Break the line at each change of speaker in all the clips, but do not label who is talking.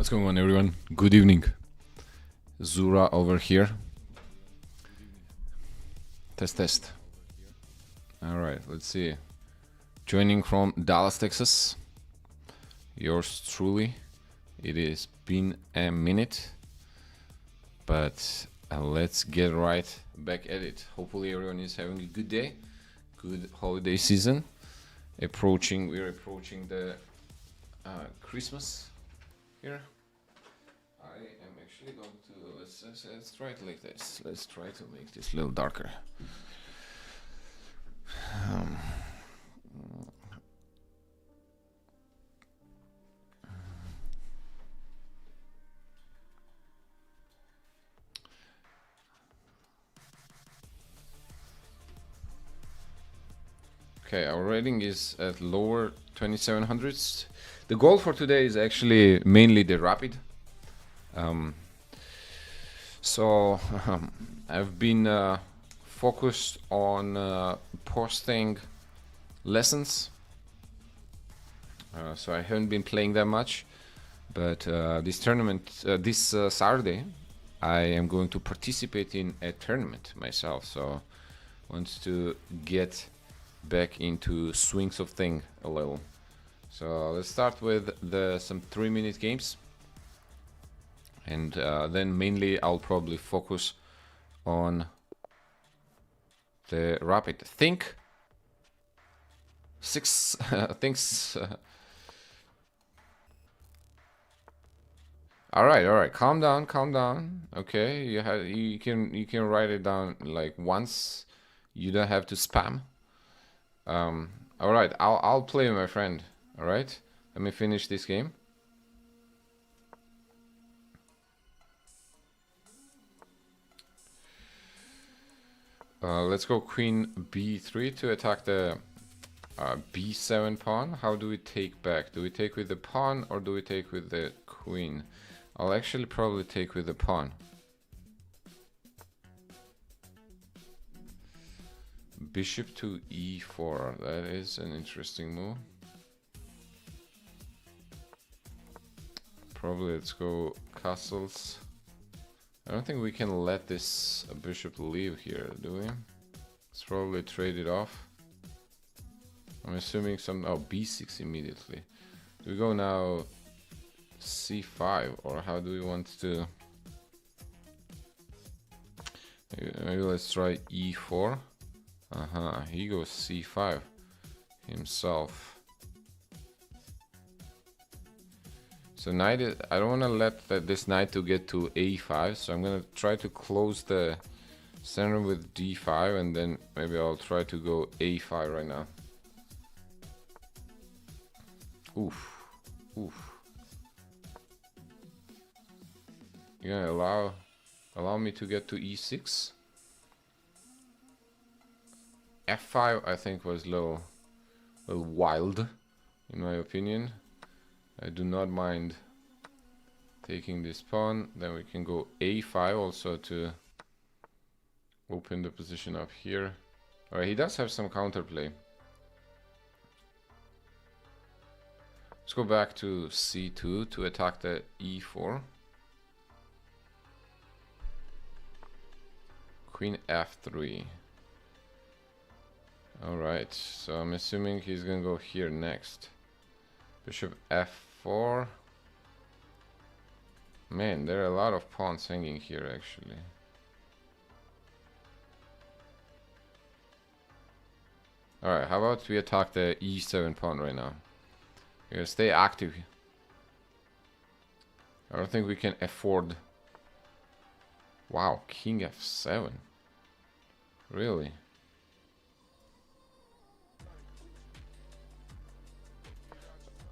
What's going on, everyone? Good evening. Zura over here. Test. Alright, let's see. Joining from Dallas, Texas. Yours truly. It has been a minute, but let's get right back at it. Hopefully everyone is having a good day, good holiday season. We're approaching the Christmas here. I am actually going to let's try it like this. Let's try to make this a little darker. Okay, our rating is at lower 2700s. The goal for today is actually mainly the rapid. I've been focused on posting lessons. So I haven't been playing that much, but this tournament, this Saturday, I am going to participate in a tournament myself. So I want to get back into swings of thing a little. So let's start with some 3-minute games, and then mainly I'll probably focus on the rapid. Think 6 things. All right, calm down. Okay, you can write it down like once. You don't have to spam. All right, I'll play, my friend. All right, let me finish this game. Let's go queen b3 to attack the b7 pawn. How do we take back? Do we take with the pawn or do we take with the queen? I'll actually probably take with the pawn. Bishop to e4. That is an interesting move. Probably let's go castles. I don't think we can let this bishop leave here, do we? Let's probably trade it off. I'm assuming some... Oh, b6 immediately. Do we go now c5, or how do we want to... Maybe let's try e4. He goes c5 himself. So knight is, I don't want to let this knight to get to a5, so I'm gonna try to close the center with d5, and then maybe I'll try to go a5 right now. Oof. You're gonna allow me to get to e6? f5 I think was a little wild, in my opinion. I do not mind taking this pawn. Then we can go a5 also to open the position up here. Alright, he does have some counterplay. Let's go back to c2 to attack the e4. Queen f3. Alright, so I'm assuming he's gonna go here next. Bishop f4. Man, there are a lot of pawns hanging here actually. Alright, how about we attack the e7 pawn right now? We're gonna stay active. I don't think we can afford... Wow, king f7. Really?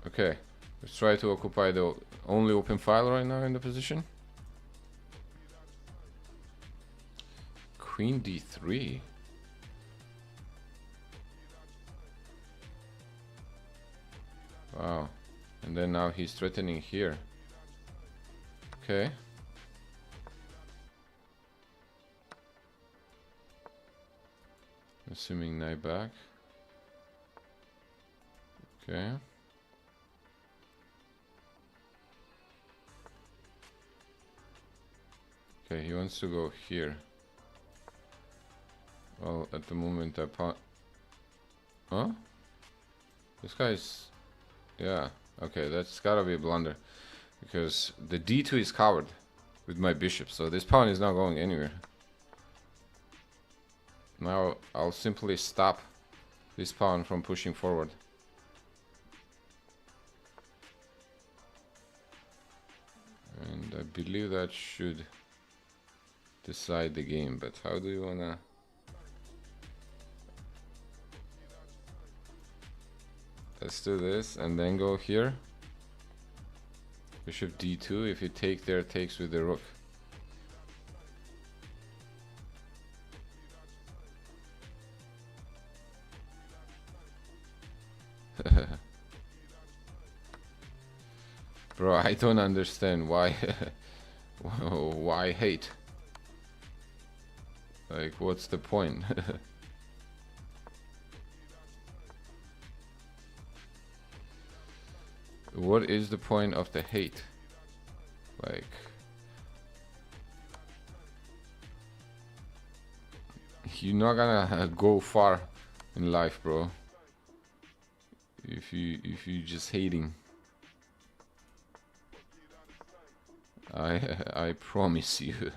Okay, let's try to occupy the only open file right now in the position. Queen d3. Wow. And then now he's threatening here. Okay. Assuming knight back. Okay. Okay, he wants to go here. Well, at the moment I pawn... Huh? This guy's... Yeah, okay, that's gotta be a blunder. Because the d2 is covered with my bishop, so this pawn is not going anywhere. Now I'll simply stop this pawn from pushing forward. And I believe that should decide the game, but how do you wanna... Let's do this and then go here. Bishop d2, if you take there, takes with the rook. Bro, I don't understand why why hate? Like, what's the point? What is the point of the hate? Like, you're not gonna go far in life, bro, if you just hating. I promise you.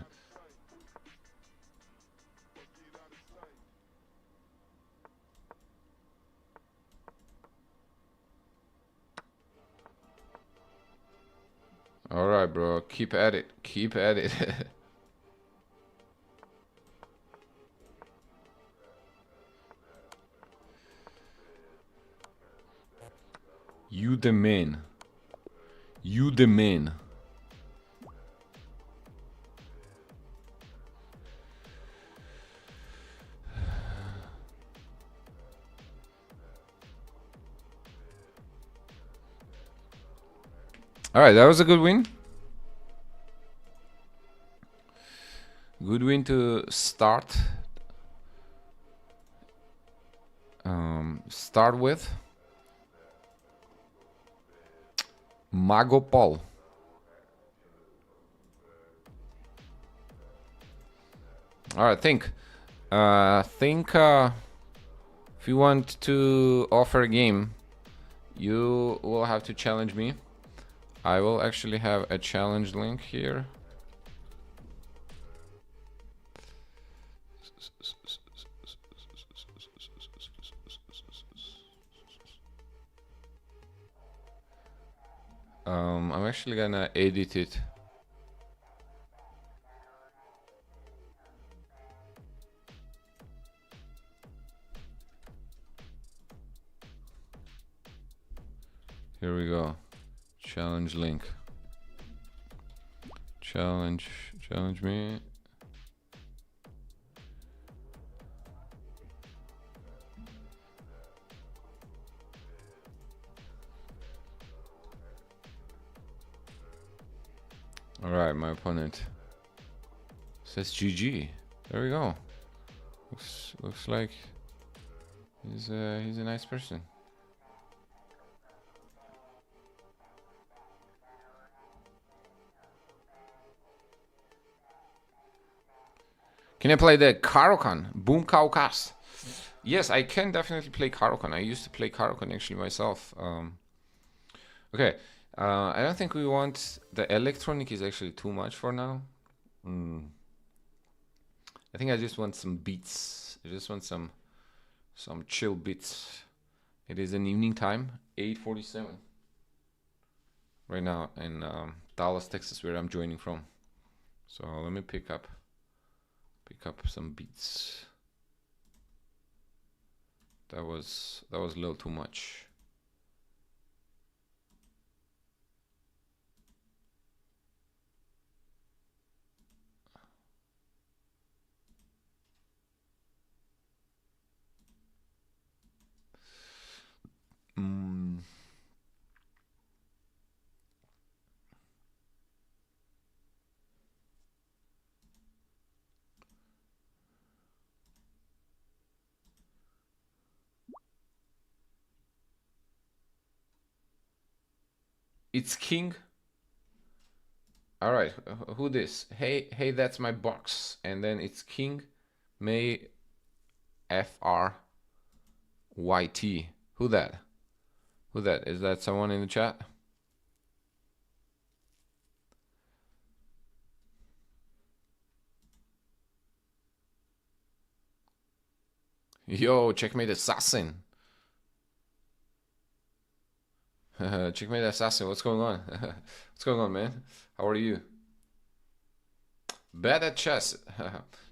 All right, bro. Keep at it. Keep at it. You the man. You the man. All right, that was a good win. Good win to start. Start with Mago Paul. All right, think. If you want to offer a game, you will have to challenge me. I will actually have a challenge link here. I'm actually gonna edit it. Here we go. Challenge link. Challenge me. All right, my opponent says GG. There we go. Looks like he's a nice person. Can I play the Caro-Kann? Boom Caucas. Yes, I can definitely play Caro-Kann. I used to play Caro-Kann actually myself. Okay. I don't think we want... The electronic is actually too much for now. I think I just want some beats. I just want some chill beats. It is an evening time, 8:47. Right now in Dallas, Texas, where I'm joining from. So let me pick up some beats. That was a little too much. It's king. All right, who this? Hey, that's my box. And then it's King May FRYT. Who that? Who that? Is that someone in the chat? Yo, checkmate assassin. Checkmate assassin, what's going on? What's going on, man? How are you? Bad at chess.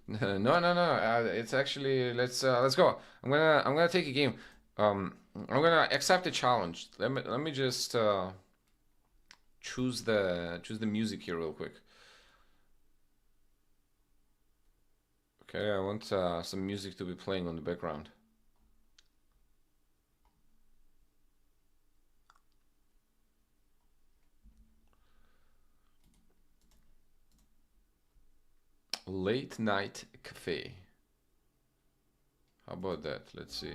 No. It's actually let's go. I'm gonna take a game. I'm gonna accept the challenge. Let me just choose the music here real quick. Okay, I want some music to be playing on the background. Late night cafe. How about that? Let's see.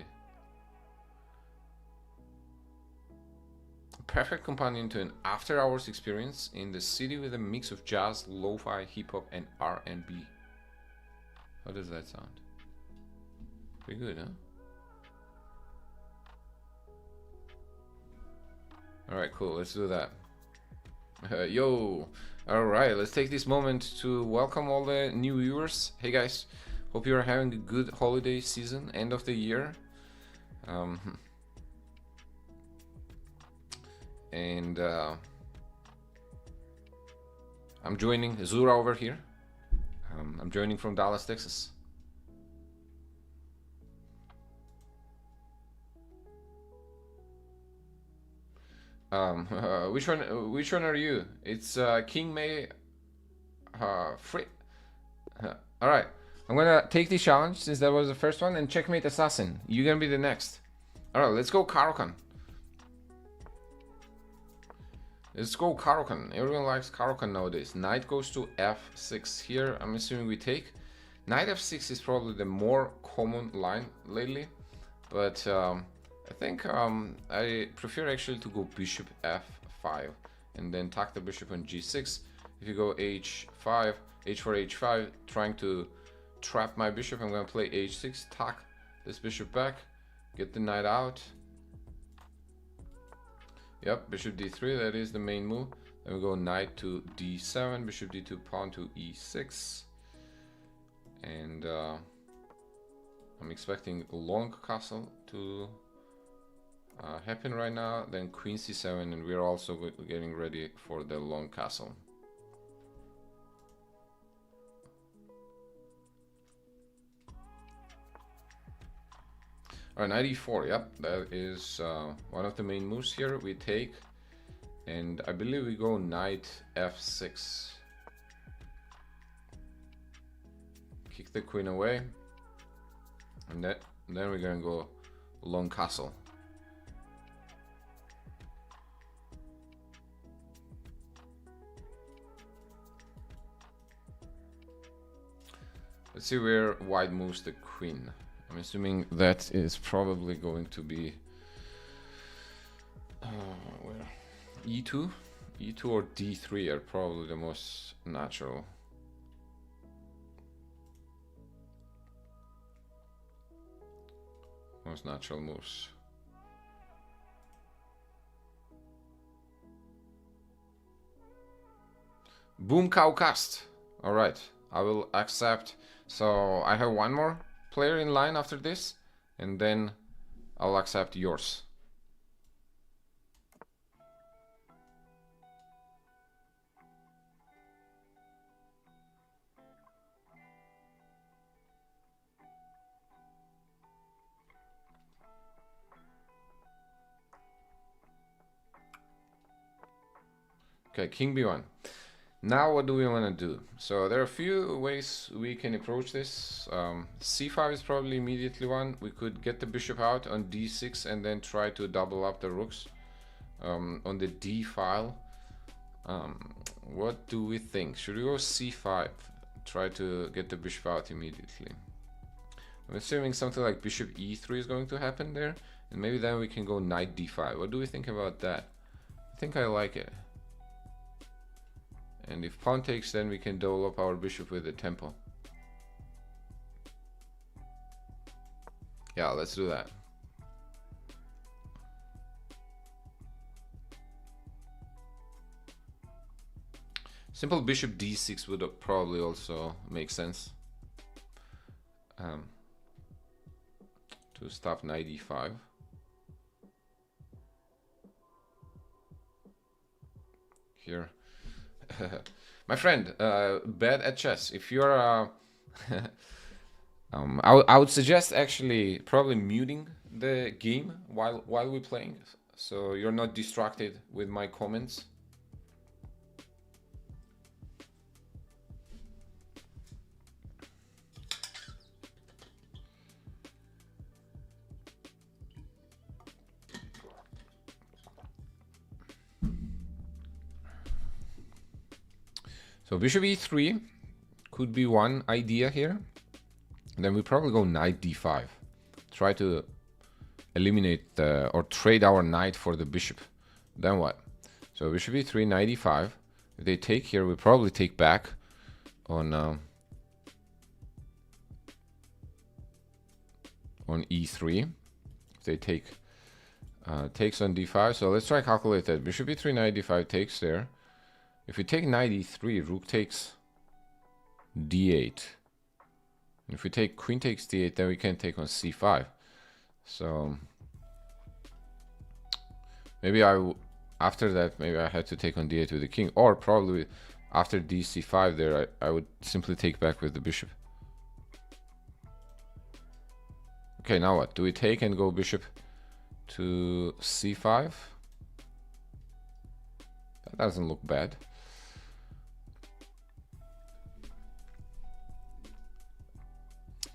Perfect companion to an after-hours experience in the city with a mix of jazz, lo-fi, hip-hop, and R&B. How does that sound? Pretty good, huh? Alright, cool. Let's do that. Yo! Alright, let's take this moment to welcome all the new viewers. Hey guys, hope you are having a good holiday season, end of the year. And I'm joining Zura over here. I'm joining from Dallas, Texas. Which one are you? It's King May Free. All right, I'm gonna take the challenge since that was the first one, and checkmate assassin. You're gonna be the next. All right, let's go Caro-Kann. Let's go Caro-Kann. Everyone likes Caro-Kann nowadays. Knight goes to f6 here. I'm assuming we take. Knight f6 is probably the more common line lately, but I think I prefer actually to go bishop f5 and then tuck the bishop on g6. If you go h5, h4, h5, trying to trap my bishop, I'm going to play h6, tuck this bishop back, get the knight out. Yep, bishop d3, that is the main move. Then we go knight to d7, bishop d2, pawn to e6. And I'm expecting a long castle to happen right now. Then queen c7, and we're also getting ready for the long castle. Alright, knight e4, yep, that is one of the main moves here. We take, and I believe we go knight f6. Kick the queen away, and then we're gonna go long castle. Let's see where white moves the queen. I'm assuming that is probably going to be where e2 or d3 are probably the most natural. Moves. Boom, cow cast. All right, I will accept. So I have one more player in line after this, and then I'll accept yours. Okay, king b1. Now what do we want to do? So there are a few ways we can approach this. c5 is probably immediately one. We could get the bishop out on d6 and then try to double up the rooks on the d file. What do we think? Should we go c5? Try to get the bishop out immediately. I'm assuming something like bishop e3 is going to happen there, and maybe then we can go knight d5. What do we think about that? I think I like it. And if pawn takes, then we can develop our bishop with the tempo. Yeah, let's do that. Simple bishop d6 would probably also make sense. To stop knight e5. Here. My friend, bad at chess. If you're I would suggest actually probably muting the game while we're playing, so you're not distracted with my comments. So bishop e3 could be one idea here. And then we probably go knight d5. Try to eliminate or trade our knight for the bishop. Then what? So bishop e3, knight e5. If they take here, we probably take back on e3. If they take takes on d5. So let's try calculate that. Bishop e3, knight d5 takes there. If we take knight e3, rook takes d8. If we take queen takes d8, then we can take on c5. So maybe after that, maybe I had to take on d8 with the king, or probably after dc5 there, I would simply take back with the bishop. Okay, now what? Do we take and go bishop to c5? That doesn't look bad.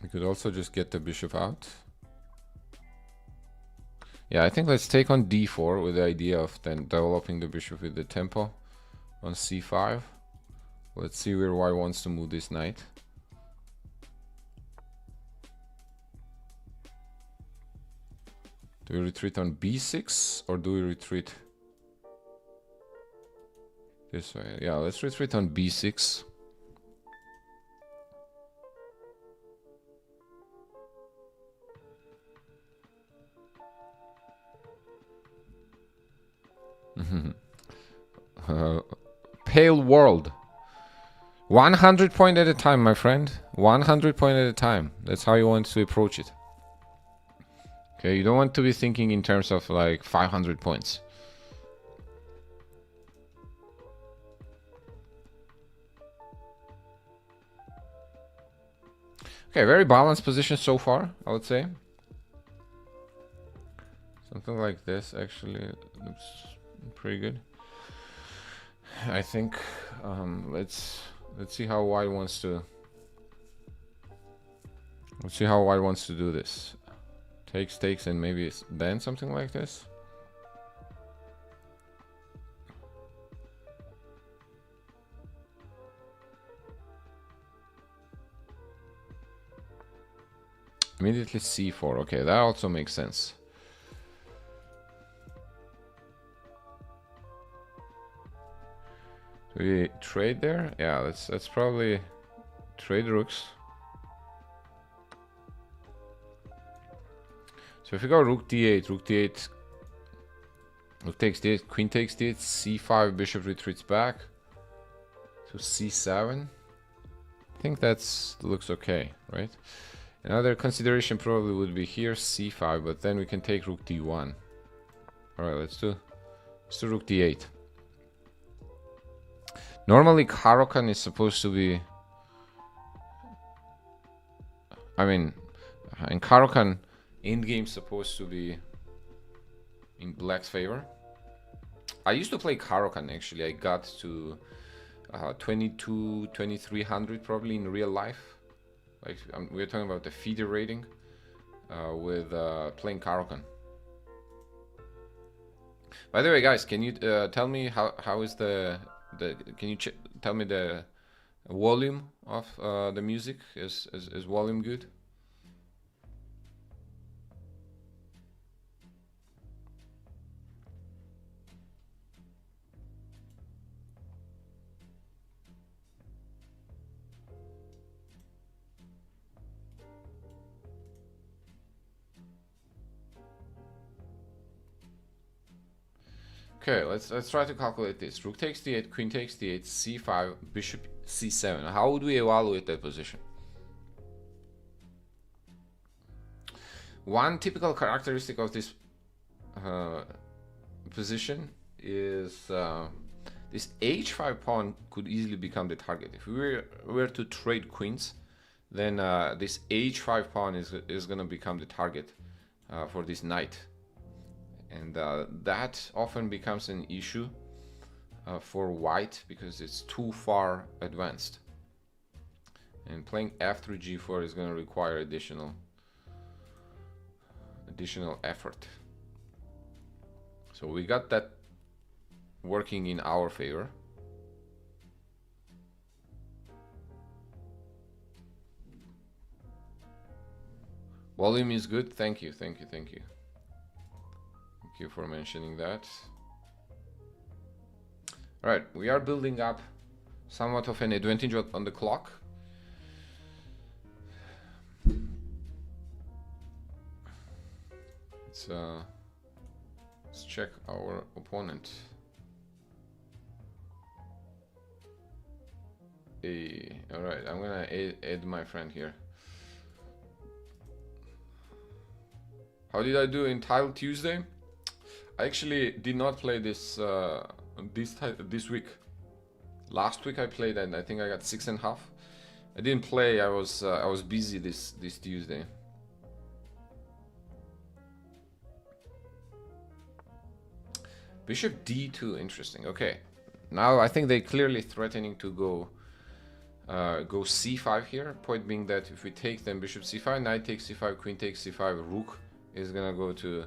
We could also just get the bishop out. Yeah, I think let's take on d4 with the idea of then developing the bishop with the tempo on c5. Let's see where white wants to move this knight. Do we retreat on b6 or do we retreat this way? Yeah, let's retreat on b6. Pale world. 100 point at a time, my friend. 100 point at a time. That's how you want to approach it. Okay, you don't want to be thinking in terms of like 500 points. Okay, very balanced position so far, I would say. Something like this actually looks pretty good. I think let's see how white wants to. Let's see how white wants to do this. Takes, and maybe then something like this. Immediately c4. Okay, that also makes sense. Do we trade there? Yeah, let's probably trade rooks. So if we go rook d8, rook d8, rook takes d8, queen takes d8, c5, bishop retreats back to c7. I think that's looks okay, right? Another consideration probably would be here c5, but then we can take rook d1. All right, let's do rook d8. Normally, Caro-Kann is supposed to be. I mean, in Caro-Kann, endgame supposed to be in black's favor. I used to play Caro-Kann actually. I got to 2300 probably in real life. Like we're talking about the feeder rating with playing Caro-Kann. By the way, guys, can you tell me how is can you tell me the volume of the music? Is volume good? Okay, let's try to calculate this. Rook takes d8, queen takes d8, c5, bishop c7. How would we evaluate that position? One typical characteristic of this position is this h5 pawn could easily become the target. If we were to trade queens, then this h5 pawn is going to become the target for this knight. And that often becomes an issue for white because it's too far advanced. And playing f through g4 is going to require additional effort. So we got that working in our favor. Volume is good. Thank you. Thank you for mentioning that. All right, we are building up somewhat of an advantage on the clock. Let's check our opponent. All right, I'm gonna add my friend here. How did I do in Tile Tuesday? I actually did not play this this week. Last week I played and I think I got 6.5. I didn't play. I was busy this Tuesday. Bishop d2, interesting. Okay, now I think they're clearly threatening to go c5 here. Point being that if we take them, bishop c5, knight takes c5, queen takes c5, rook is gonna go to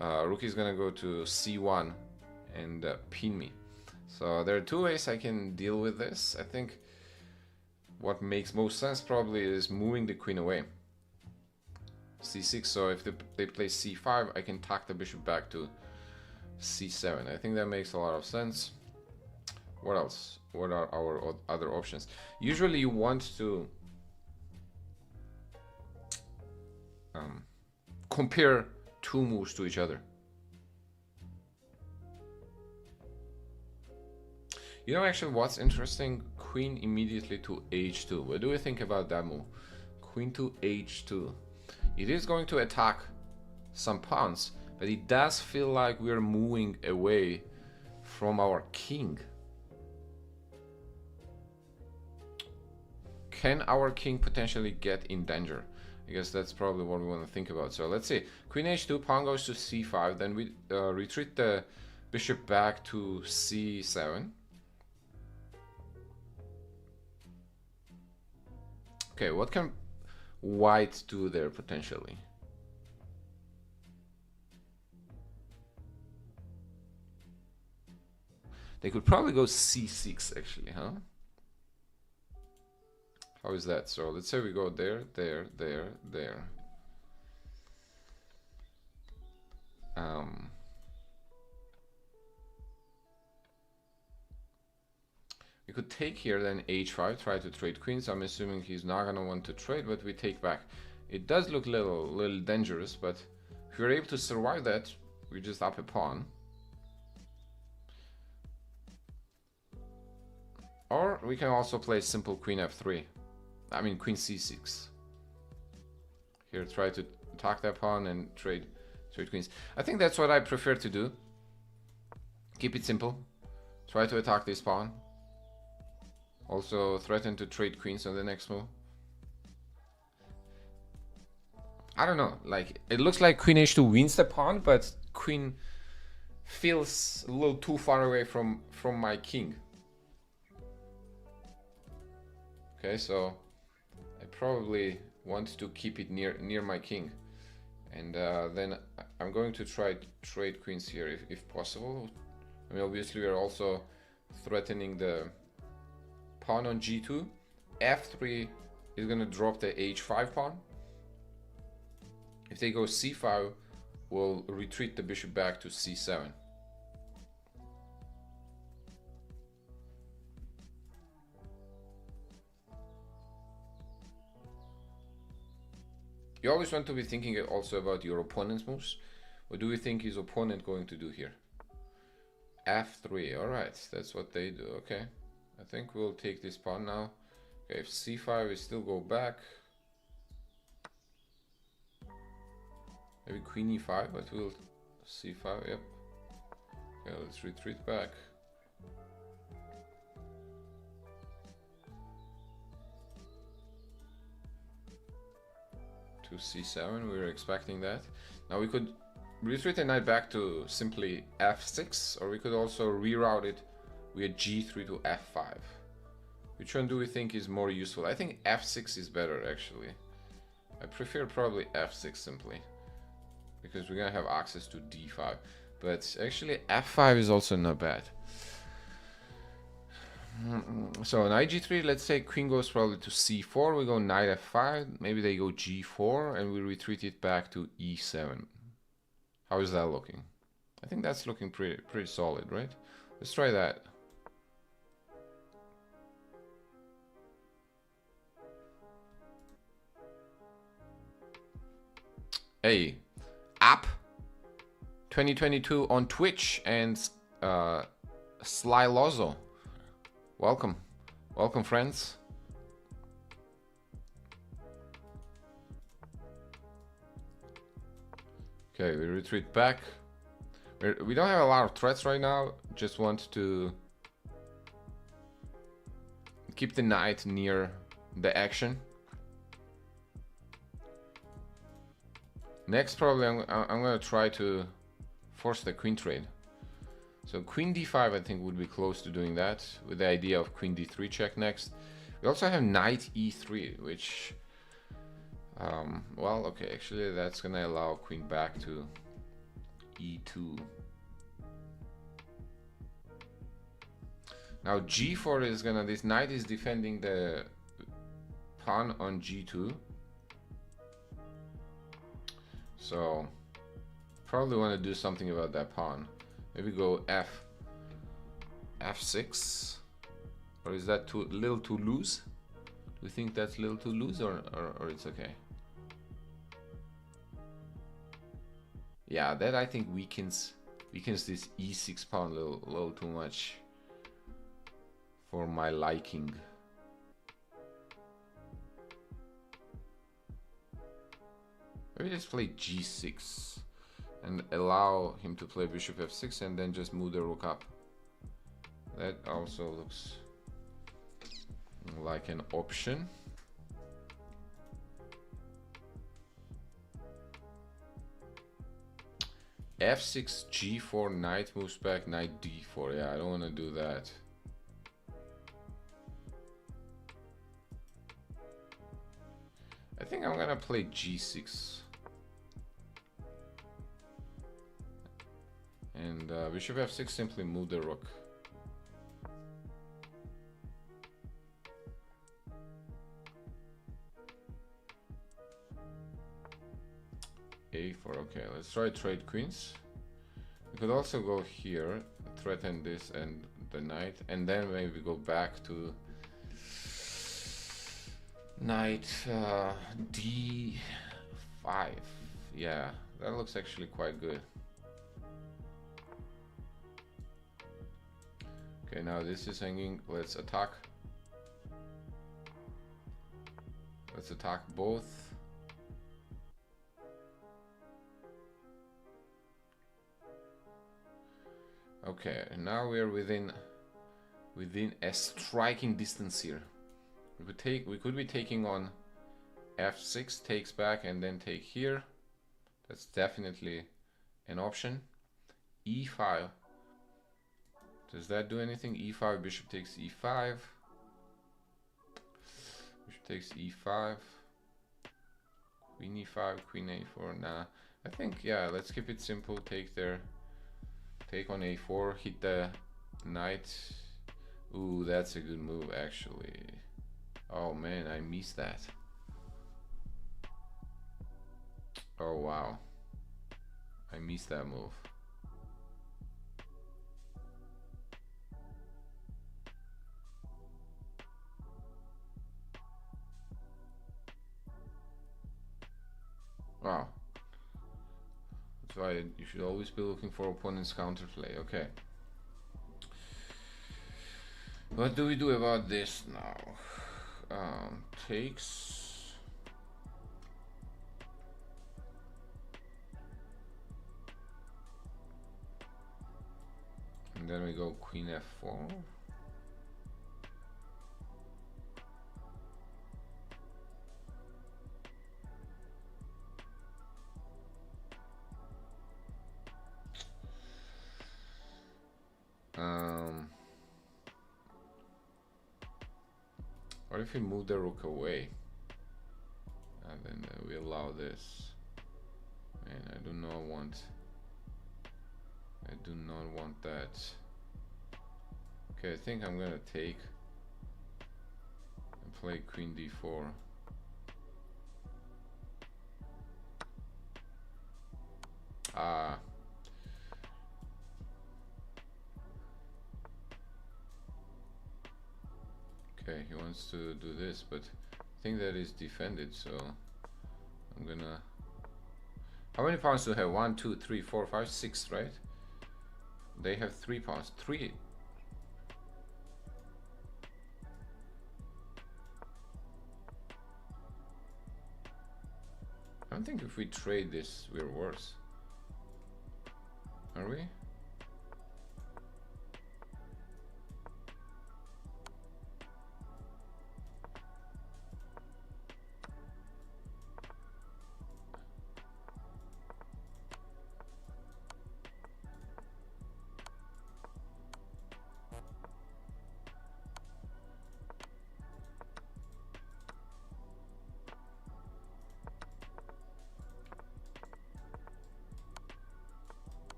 c1 and pin me. So there are two ways I can deal with this. I think what makes most sense probably is moving the queen away. c6. So if they play c5, I can tuck the bishop back to c7. I think that makes a lot of sense. What else? What are our other options? Usually you want to compare two moves to each other. You know, actually what's interesting? Queen immediately to h2. What do you think about that move? Queen to h2. It is going to attack some pawns, but it does feel like we're moving away from our king. Can our king potentially get in danger? I guess that's probably what we want to think about. So let's see. Queen h2, pawn goes to c5, then we retreat the bishop back to c7. Okay, what can white do there potentially? They could probably go c6 actually, huh? How is that? So let's say we go there. We could take here then h5, try to trade queens. I'm assuming he's not gonna want to trade, but we take back. It does look little dangerous, but if we're able to survive that, we just up a pawn. Or we can also play simple queen f3. I mean queen c6. Here, try to attack that pawn and trade queens. I think that's what I prefer to do. Keep it simple. Try to attack this pawn. Also threaten to trade queens on the next move. I don't know, like it looks like queen h2 wins the pawn, but queen feels a little too far away from my king. Okay, so I probably want to keep it near my king, and then I'm going to try to trade queens here if possible. I mean, obviously we are also threatening the pawn on g2. f3 is going to drop the h5 pawn. If they go c5, we'll retreat the bishop back to c7. You always want to be thinking also about your opponent's moves. What do we think his opponent going to do here? f3. All right, that's what they do. Okay, I think we'll take this pawn now. Okay, if c5, we still go back. Maybe queen e5, but we'll c5. Yep. Okay, let's retreat back. To c7, we were expecting that. Now we could retreat the knight back to simply f6, or we could also reroute it with g3 to f5. Which one do we think is more useful? I think f6 is better, actually. I prefer probably f6 simply, because we're gonna have access to d5. But actually f5 is also not bad. So knight g3, let's say queen goes probably to c4, we go knight f5, maybe they go g4, and we retreat it back to e7. How is that looking? I think that's looking pretty solid, right? Let's try that. Hey, app 2022 on Twitch and Sly Lozo. Welcome. Welcome, friends. Okay, we retreat back. We don't have a lot of threats right now. Just want to keep the knight near the action. Next, probably I'm gonna try to force the queen trade. So queen d5 I think would be close to doing that, with the idea of queen d3 check next. We also have knight e3, which well, okay, actually that's gonna allow queen back to e2. Now g4 is gonna, this knight is defending the pawn on g2. So probably want to do something about that pawn. Maybe go f6, or is that too little too loose? Do you think that's a little too loose, or it's okay? Yeah, that I think weakens this e6 pawn a little too much for my liking. Maybe just play g6 and allow him to play bishop f6 and then just move the rook up. That also looks like an option. f6, g4, knight moves back, knight d4. Yeah, I don't want to do that. I think I'm gonna play g6. And bishop f6, simply move the rook. a4, okay, let's try trade queens. We could also go here, threaten this and the knight, and then maybe go back to knight d5. Yeah, that looks actually quite good. Okay, now this is hanging. Let's attack. Let's attack both. Okay, and now we are within a striking distance here. We could be taking on f6, takes back, and then take here. That's definitely an option. e5. Does that do anything? e5, bishop takes e5. Bishop takes e5. Queen e5, queen a4. Nah, I think, yeah, let's keep it simple. Take there. Take on a4, hit the knight. Ooh, that's a good move, actually. Oh man, I missed that. Oh wow, I missed that move. Wow. That's why you should always be looking for opponent's counterplay. Okay. What do we do about this now? Takes. And then we go queen f4. What if we move the rook away? And then we allow this. And I do not want that. Okay, I think I'm gonna take and play queen d4. Okay, he wants to do this, but I think that is defended, so I'm gonna... How many pawns do you have? 1, 2, 3, 4, 5, 6, right? They have 3 pawns. 3. I don't think if we trade this, we're worse. Are we?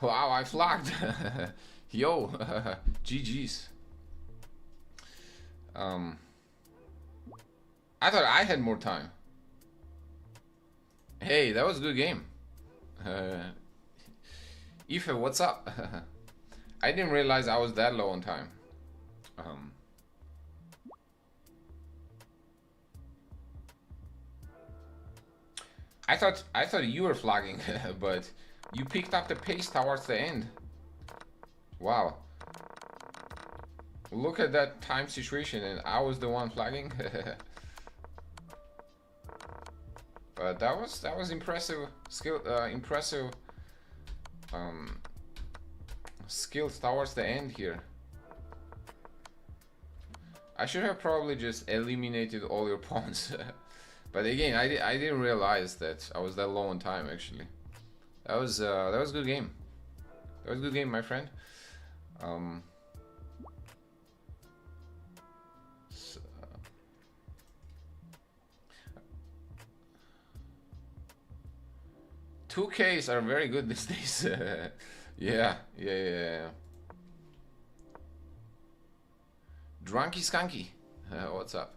Wow, I flagged. Yo, GG's. I thought I had more time. Hey, that was a good game. Ife, what's up? I didn't realize I was that low on time. I thought you were flagging, but you picked up the pace towards the end. Wow. Look at that time situation, and I was the one flagging. But that was impressive skill, impressive skills towards the end here. I should have probably just eliminated all your pawns. But again, I didn't realize that I was that low on time actually. That was a good game. That was a good game, my friend. So, 2Ks are very good these days. Yeah. Drunky Skunky, what's up?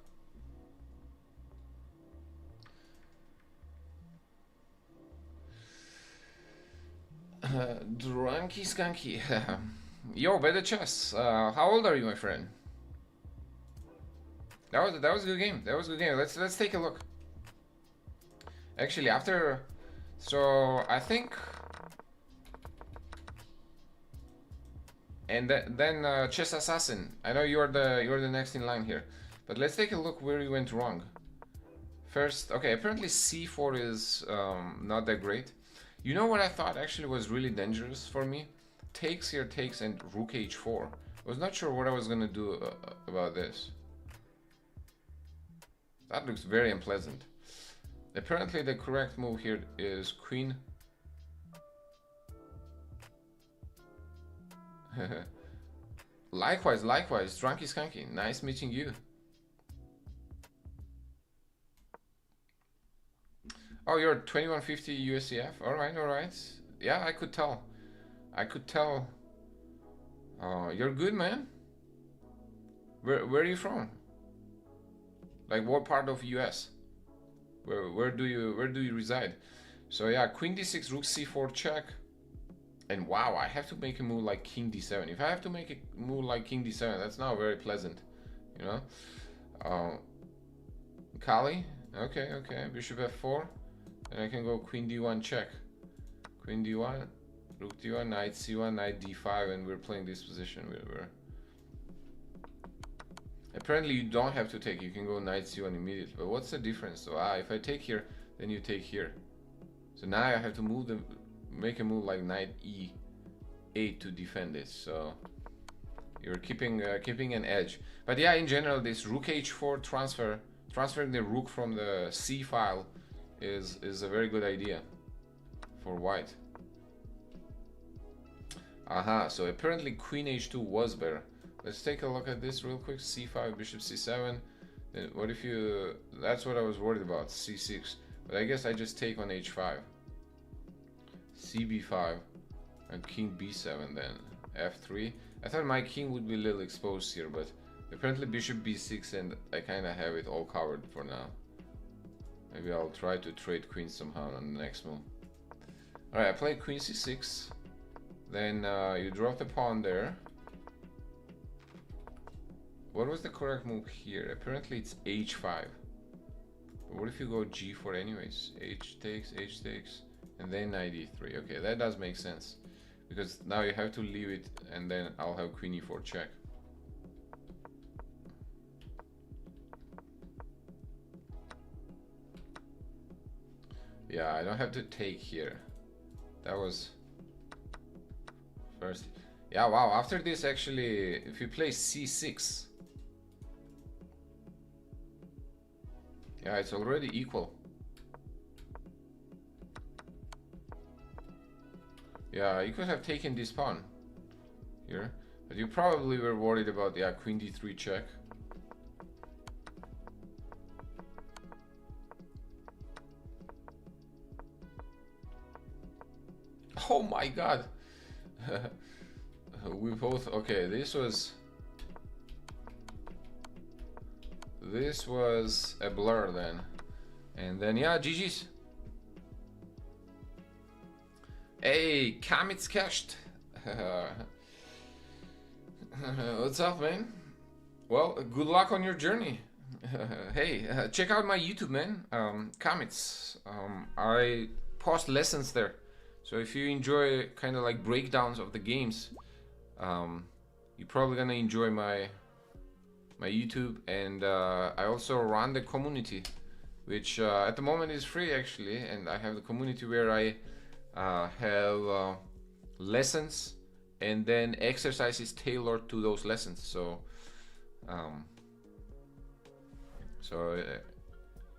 Drunky Skunky. Yo, better chess. How old are you, my friend? That was a good game. That was a good game. Let's take a look. Actually, after, so I think, and then Chess Assassin. I know you're the next in line here, but let's take a look where you went wrong. First, okay, apparently c4 is not that great. You know what I thought actually was really dangerous for me? Takes here, takes, and rook h4. I was not sure what I was gonna do about this. That looks very unpleasant. Apparently the correct move here is queen. Likewise, Drunky Skunky. Nice meeting you. Oh, you're 2150 USCF. All right. Yeah, I could tell. You're good, man. Where are you from? Like what part of US? Where do you reside? So yeah, queen d6, rook c4 check. And wow, I have to make a move like king d7. If I have to make a move like king d7, that's not very pleasant, you know. Kali, okay, bishop f4. And I can go queen d1 check. Queen d1, rook d1, knight c1, knight d5, and we're playing this position. Apparently you don't have to take, you can go knight c1 immediately. But what's the difference? So if I take here, then you take here. So now I have to move them, make a move like knight e8 to defend this. So you're keeping an edge. But yeah, in general, this rook h4 transferring the rook from the c file is a very good idea for white. Aha, so apparently queen h2 was better. Let's take a look at this real quick. c5, bishop c7. Then what if you... That's what I was worried about, c6. But I guess I just take on h5. cb5 and king b7 then. f3. I thought my king would be a little exposed here, but apparently bishop b6 and I kind of have it all covered for now. Maybe I'll try to trade queens somehow on the next move. Alright, I played queen c6. Then you drop the pawn there. What was the correct move here? Apparently it's h5. But what if you go g4 anyways? H takes, and then knight e3. Okay, that does make sense. Because now you have to leave it, and then I'll have queen e4 check. Yeah, I don't have to take here. That was first. Yeah, wow, after this actually, if you play c6, yeah, it's already equal. Yeah, you could have taken this pawn here, but you probably were worried about, yeah, queen d3 check. Oh my god. We both, okay, this was a blur then. And then yeah, GG's. Hey, Kamit's cashed. What's up, man? Well, good luck on your journey. Hey, check out my YouTube, man. Kamits. I post lessons there. So if you enjoy kind of like breakdowns of the games, you're probably gonna enjoy my YouTube. And I also run the community, which at the moment is free actually. And I have the community where I have lessons and then exercises tailored to those lessons. So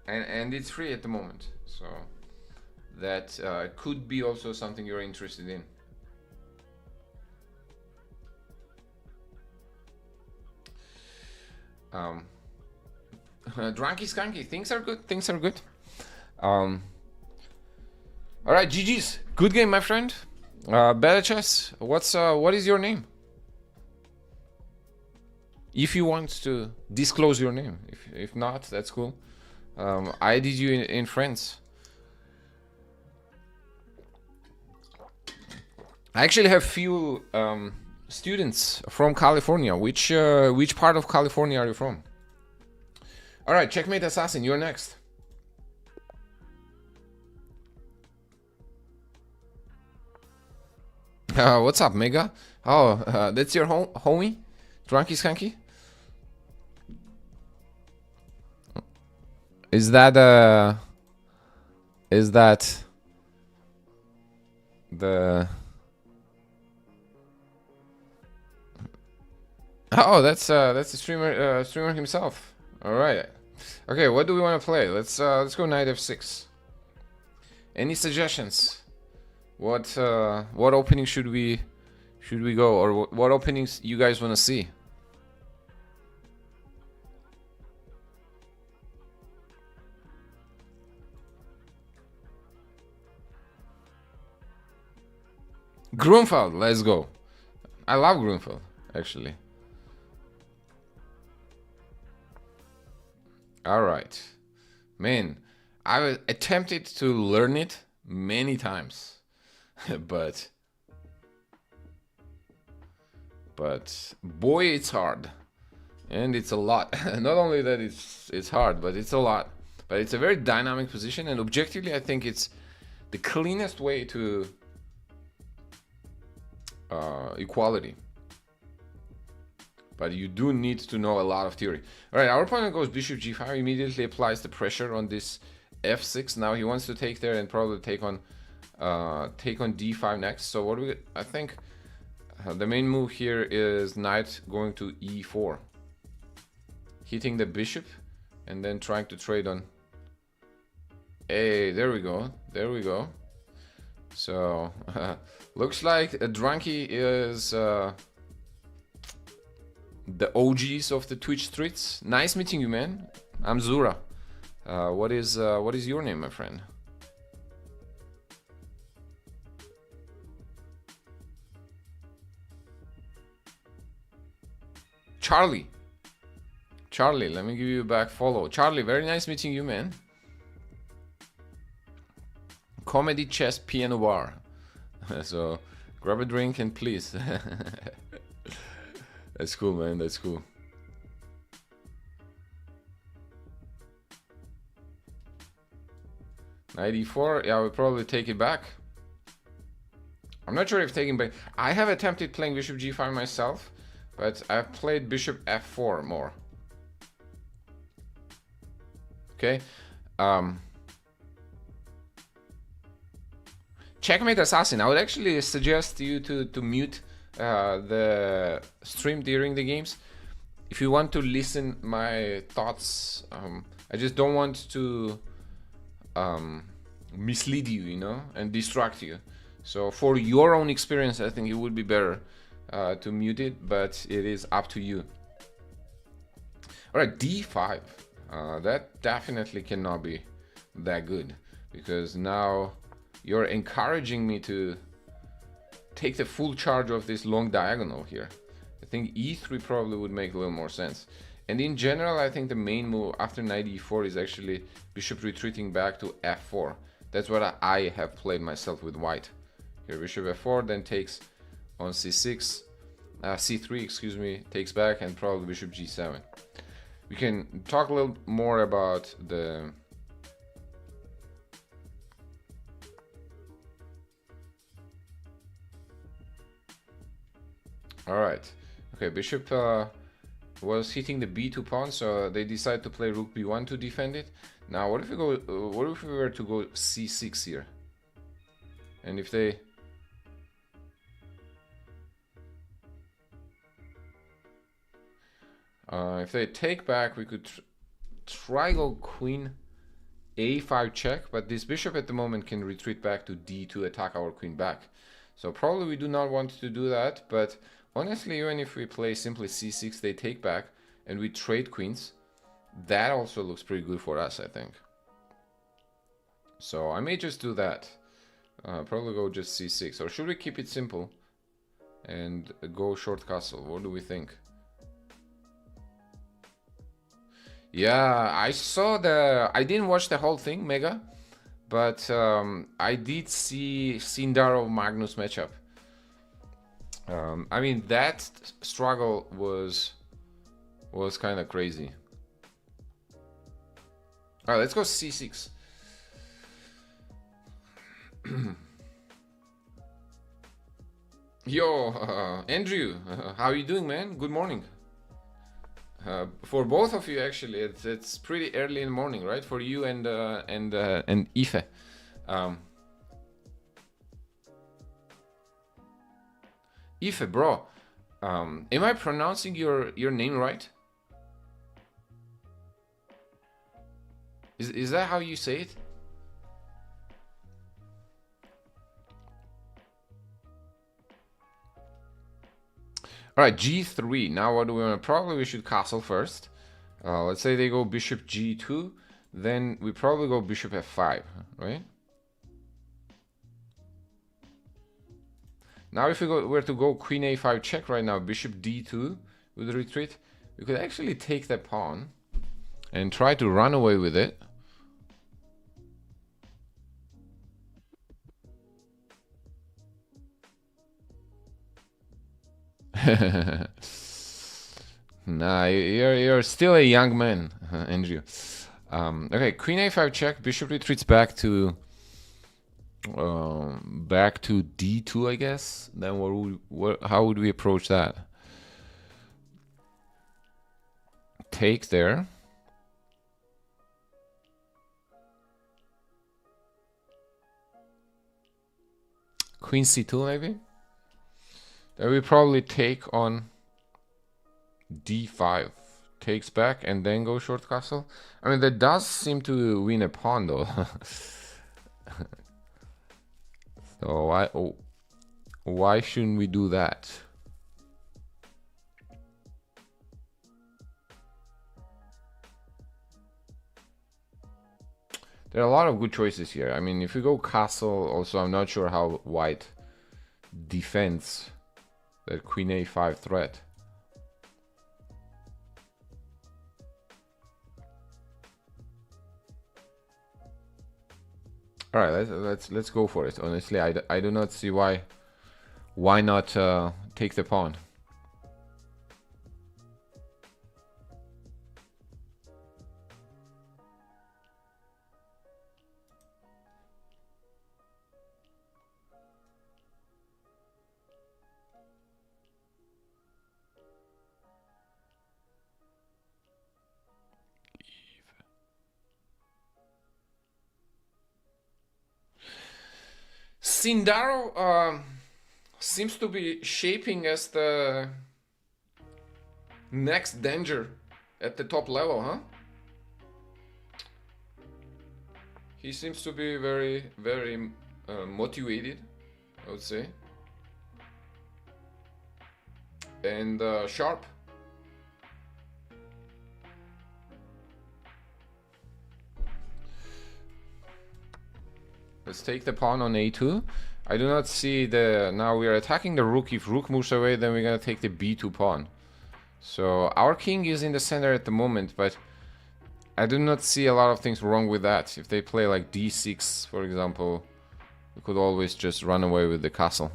and it's free at the moment, so that could be also something you're interested in. Drunky skunky, things are good. All right, GG's. Good game, my friend. Better chess. What is your name? If you want to disclose your name. If not, that's cool. I did you in France. I actually have few students from California. Which part of California are you from? All right, checkmate assassin. You're next. What's up, Mega? Oh, that's your homie? Drunky Skunky? Is that the... Oh, that's the streamer himself. All right. Okay, what do we want to play? Let's go knight f6. Any suggestions? What opening should we go, or what openings you guys want to see? Grunfeld, let's go. I love Grunfeld, actually. All right, man. I attempted to learn it many times. but boy, it's hard, and it's a lot. Not only that it's hard, but it's a lot. But it's a very dynamic position, and objectively I think it's the cleanest way to equality. But you do need to know a lot of theory. All right, our opponent goes bishop g5, immediately applies the pressure on this f6. Now he wants to take there and probably take on d5 next. So what do we? I think the main move here is knight going to e4, hitting the bishop, and then trying to trade on. Hey, there we go. There we go. So looks like Drunky is the OGs of the Twitch streets. Nice meeting you, man. I'm Zura. What is your name, my friend? Charlie. Charlie, let me give you a back follow. Charlie, very nice meeting you, man. Comedy Chess Piano Bar. So grab a drink and please. That's cool, man. That's cool. Knight e4. Yeah, we'll probably take it back. I'm not sure if taking back. I have attempted playing bishop g5 myself, but I've played bishop f4 more. Okay. Checkmate Assassin. I would actually suggest you to mute the stream during the games if you want to listen my thoughts. I just don't want to mislead you, you know, and distract you. So for your own experience, I think it would be better to mute it, but it is up to you. All right, d5. That definitely cannot be that good, because now you're encouraging me to take the full charge of this long diagonal here. I think e3 probably would make a little more sense. And in general, I think the main move after knight e4 is actually bishop retreating back to f4. That's what I have played myself with white. Here bishop f4, then takes on c6, c3, excuse me, takes back, and probably bishop g7. We can talk a little more about the all right. Okay, bishop was hitting the b2 pawn, so they decide to play rook b1 to defend it. Now, what if we go? What if we were to go c6 here? And if they take back, we could try go queen a5 check, but this bishop at the moment can retreat back to d2, attack our queen back. So probably we do not want to do that, but honestly, even if we play simply c6, they take back, and we trade queens, that also looks pretty good for us, I think. So I may just do that. Probably go just c6. Or should we keep it simple and go short castle? What do we think? Yeah, I saw I didn't watch the whole thing, Mega, but I did see Sindaro Magnus matchup. I mean, that struggle was kind of crazy. All right, let's go c6. Yo, Andrew, how are you doing, man? Good morning. For both of you, actually, it's pretty early in the morning, right? For you and Ife. Ife, bro, am I pronouncing your name right? Is that how you say it? All right, g3. Now what do we want? Probably we should castle first. Let's say they go bishop g2, then we probably go bishop f5, right? Now if we were to go queen a5 check right now, bishop d2 with retreat, we could actually take the pawn and try to run away with it. Nah, you're still a young man, Andrew. Okay, queen a5 check, bishop retreats back to back to d2, I guess. Then how would we approach that? Take there. Queen c2 maybe. Then we probably take on d5. Takes back and then go short castle. I mean, that does seem to win a pawn though. So why shouldn't we do that? There are a lot of good choices here. I mean, if we go castle, also I'm not sure how white defends that queen a5 threat. All right, let's go for it. Honestly, I do not see why not take the pawn. Sindaro seems to be shaping as the next danger at the top level, huh? He seems to be very, very motivated, I would say. And sharp. Let's take the pawn on a2. I do not see the... Now we are attacking the rook. If rook moves away, then we're gonna take the b2 pawn. So our king is in the center at the moment, but I do not see a lot of things wrong with that. If they play like d6, for example, we could always just run away with the castle.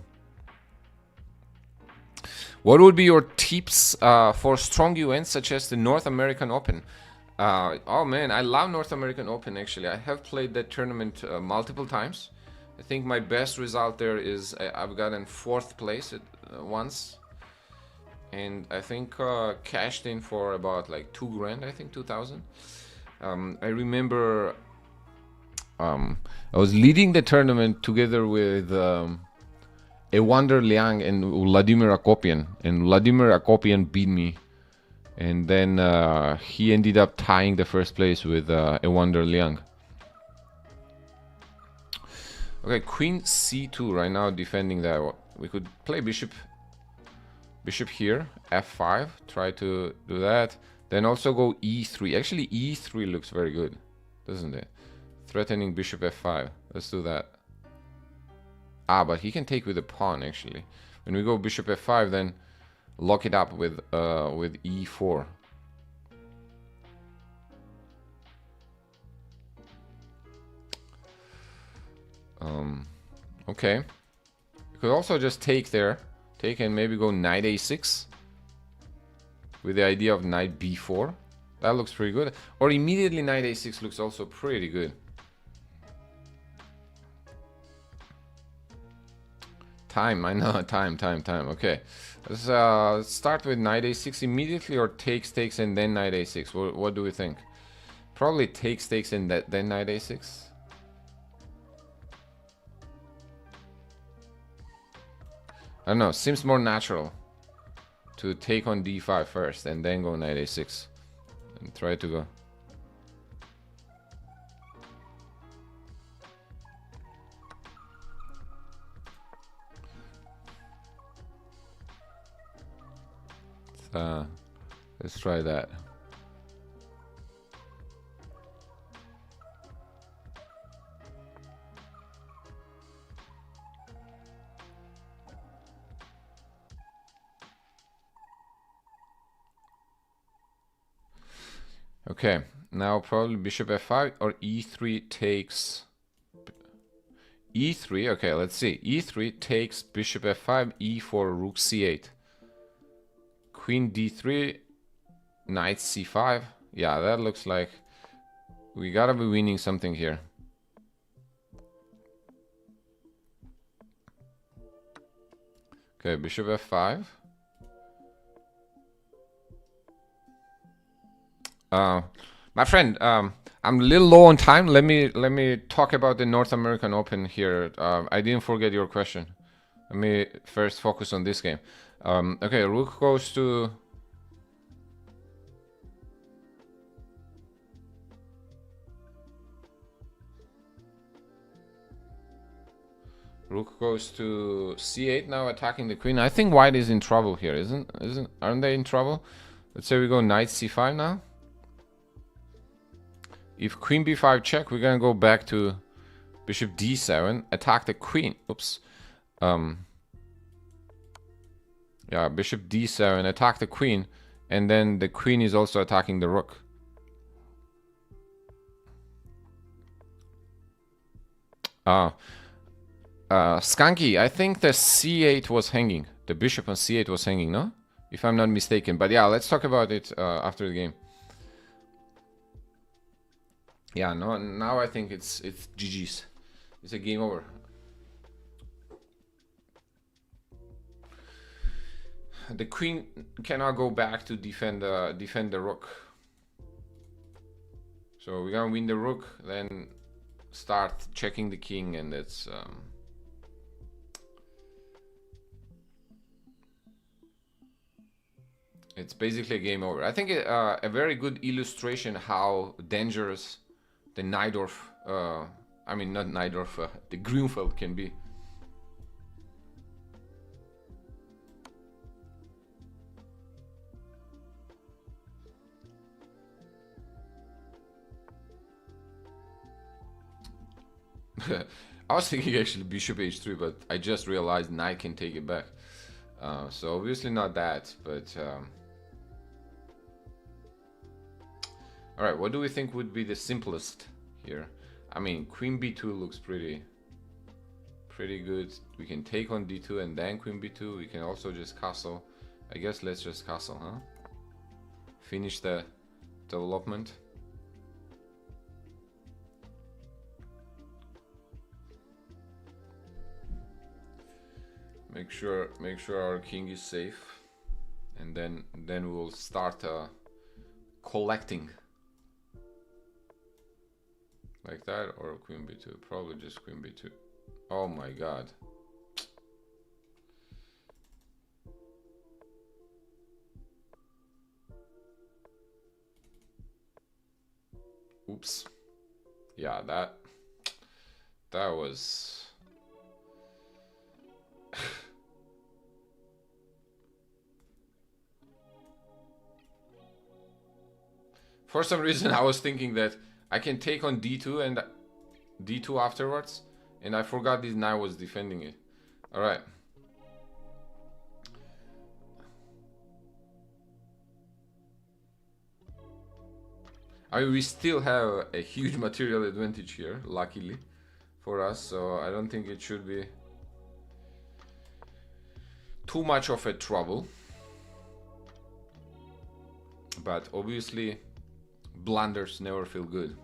What would be your tips for strong events such as the North American Open? Oh man, I love North American Open actually. I have played that tournament multiple times. I think my best result there is I've gotten 4th place once. And I think cashed in for about like 2 grand, I think 2,000. I remember I was leading the tournament together with Evander Liang and Vladimir Akopian. And Vladimir Akopian beat me. And then he ended up tying the first place with Evander Liang. Okay, queen c2 right now defending that. We could play bishop here, f5, try to do that. Then also go e3. Actually, e3 looks very good, doesn't it? Threatening bishop f5. Let's do that. Ah, but he can take with a pawn actually. When we go bishop f5, then lock it up with e4. Okay. You could also just take there. Take and maybe go knight a6. With the idea of knight b4. That looks pretty good. Or immediately knight a6 looks also pretty good. Time, I know, time. Okay. Let's start with knight a6 immediately, or takes and then knight a6. What do we think? Probably takes and then knight a6. I don't know, seems more natural to take on d5 first and then go knight a6 and try to go. Let's try that. Okay, now probably bishop f5 or e3 takes e3. Okay, let's see. E3 takes bishop f5, e4, rook c8. Queen d3, knight c5. Yeah, that looks like we gotta be winning something here. Okay, bishop f5. My friend, I'm a little low on time. Let me talk about the North American Open here. I didn't forget your question. Let me first focus on this game. Okay, rook goes to... Rook goes to c8 now, attacking the queen. I think white is in trouble here, aren't they in trouble? Let's say we go knight c5 now. If queen b5 check, we're gonna go back to bishop d7, attack the queen. Oops. Yeah, bishop d7, attack the queen, and then the queen is also attacking the rook. Skanky, I think the c8 was hanging. The bishop on c8 was hanging, no? If I'm not mistaken. But yeah, let's talk about it after the game. Yeah, no, now I think it's GG's. It's a game over. The queen cannot go back to defend the rook. So we're gonna win the rook, then start checking the king, and it's basically a game over. I think a very good illustration how dangerous the Najdorf, I mean not Najdorf, the Grunfeld can be. I was thinking actually bishop h3, but I just realized knight can take it back. So obviously not that, but all right, what do we think would be the simplest here? I mean, queen b2 looks pretty good. We can take on d2 and then queen b2. We can also just castle. I guess let's just castle, huh? Finish the development. Make sure our king is safe, and then we'll start collecting. Like that, or queen b2? Probably just queen b2. Oh my god. Oops. Yeah, that was... For some reason I was thinking that I can take on d2 and d2 afterwards, and I forgot this knight was defending it. All right. I mean, we still have a huge material advantage here, luckily for us, so I don't think it should be too much of a trouble. But obviously blunders never feel good.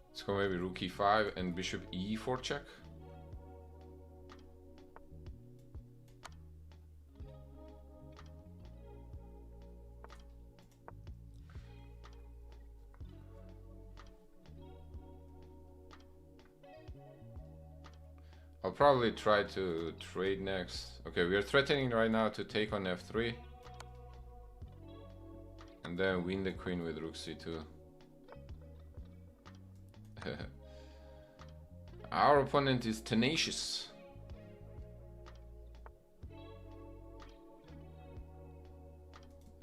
Let's go maybe rook e5 and bishop e4 check. I'll probably try to trade next. Okay, we are threatening right now to take on f3 and then win the queen with rook c2. Our opponent is tenacious.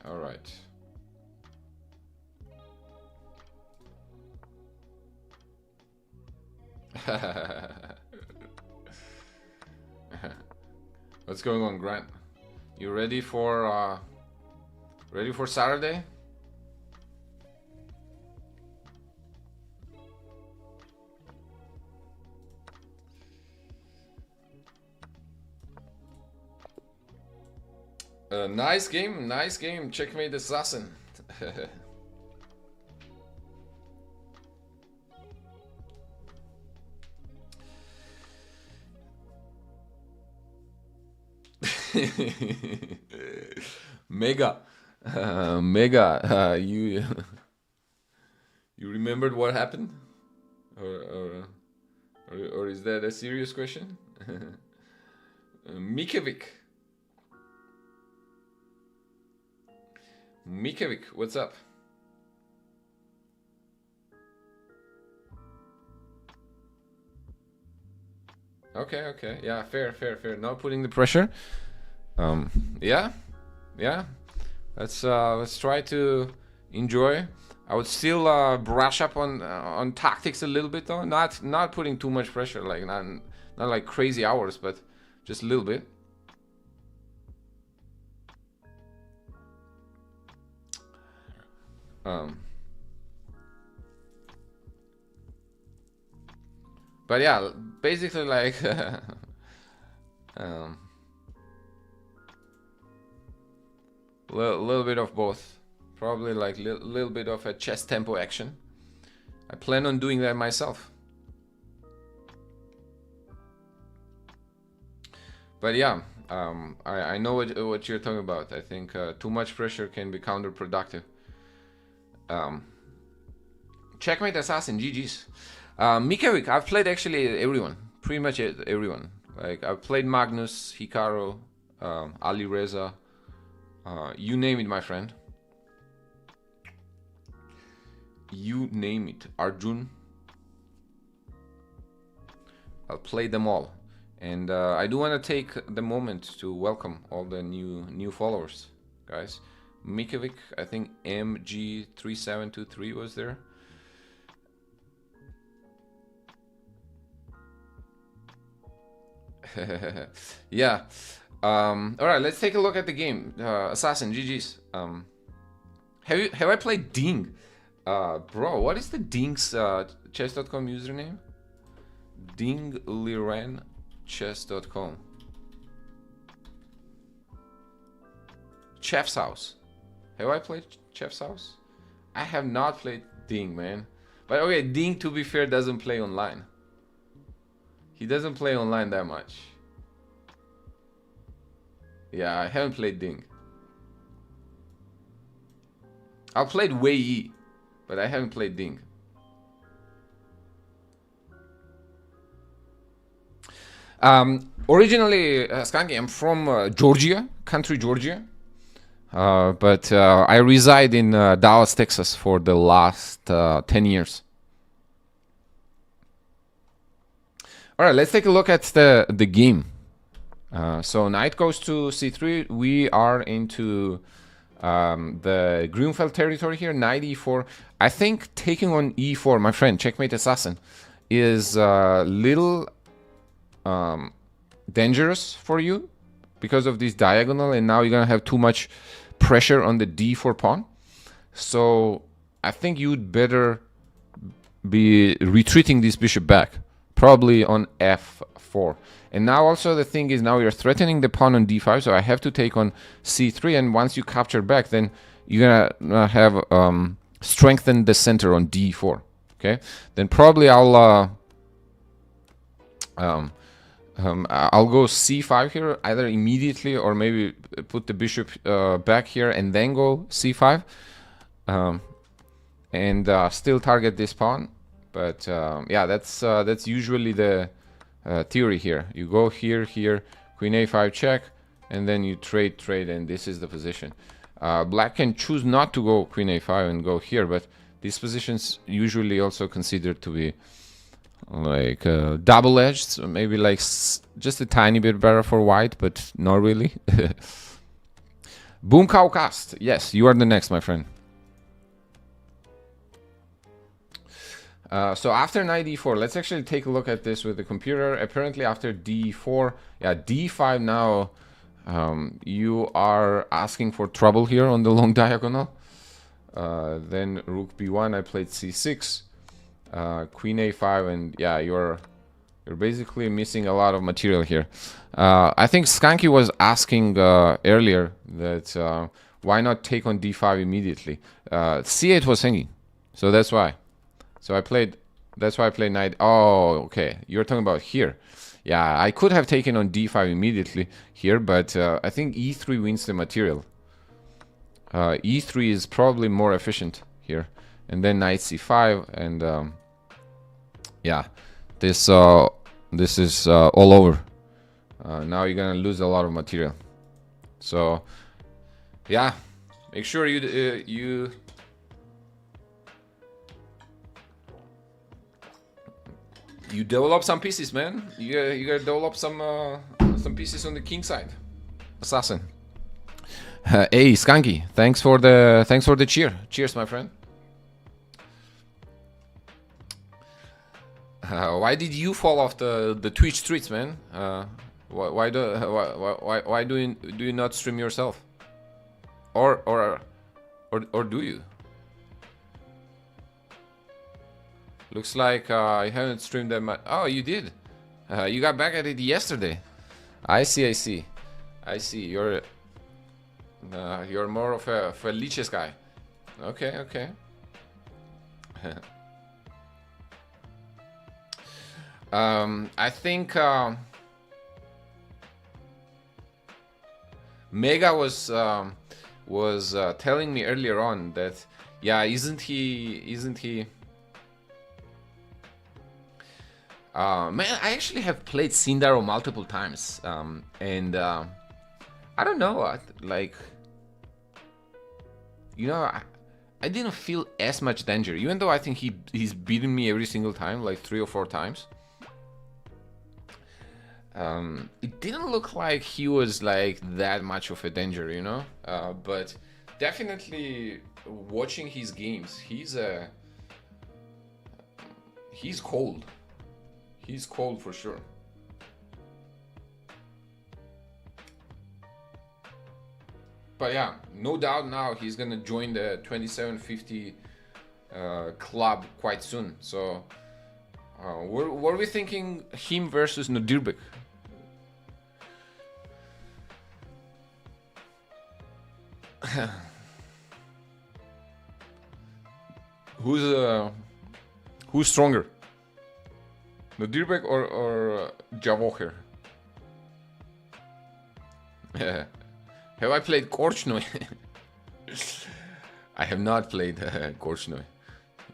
All right. What's going on, Grant? You ready for Saturday? Nice game. Checkmate assassin. Mega, you you remembered what happened, or is that a serious question? Mikevic, what's up? Okay, yeah, fair. Not putting the pressure. Yeah. Let's try to enjoy. I would still brush up on tactics a little bit though. Not putting too much pressure, like not like crazy hours, but just a little bit. But yeah, basically like little bit of both. Probably like little bit of a chess tempo action. I plan on doing that myself. But yeah, I know what you're talking about. I think too much pressure can be counterproductive. Checkmate assassin, GG's. Mikevic, I've played actually everyone, pretty much everyone. Like I've played Magnus, Hikaru, Ali Reza, you name it, my friend. You name it, Arjun. I'll play them all, and I do want to take the moment to welcome all the new followers, guys. Mikevic, I think MG3723 was there. Yeah. All right, let's take a look at the game. Assassin, GG's. Have I played Ding? Bro, what is the Ding's chess.com username? Dingliran chess.com. Chef's House. Have I played Chef's House? I have not played Ding, man. But okay, Ding, to be fair, doesn't play online. He doesn't play online that much. Yeah, I haven't played Ding. I've played Wei Yi, but I haven't played Ding. Originally, Skanky, I'm from Georgia, country Georgia. But I reside in Dallas, Texas for the last 10 years. All right, let's take a look at the game. So knight goes to c3. We are into the Grunfeld territory here. Knight e4. I think taking on e4, my friend, checkmate assassin, is a little dangerous for you because of this diagonal, and now you're gonna have too much pressure on the d4 pawn. So I think you'd better be retreating this bishop back, probably on f4. And now also the thing is, now you're threatening the pawn on d5, so I have to take on c3, and once you capture back, then you're gonna have strengthened the center on d4. Okay, then probably I'll go c5 here, either immediately or maybe put the bishop back here and then go c5, and still target this pawn. But yeah, that's usually the theory here. You go here, queen a5 check, and then you trade, and this is the position. Black can choose not to go queen a5 and go here, but these positions usually also considered to be like double-edged, so maybe like just a tiny bit better for white, but not really. Boom cow cast. Yes, you are the next, my friend. So after knight d4, let's actually take a look at this with the computer. Apparently after d4, yeah, d5 now, you are asking for trouble here on the long diagonal. Then rook b1, I played c6, queen a5, and yeah, you're You're basically missing a lot of material here. I think Skanky was asking earlier that why not take on d5 immediately. c8 was hanging, so that's why. So I played. That's why I played knight. Oh, okay. You're talking about here. Yeah, I could have taken on d5 immediately here, but I think e3 wins the material. E3 is probably more efficient here, and then knight c5, and yeah, this is all over. Now you're gonna lose a lot of material. So yeah, make sure you develop some pieces, man. You gotta develop some pieces on the king side. Assassin. Hey, Skanky, thanks for the cheer. Cheers, my friend. Why did you fall off the Twitch streets, man? Why do you not stream yourself? Or do you? Looks like I haven't streamed that much. Oh, you did. You got back at it yesterday. I see. You're more of a Liches guy. Okay. I think Mega was telling me earlier on that, yeah, isn't he? Man, I actually have played Sindaro multiple times, and I don't know, like, you know, I didn't feel as much danger, even though I think he's beaten me every single time, like 3 or 4 times. It didn't look like he was like that much of a danger, you know. But definitely watching his games, he's cold. He's cold for sure. But yeah, no doubt now he's gonna join the 2750 club quite soon. So were we thinking him versus Nodirbek? Who's stronger, Nodirbek or Javoher? Have I played Korchnoi? I have not played Korchnoi.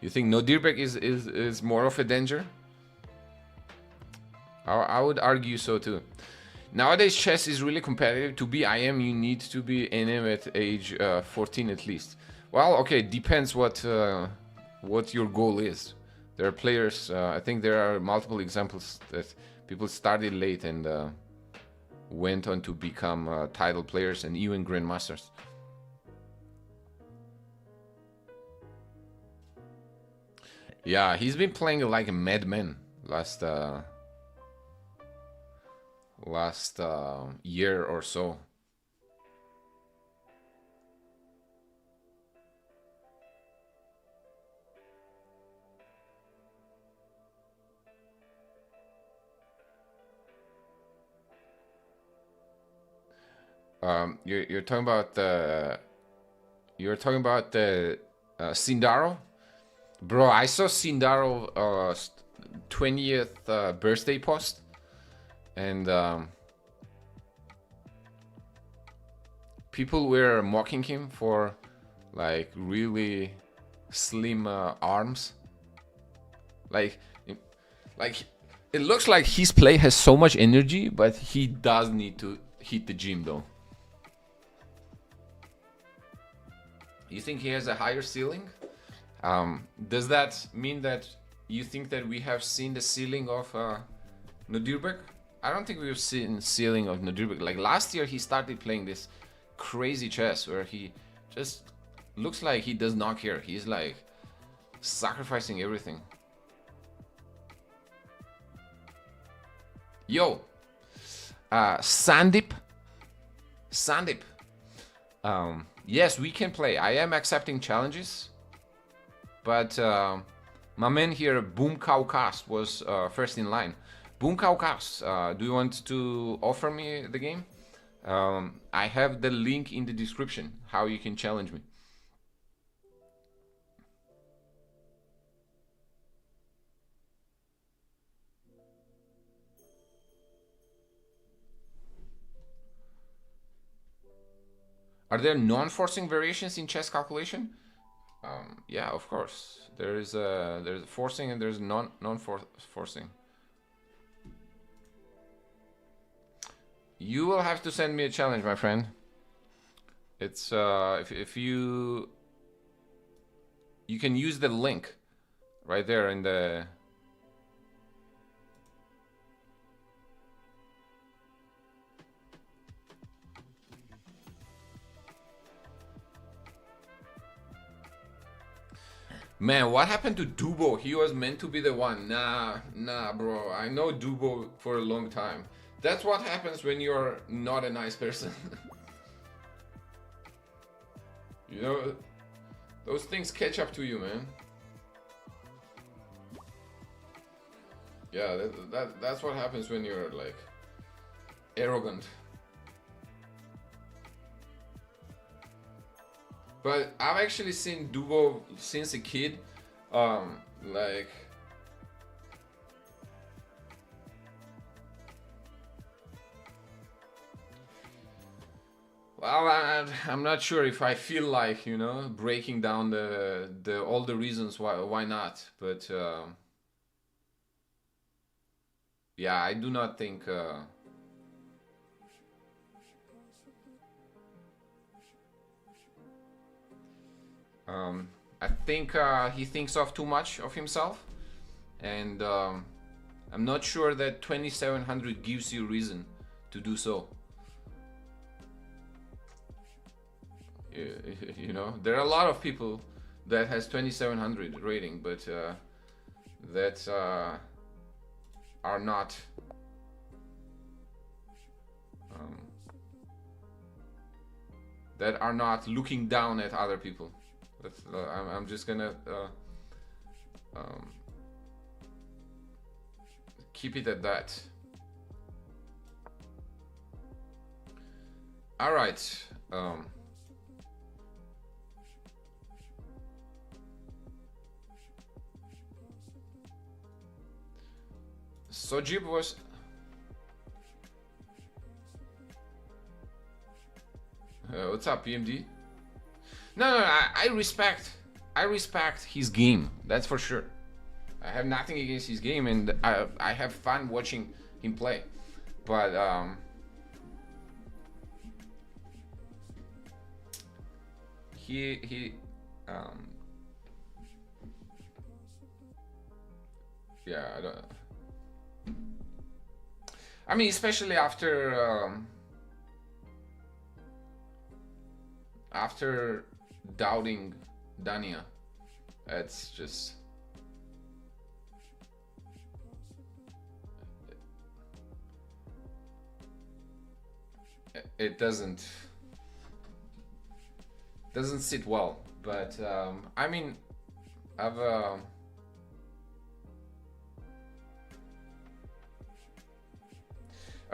You think Nodirbek is more of a danger? I would argue so too. Nowadays, chess is really competitive. To be IM, you need to be NM at age 14 at least. Well, okay, depends what your goal is. There are players. I think there are multiple examples that people started late and went on to become title players and even grandmasters. Yeah, he's been playing like a madman last year or so. You're talking about the Sindaro, bro. I saw Sindaro 20th birthday post, and people were mocking him for like really slim arms. Like it looks like his play has so much energy, but he does need to hit the gym though. You think he has a higher ceiling? Does that mean that you think that we have seen the ceiling of Nodirbek? I don't think we've seen ceiling of Nodirbek. Like last year, he started playing this crazy chess where he just looks like he does not care. He's like sacrificing everything. Yo, Sandip. Yes, we can play. I am accepting challenges, but my man here, Boom Cast, was first in line. Bunkaukas, do you want to offer me the game? I have the link in the description how you can challenge me. Are there non-forcing variations in chess calculation? Yeah, of course. There's forcing and there's non-forcing. You will have to send me a challenge, my friend. It's if you can use the link right there in the. Man, what happened to Dubo? He was meant to be the one. Nah, bro. I know Dubo for a long time. That's what happens when you're not a nice person. You know, those things catch up to you, man. Yeah, that's what happens when you're like arrogant. But I've actually seen Dubo since a kid. Like well, I'm not sure if I feel like, you know, breaking down the all the reasons why not. But yeah, I do not think. I think he thinks of too much of himself, and I'm not sure that 2700 gives you reason to do so. You know, there are a lot of people that has 2700 rating, but that are not looking down at other people. That's, I'm just gonna keep it at that. All right. Sojib was. What's up, PMD? No, I respect his game. That's for sure. I have nothing against his game, and I have fun watching him play. But he yeah, I don't. I mean, especially after doubting Dania, it's just it doesn't sit well. But I mean, I've all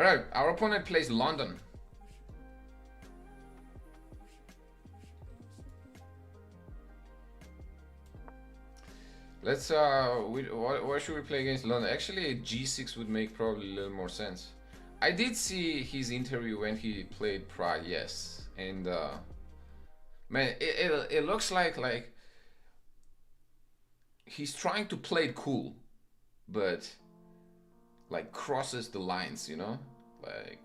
right, our opponent plays London. Let's what should we play against London? Actually, G6 would make probably a little more sense. I did see his interview when he played Prague, yes, and man, it looks like he's trying to play it cool, but like crosses the lines, you know, like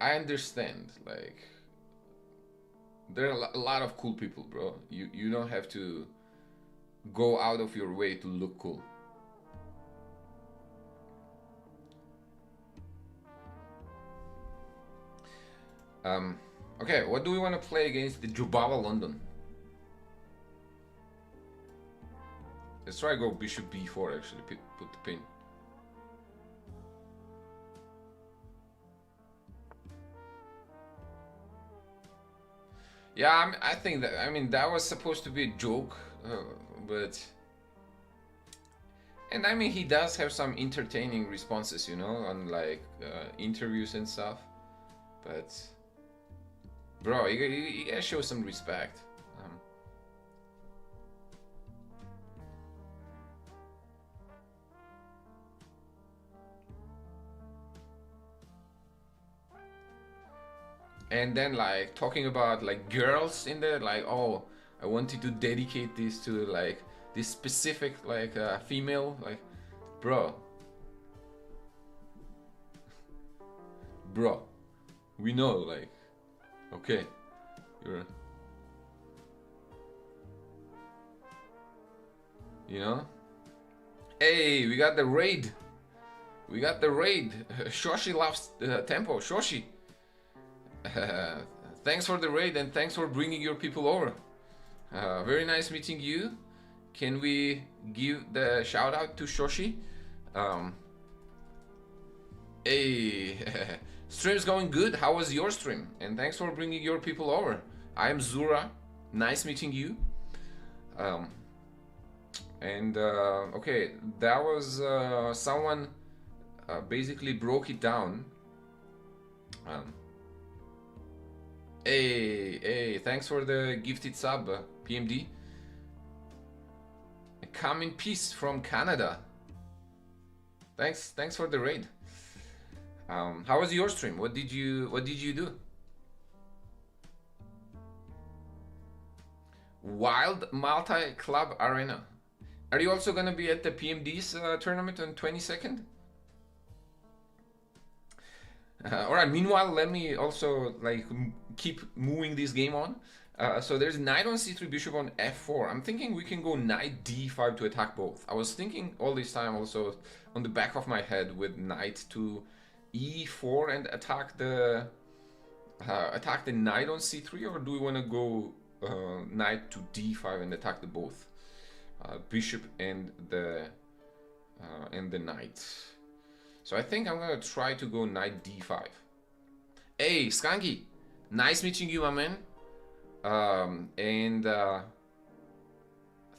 I understand, like there are a lot of cool people, bro. You don't have to go out of your way to look cool. Okay, what do we want to play against the Jubava London? Let's try go bishop b4, actually, put the pin. Yeah, I think that, I mean, that was supposed to be a joke, but And I mean, he does have some entertaining responses, you know, on like interviews and stuff. But bro, you gotta show some respect. And then like talking about like girls in there, like, oh, I wanted to dedicate this to like this specific like female, like, bro, we know, like, okay, you're, you know, hey, we got the raid, Shoshi loves tempo. Shoshi, thanks for the raid and thanks for bringing your people over. Very nice meeting you. Can we give the shout out to Shoshi? Hey, stream's going good. How was your stream? And thanks for bringing your people over. I'm Zura. Nice meeting you. Okay, that was someone basically broke it down. Hey, thanks for the gifted sub, PMD. Come in peace from Canada. Thanks for the raid. How was your stream? What did you do? Wild Multi-Club Arena. Are you also gonna be at the PMD's tournament on 22nd? Alright, meanwhile, let me also like keep moving this game on. So there's knight on c3, bishop on f4. I'm thinking we can go knight d5 to attack both. I was thinking all this time also on the back of my head with knight to e4 and attack the knight on c3, or do we want to go knight to d5 and attack the both bishop and the knight? So I think I'm gonna try to go knight d5. Hey, Skanky, nice meeting you, my man.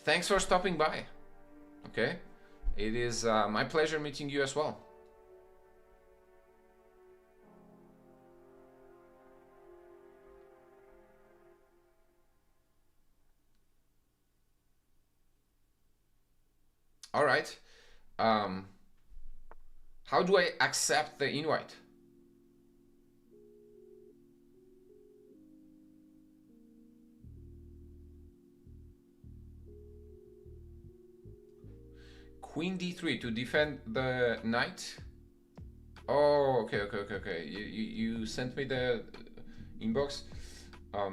Thanks for stopping by. Okay, it is my pleasure meeting you as well. All right. How do I accept the invite? Queen d3 to defend the knight. Oh, okay. You sent me the inbox. All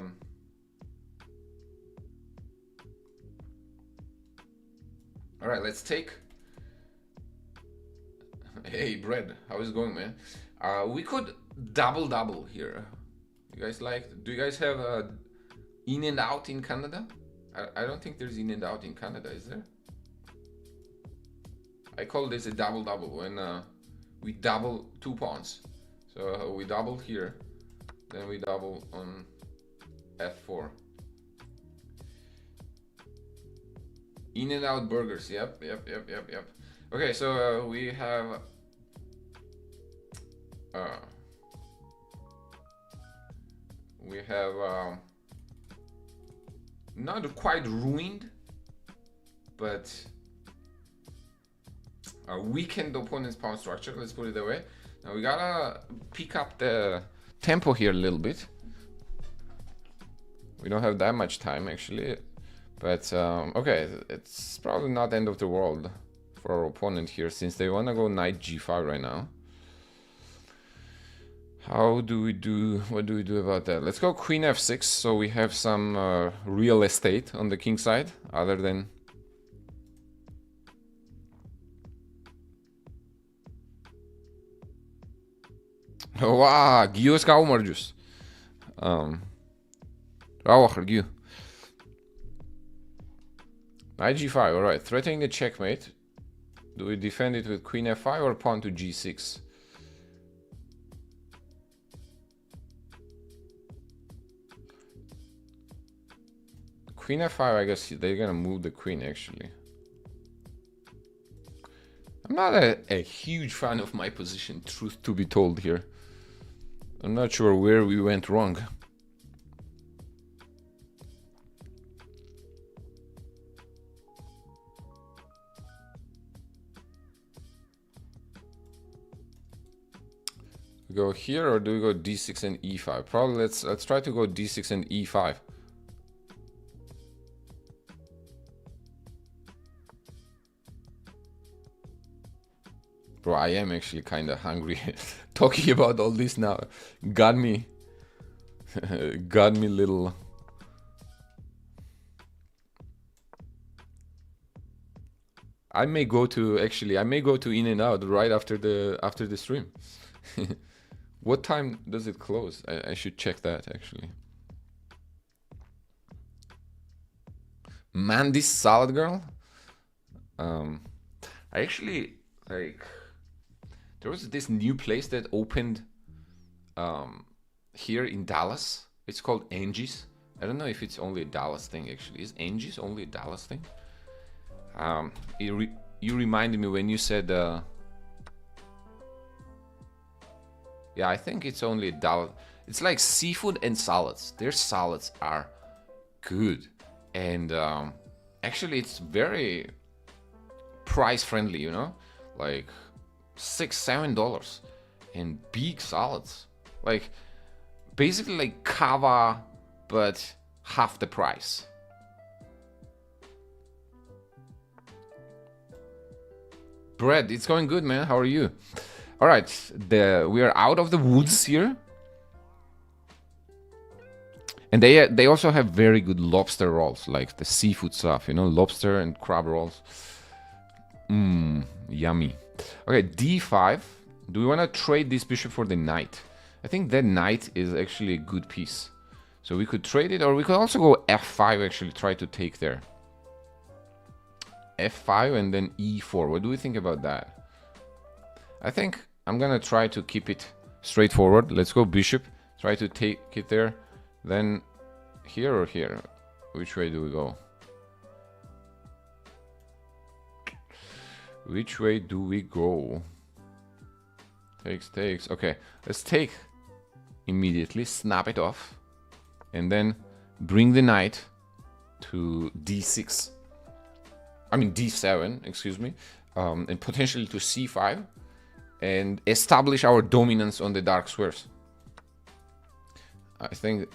right, let's take. Hey, Bread, how is it going, man? We could double here. You guys like? Do you guys have in and out in Canada? I don't think there's in and out in Canada, is there? I call this a double when we double 2 pawns. So we double here, then we double on f4. In and out burgers. Yep. Okay, so we have not quite ruined, but weakened opponent's pawn structure. Let's put it that way. Now we gotta pick up the tempo here a little bit. We don't have that much time actually, but okay, it's probably not the end of the world for our opponent here, since they want to go knight g5 right now. How do we do? What do we do about that? Let's go queen f6, so we have some real estate on the king side, other than. Wow, Gio is kaumorjus. Gio. Knight g5, alright, threatening the checkmate. Do we defend it with queen f5 or pawn to g6? Queen f5, I guess they're gonna move the queen actually. I'm not a huge fan of my position, truth to be told here. I'm not sure where we went wrong. We go here, or do we go d6 and e5? Probably let's try to go d6 and e5. Bro, I am actually kind of hungry. Talking about all this now got me little. I may go to In-N-Out right after the stream. What time does it close? I should check that actually. Man, this salad girl. I actually like. There was this new place that opened here in Dallas. It's called Angie's. I don't know if it's only a Dallas thing actually. Is Angie's only a Dallas thing? You reminded me when you said yeah, I think it's only a Dallas. It's like seafood and salads. Their salads are good, and actually it's very price friendly, you know, like $6-7 and big salads, like basically like kava but half the price. Brett, it's going good, man. How are you? All right, we are out of the woods here, and they also have very good lobster rolls, like the seafood stuff, you know, lobster and crab rolls. Yummy. Okay, d5. Do we want to trade this bishop for the knight? I think that knight is actually a good piece, so we could trade it, or we could also go f5. Actually, try to take there. f5 and then e4. What do we think about that? I think I'm gonna try to keep it straightforward. Let's go bishop, try to take it there, then here or here. Which way do we go? Which way do we go? Takes. Okay, let's take immediately, snap it off, and then bring the knight to d6. I mean d7, excuse me, and potentially to c5, and establish our dominance on the dark squares. I think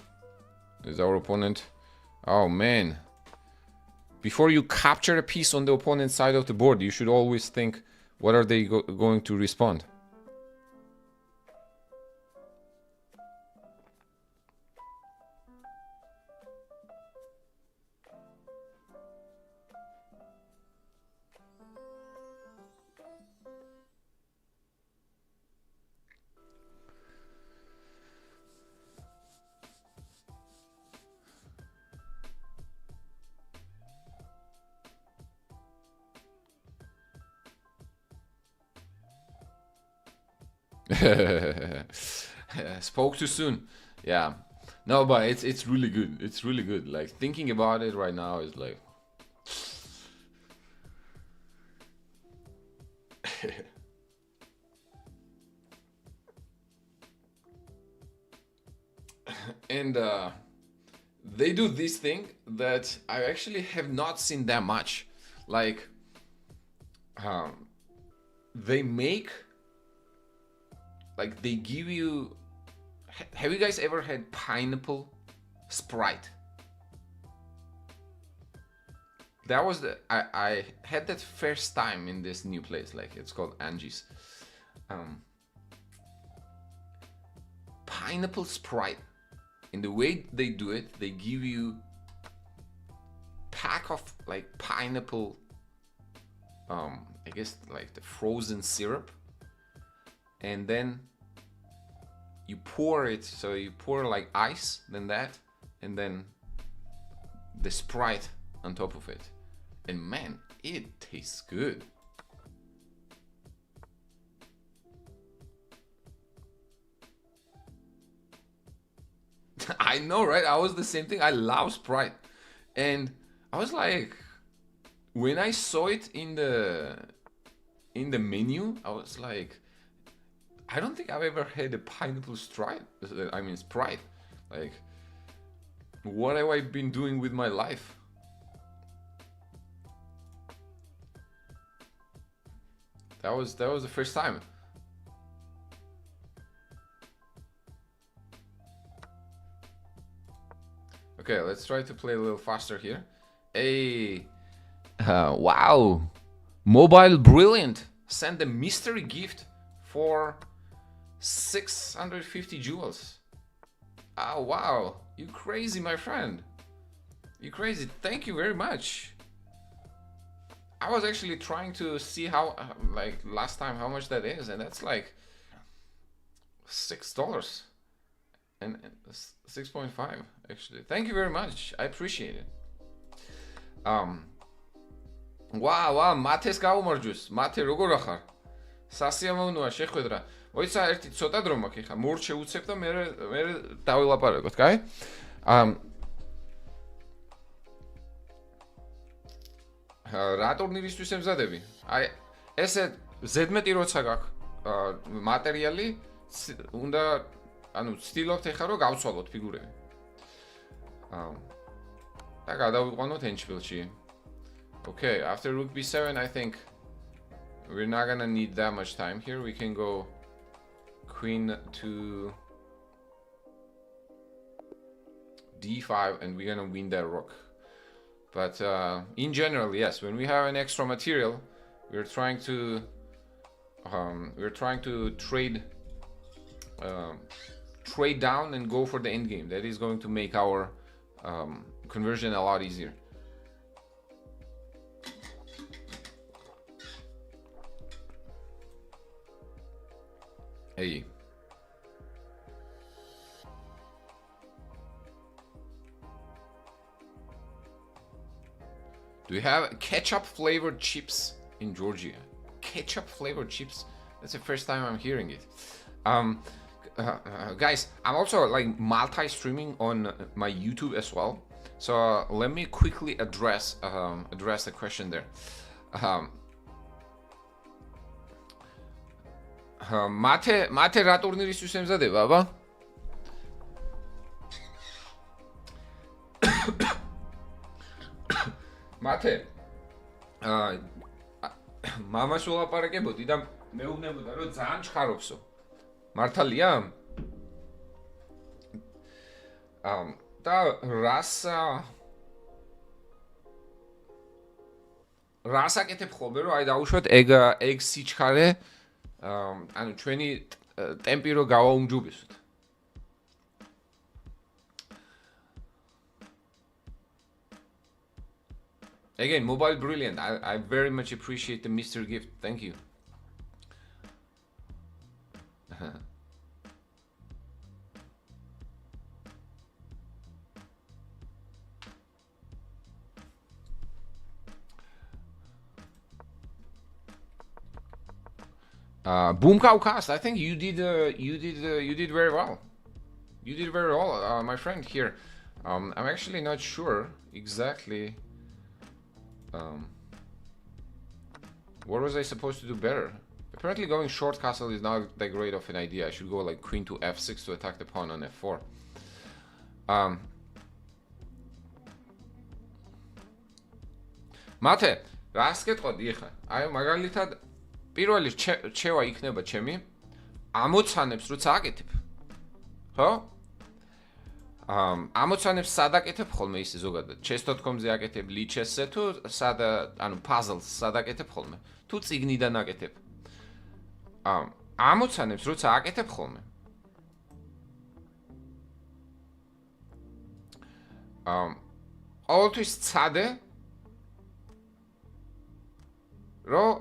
is our opponent. Oh man. Before you capture a piece on the opponent's side of the board, you should always think, what are they going to respond? Spoke too soon. Yeah. No, but it's really good. It's really good. Like thinking about it right now is like and they do this thing that I actually have not seen that much. Like they make, like they give you, have you guys ever had pineapple Sprite? That was I had that first time in this new place, like it's called Angie's. Pineapple Sprite. In the way they do it, they give you pack of like pineapple, I guess like the frozen syrup, and then you pour it, so you pour like ice, then that, and then the Sprite on top of it, and man, it tastes good. I know, right? I was the same thing. I love Sprite, and I was like, when I saw it in the in the menu, I was like, I don't think I've ever had a pineapple Sprite. Sprite. Like, what have I been doing with my life? That was the first time. Okay, let's try to play a little faster here. Hey, wow, Mobile Brilliant sent a mystery gift for 650 jewels. Oh wow, you crazy, my friend. You crazy. Thank you very much. I was actually trying to see how, like last time, how much that is, and that's like $6 and 6.5 actually. Thank you very much. I appreciate it. Wow, მათეს გაუმარჯოს. მათე როგორ ახარ? სასიამოვნოა შეხვედრა. მოიცა ერთი ცოტა დრო მაქვს ხა. მორჩ შეუცებ და მე დავილაპარაკოთ, კაი? რა ტურნირისთვის ემზადები? აი, ესე ზედმეტი როცა გაქვს მატერიალი, უნდა ვცდილობთ ეხლა რომ გავცვალოთ ფიგურები. და გადავიყვანოთ ენჩპილში. Okay, after rook b7, I think we're not gonna need that much time here. We can go queen to d5 and we're gonna win that rook. But in general, yes, when we have an extra material, we're trying to trade down and go for the endgame. That is going to make our conversion a lot easier. Hey. Do we have ketchup flavored chips in Georgia? Ketchup flavored chips? That's the first time I'm hearing it. Guys, I'm also like multi-streaming on my YouTube as well. So let me quickly address the question there. მათე რა ტურნირისთვის ემზადება, აბა? მათე მამას ვლაპარაკებოდი და მეუბნებოდა რომ ძალიან ჩხარობსო. მართალია? და რას აკეთებ ხოლმე რომ აი დაუშვათ ეგ სიჩქარე ანუ ჩვენი ტემპი რო გავაუმჯობესოთ. Again, Mobile Brilliant. I very much appreciate the Mr. Gift. Thank you. Boom Cowcast. I think you did very well. You did very well, my friend here. I'm actually not sure exactly. What was I supposed to do better? Apparently going short castle is not that great of an idea. I should go like queen to f6 to attack the pawn on f4. მათე, რას გეტყოდი ახლა? აი მაგალითად პირველი რჩევა იქნება ჩემი ამოცანებს როცა აკეთებ. ხო? ამოცანებს სად აკეთებ ხოლმე ისე ზოგადად chess.com-ზე აკეთებ Blitz Chess-ზე თუ სად ანუ puzzles სად აკეთებ ხოლმე თუ წიგნიდან აკეთებ. ამოცანებს როცა აკეთებ ხოლმე ყოველთვის ცადე რომ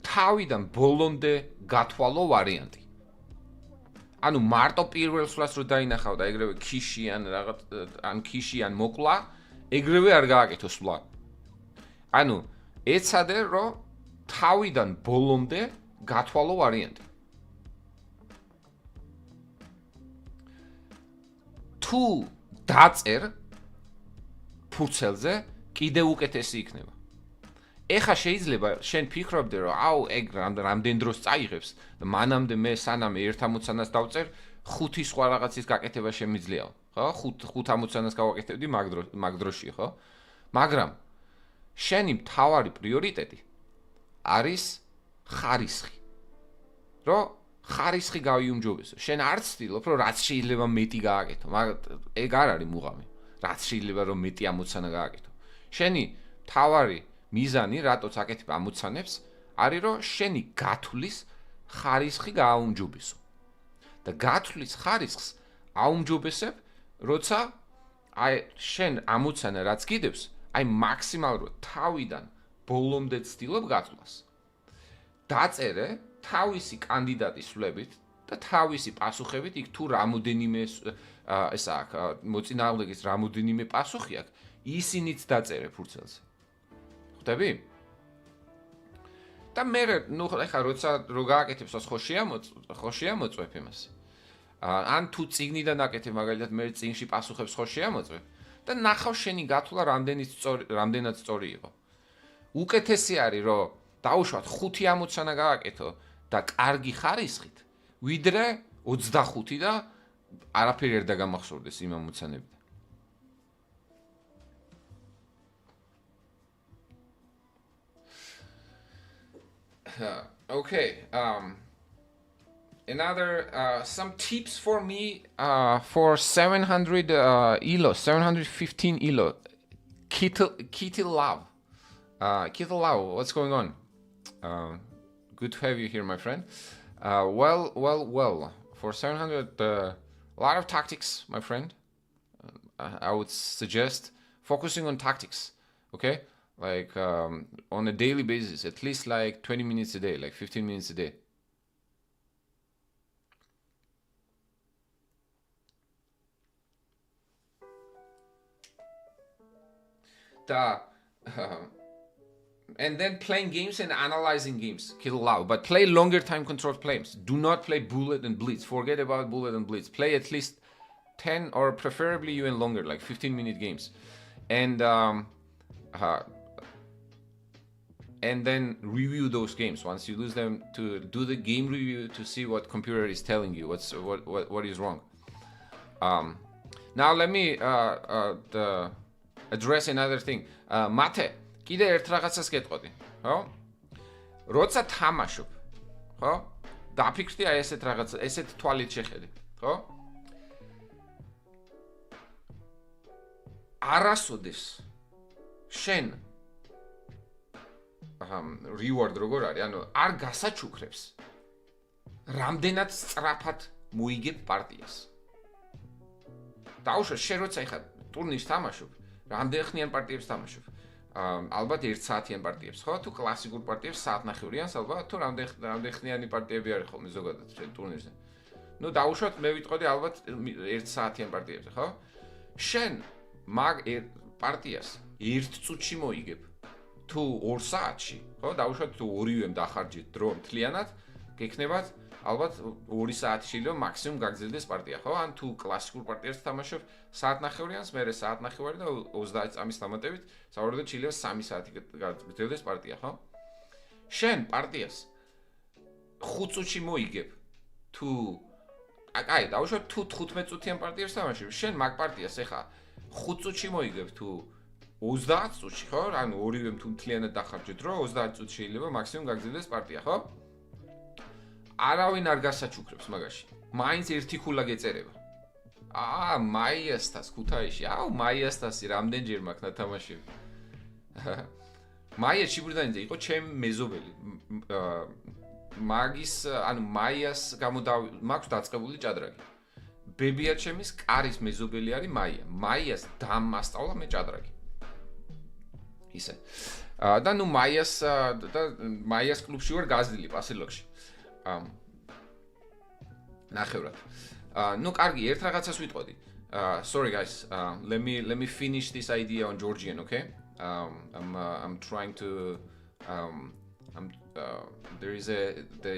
თავიდან ბოლომდე გათვალო ვარიანტი. ანუ მარტო პირველ სვლას რო დაინახავ და ეგრევე ქიში ან რაღაც ან ქიში ან მოკლა, ეგრევე არ გააკეთო სვლა. ანუ ეცადე რომ თავიდან ბოლომდე გათვალო ვარიანტი. თუ დაწერ ფურცელზე კიდე უკეთესი იქნება. ეხა შეიძლება შენ ფიქრობდე რომ აუ ეგ რამდენ დროს წაიღებს და მანამდე მე სანამ ერთ ამოცანას დავწერ ხუთი სხვა რაღაცის გაკეთება შემიძლიაო ხო ხუთ ამოცანას გავაკეთებდი მაგ დროში ხო მაგრამ შენი მთავარი პრიორიტეტი არის ხარისხი რომ ხარისხი გავიუმჯობესო შენ არ ცდილობ რომ რაც შეიძლება მეტი გააკეთო მაგრამ ეგ არ არის მუღამი რაც შეიძლება რომ მეტი ამოცანა გააკეთო შენი მთავარი მიზანი რატოც აკეთებ ამოცანებს არის რომ შენი გათვლის ხარისხი გააუმჯობესო და გათვლის ხარისხს აუმჯობესებ როცა აი შენ ამოცანა რაც გიდევს აი მაქსიმალურად თავიდან ბოლომდე ცდილობ გათვლას დაწერე თავისი კანდიდატის სვლებით და თავისი პასუხებით იქ თუ რამოდენიმე ესა აქვს მოწინააღმდეგის რამოდენიმე პასუხი აქვს ისინიც დაწერე ფურცელზე ხვდები და მე ნუ ხა როცა რო გააკეთებს ხო შეამოწვევ იმას ან თუ წიგნიდან აკეთებ მაგალითად მე წიგნში პასუხებს ხო შეამოწვევ და ნახავ შენი გათვლა რამდენად სწორი იყო უკეთესი არის რომ დაუშვათ 5 ამოცანა გააკეთო და კარგი ხარისხით ვიდრე 25 და არაფერი არ დაგამახსოვრდეს იმ ამოცანებიდან Okay another some tips for me for 700 elo 715 elo Kitty Love what's going on good to have you here my friend well for 700 a lot of tactics my friend I would suggest focusing on tactics okay like on a daily basis at least like 20 minutes a day like 15 minutes a day and then playing games and analyzing games kill loud but play longer time controlled games do not play bullet and blitz forget about bullet and blitz play at least 10 or preferably even longer like 15-minute games and then review those games once you lose them to do the game review to see what computer is telling you what is wrong now let me address another thing mate კიდე ერთ რაღაცას გეტყოდი ხო როცა თამაშობ ხო დაფიქრდი აი ესეთ რაღაც ესეთ თვალით შეხედე ხო არასოდეს შენ reward როგორ არის ანუ არ გასაჩუქრებს რამდენად სწრაფად მოიგებ პარტიას დაუშვა შენ როცა ეხა ტურნირს თამაშობ რამდენ ხნიან პარტიებს თამაშობ ალბათ 1 საათიან პარტიებს ხო თუ კლასიკურ პარტიებს საათნახევრიანს ალბათ თუ რამდენ ხნიანი პარტიები არის ხოლმე ზოგადად შენ ტურნირზე ნუ დაუშვათ მე ვიტყოდი ალბათ 1 საათიან პარტიებზე ხო შენ მაგ პარტიას 1 წუთში მოიგებ თუ 2 საათში ხო დაუშვათ თუ ორივემ დახარჯეთ დრო მთლიანად გექნებათ ალბათ 2 საათი შეიძლება მაქსიმუმ გაგრძელდეს პარტია ხო ან თუ კლასიკურ პარტიას თამაშობ საათნახევრიანს მე საათნახევარი და 30 წამის დამატებით საერთოდ შეიძლება 3 საათი გაგრძელდეს პარტია ხო შენ პარტიას 5 წუთში მოიგებ თუ აი დაუშვათ თუ 15 წუთიან პარტიას თამაშობ შენ მაგ პარტიას ეხა 5 წუთში მოიგებ თუ 30 წუთში ხო ანუ ორივემ თუ მთლიანად დახარჯეთ დრო 30 წუთში შეიძლება მაქსიმუმ გაგრძელდეს პარტია ხო არავინ არ გასაჩუქრებს მაგაში მაინც ერთი ქულა გეწერება მაიასთას ქუთაისში მაიასთასი რამდენჯერ მაქვს ნათამაშები მაია ჩიბურდანიძე იყო ჩემი მეზობელი მაგის ანუ მაიას მაქვს დაწყებული ჭადრაგი ბებია ჩემის კარის მეზობელი არის მაიას დამასწავლა მე ჭადრაგი ისე და ნუ მაიას კლუბში ვარ გაზრდილი პასილოგში ნახევრად ნუ კარგი ერთ რაღაცას ვიტყოდი sorry guys let me finish this idea on Georgian okay I'm trying to there is the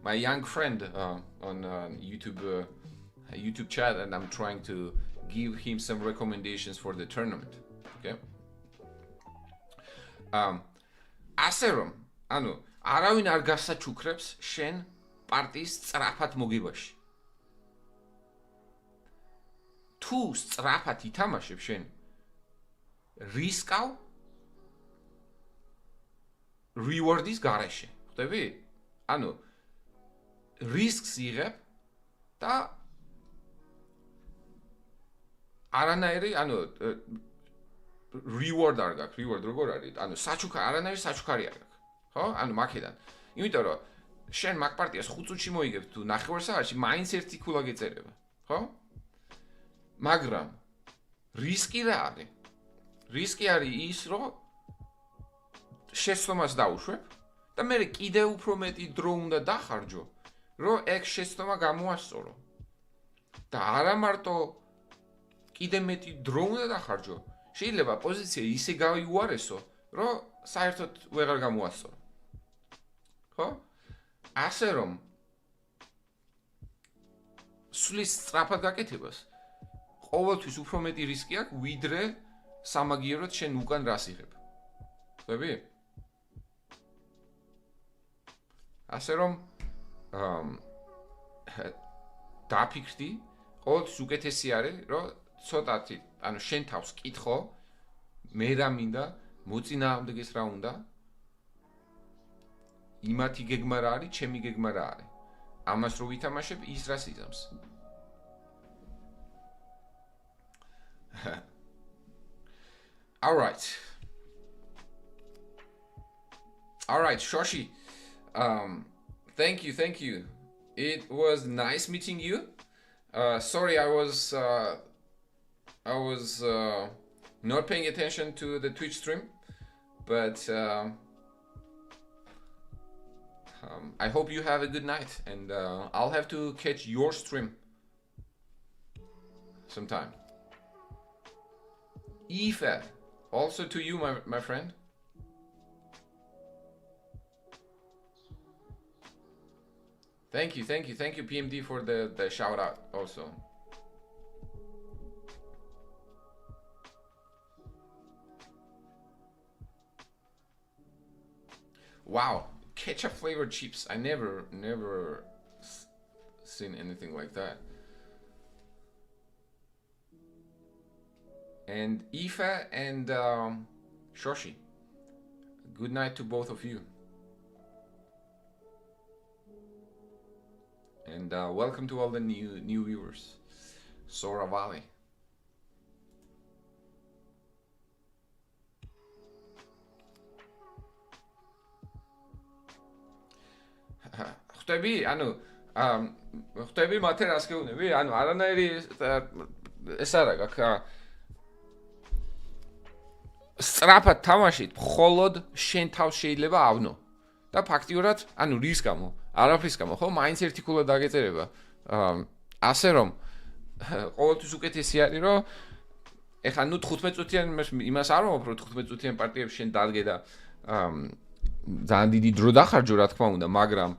my young friend on YouTube chat and I'm trying to give him some recommendations for the tournament. Okay? ასე რომ, ანუ არავინ არ გასაჩუქრებს შენ პარტიის სწრაფად მოგებაში. თუ სწრაფად ითამაშებ შენ რისკავ reward-ის გარეშე. ხვდები? ანუ რისკს იღებ და არანაირი, ანუ reward არ გაქვს, reward როგორ არის? ანუ არანაირი საჩუქარი არ გაქვს. ხო? ანუ მაქედან. იმიტომ რომ შენ მაგ პარტიას 5 წუთში მოიგებ თუ 9 საათში, მაინც ერთი ქულა გეწერება. ხო? მაგრამ რისკი რა არის? რისკი არის ის, რომ შეცდომას დავუშვებ და მე კიდევ უფრო მეტი დრო უნდა დახარჯო, რომ ეგ შეცდომა გამოასწორო. და არა მარტო კიდე მეტი დრო უნდა დახარჯო, შეიძლება პოზიცია ისე გავიუარესო, რომ საერთოდ ვეღარ გამოასწორო. ხო? ასე რომ სulis სწრაფად გაკეთებას ყოველთვის უფრო მეტი რისკი აქვს, ვიდრე სამაგიეროდ შენ უკან რას იღებ. ხვდები? ასე რომ დაფიქრდი, ყოველთვის უკეთესი არის, რომ ცოტათი, ანუ შენ თავს კითხო, მე რა მინდა, მოწინააღმდეგეს რა უნდა, იმათი გეგმა რა არის, ჩემი გეგმა რა არის. ამას რო ვითამაშებ, ის რას იზამს. All right, Shoshi. Thank you. It was nice meeting you. Sorry, I was not paying attention to the Twitch stream, but I hope you have a good night, and I'll have to catch your stream sometime. Aoife, also to you, my friend. Thank you, PMD, for the shout out also. Wow, ketchup flavored chips. I never seen anything like that. And Aoife and Shoshi, good night to both of you. And welcome to all the new viewers. Sora Valley. ხვდები, ანუ ხვდები მათე რას გეუბნები, ანუ არანაირი ეს არა გაქვს. სწრაფად თამაშით, მხოლოდ შენ თავს შეიძლება ავნო. და ფაქტიურად, ანუ რის გამო, არაფრის გამო, ხო, მაინც ერთი ქულა დაგეწერება. ასე რომ ყოველთვის უკეთესი არის, რომ ეხლა ნუ 15 წუთიან იმას არ ვამბობ, რომ 15 წუთიან პარტიებში შენ დადგე და ძალიან დიდი დრო დახარჯო, რა თქმა უნდა, მაგრამ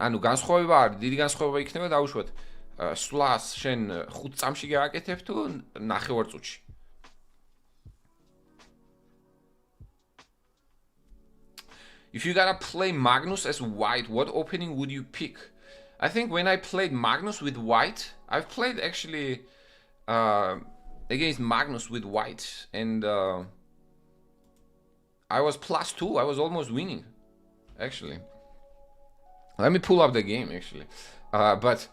ანუ განსხვავება არის, დიდი განსხვავება იქნება დაუშვათ სვლას შენ 5 წამში გააკეთებ თუ 9 წუთში. If you gotta play Magnus as white, what opening would you pick? I think when I played Magnus with white, I've played actually against Magnus with white, and I was +2. I was almost winning, actually. Let me pull up the game, actually. But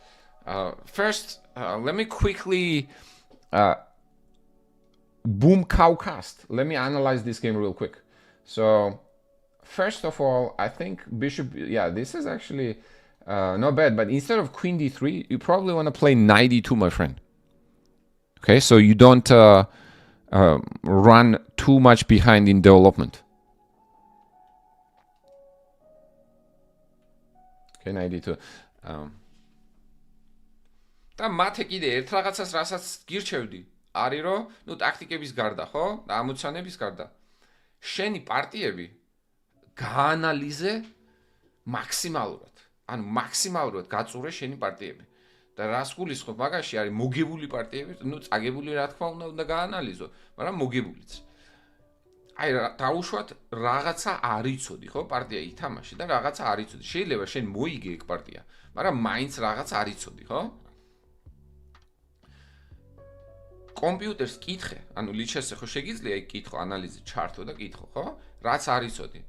first, let me quickly boom cow cast. Let me analyze this game real quick. So first of all, I think bishop, yeah, this is actually not bad, but instead of queen d3, you probably want to play knight d2, my friend. Okay, so you don't run too much behind in development. Okay, knight d2. და მათე კიდე ერთ რაღაცას რასაც გირჩევდი, არის რომ, ნუ ტაქტიკების გარდა, ხო? და ამოცანების გარდა. შენი პარტიები გაანალიზე მაქსიმალურად. ანუ მაქსიმალურად გაწურე შენი პარტიები. და რას გულისხმობ მაგაში არის მოგებული პარტიები, ნუ წაგებული რა თქმა უნდა გაანალიზო, მაგრამ მოგებულიც. აი დაუშვათ რაღაცა არ იცოდი, ხო, პარტია ითამაში და რაღაცა არ იცოდი. შეიძლება შენ მოიგე ეგ პარტია, მაგრამ მაინც რაღაც არ იცოდი, ხო? კომპიუტერს კითხე, ანუ Blitz Chess-ზე ხო შეგიძლია იქ კითხო, ანალიზი ჩართო და კითხო, ხო? რაც არ იცოდი.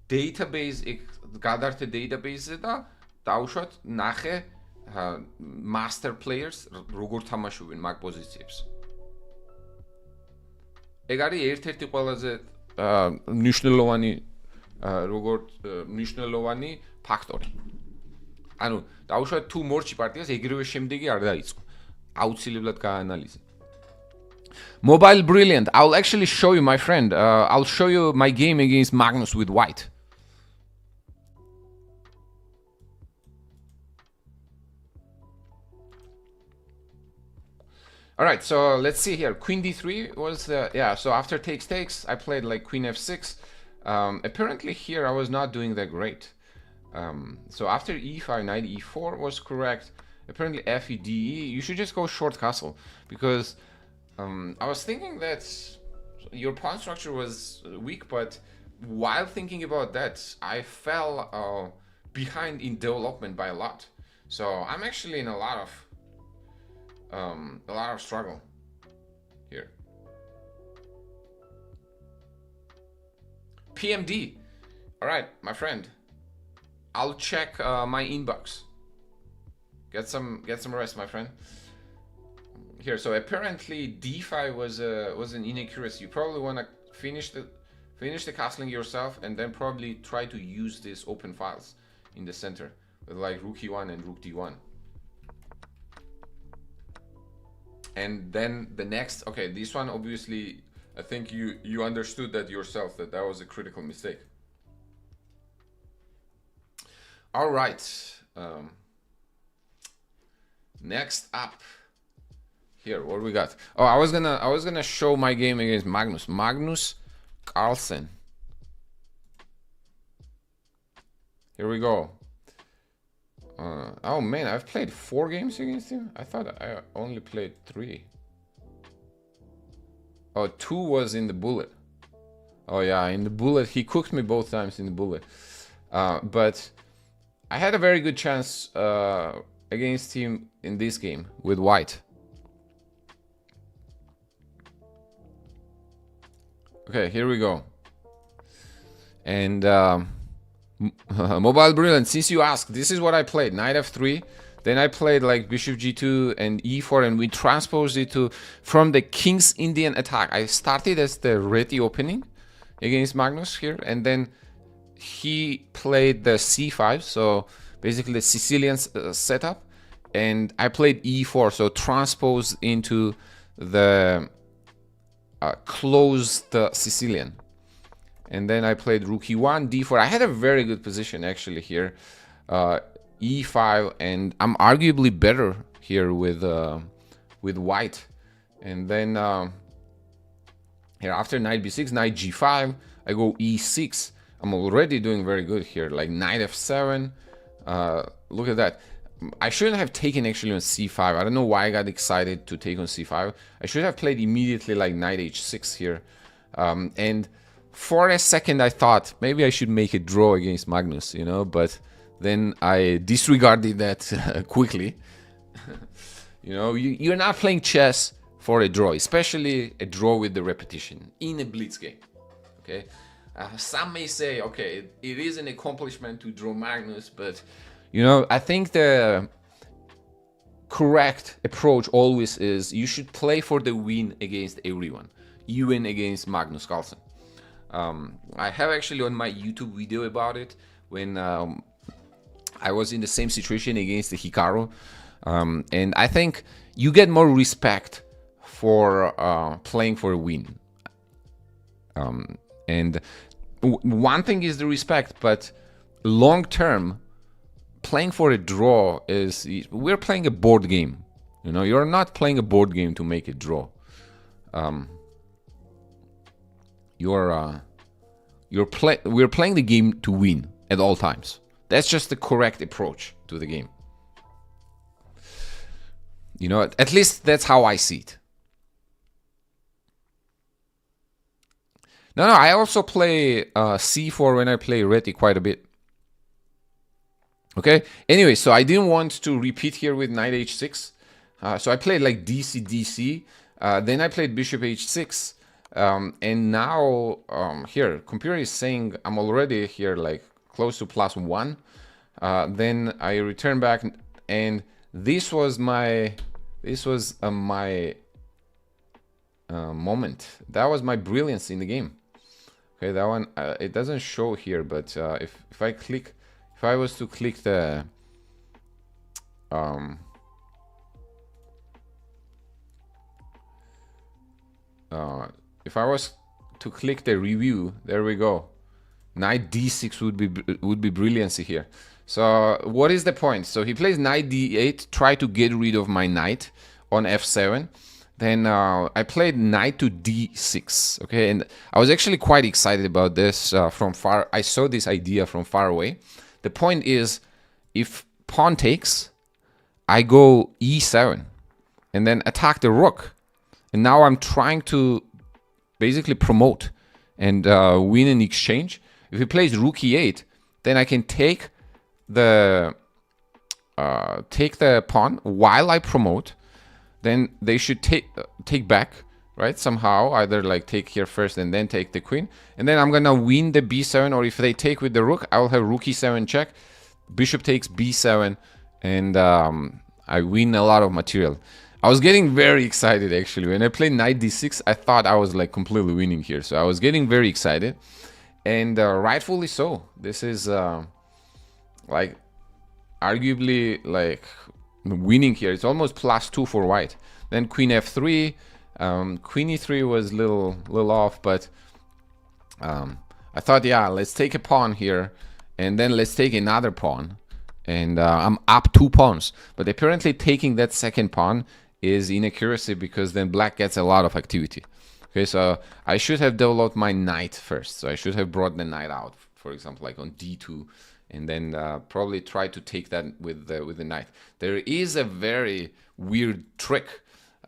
Database იქ გადართე database-ზე და დაუშვათ ნახე master players როგორ თამაშობენ მაგ პოზიციებს. ეგ არის ერთ-ერთი ყველაზე მნიშვნელოვანი მნიშვნელოვანი ფაქტორი. ანუ დაუშვათ თუ მორჩი პარტიას ეგრევე შემდეგი არ დაიწყო. აუცილებლად გაანალიზე. Mobile brilliant. I'll actually show you, my friend. I'll show you my game against Magnus with white. All right, so let's see here. Queen d3 was yeah. So after takes, I played like queen f6. Apparently here I was not doing that great. So after e5, knight e4 was correct. Apparently f e d e. You should just go short castle because I was thinking that your pawn structure was weak, but while thinking about that, I fell behind in development by a lot. So I'm actually in a lot of struggle here. PMD. All right, my friend. I'll check my inbox. Get some rest, my friend. Here, so apparently d5 was an inaccuracy. You probably want to finish the castling yourself and then probably try to use these open files in the center with like rook e1 and rook d1. And then the next, okay, this one obviously, I think you understood that yourself, that was a critical mistake. All right. Next up, here, what we got? Oh, I was gonna show my game against Magnus Carlsen. Here we go. Oh man, I've played 4 games against him. I thought I only played 3. Oh, 2 was in the bullet. Oh yeah, in the bullet. He cooked me both times in the bullet. But I had a very good chance against him in this game with white. Okay, here we go. And Mobile Brilliant, since you asked, this is what I played. Knight f3, then I played like bishop g2 and e4, and we transposed it to from the King's Indian attack. I started as the ready opening against Magnus here, and then he played the c5, so basically the Sicilian setup, and I played e4, so transposed into the closed Sicilian. And then I played rook e1, d4. I had a very good position actually here, e5, and I'm arguably better here with white. And then here after knight b6, knight g5, I go e6. I'm already doing very good here, like knight f7. Look at that. I shouldn't have taken actually on c5. I don't know why I got excited to take on c5. I should have played immediately like knight h6 here. And for a second I thought maybe I should make a draw against Magnus, you know, but then I disregarded that quickly. You know, you're not playing chess for a draw, especially a draw with the repetition in a blitz game. Okay, some may say, okay, it is an accomplishment to draw Magnus, but you know, I think the correct approach always is you should play for the win against everyone, even against Magnus Carlsen. I have actually on my YouTube video about it when I was in the same situation against the Hikaru, and I think you get more respect for playing for a win. And one thing is the respect, but long term, playing for a draw is, we're playing a board game. You know, you're not playing a board game to make a draw. We're playing the game to win at all times. That's just the correct approach to the game. You know, at least that's how I see it. No, I also play c4 when I play Reti quite a bit. Okay, anyway, so I didn't want to repeat here with knight h6. So I played like dc, dc. Then I played bishop h6. And now here, computer is saying I'm already here like close to +1. Then I return back, and this was my moment. That was my brilliance in the game. Okay, that one it doesn't show here, but if I click, if I was to click the if I was to click the review, there we go. Knight d6 would be brilliancy here. So what is the point? So he plays knight d8, try to get rid of my knight on f7. Then I played knight to d6. Okay, and I was actually quite excited about this from far. I saw this idea from far away. The point is, if pawn takes, I go e7 and then attack the rook. And now I'm trying to basically promote and win an exchange. If he plays rook e8, then I can take the pawn while I promote. Then they should take back, right? Somehow, either like take here first and then take the queen. And then I'm gonna win the b7, or if they take with the rook, I will have rook e7 check. Bishop takes b7, and I win a lot of material. I was getting very excited actually. When I played knight d6, I thought I was like completely winning here. So I was getting very excited, and rightfully so. This is like arguably like winning here. It's almost +2 for white. Then queen f3, queen e3 was little off, but I thought, yeah, let's take a pawn here, and then let's take another pawn, and I'm up 2 pawns. But apparently taking that second pawn is inaccuracy, because then black gets a lot of activity. Okay, so I should have developed my knight first. So I should have brought the knight out, for example, like on d2, and then probably try to take that with the knight. There is a very weird trick,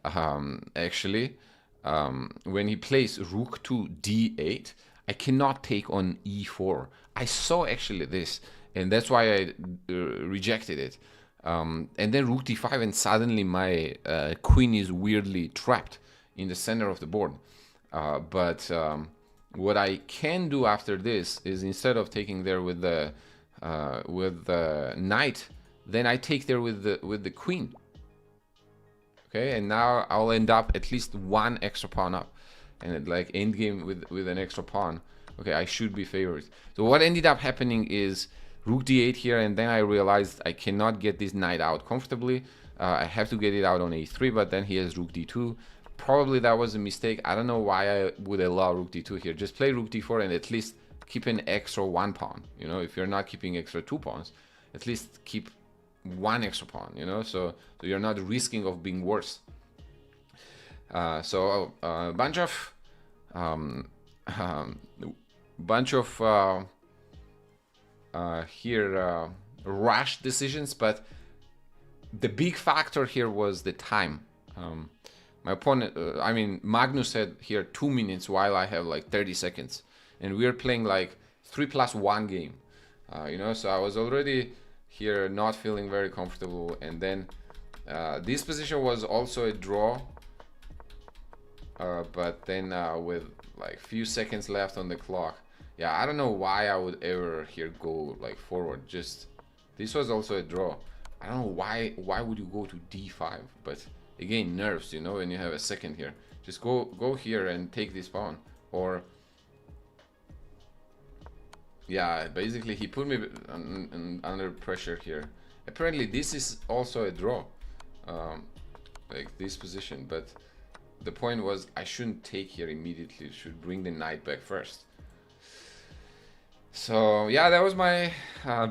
actually. When he plays rook to d8, I cannot take on e4. I saw actually this, and that's why I rejected it. And then rook d5, and suddenly my queen is weirdly trapped in the center of the board. But what I can do after this is, instead of taking there with the knight, then I take there with the queen. Okay, and now I'll end up at least 1 extra pawn up, and like endgame with an extra pawn. Okay, I should be favored. So what ended up happening is rook d8 here, and then I realized I cannot get this knight out comfortably. I have to get it out on a3, but then he has rook d2. Probably that was a mistake. I don't know why I would allow rook d2 here. Just play rook d4 and at least keep an extra 1 pawn. You know, if you're not keeping extra 2 pawns, at least keep 1 extra pawn, you know, so you're not risking of being worse. So a bunch of rash decisions, but the big factor here was the time. My opponent, I mean, Magnus had here 2 minutes while I have like 30 seconds, and we are playing like 3+1 game, you know, so I was already here not feeling very comfortable. And then this position was also a draw, but then with like few seconds left on the clock, yeah, I don't know why I would ever here go like forward. Just this was also a draw. I don't know why would you go to d5, but again, nerves, you know, when you have a second here, just go here and take this pawn. Or yeah, basically he put me under pressure here. Apparently this is also a draw, like this position, but the point was I shouldn't take here immediately, should bring the knight back first. So yeah, that was my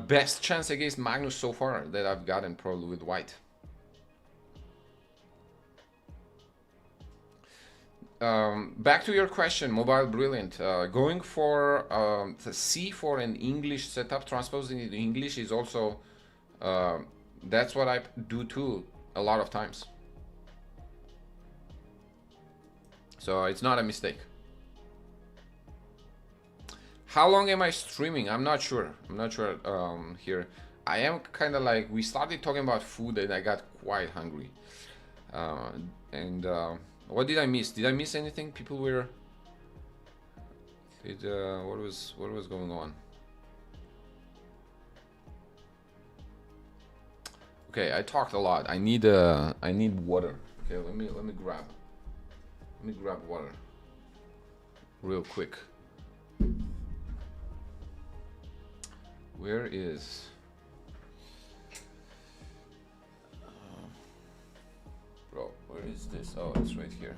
best chance against Magnus so far that I've gotten, probably with white. Back to your question, Mobile Brilliant. Going for the c4 and English setup, transposing it to English is also, that's what I do too a lot of times. So it's not a mistake. How long am I streaming? I'm not sure. I'm not sure here. I am kind of like, we started talking about food and I got quite hungry. And what did I miss? Did I miss anything? People were... what was going on? Okay, I talked a lot. I need water. Okay, let me grab water real quick. Where is bro, where is this? Oh, it's right here.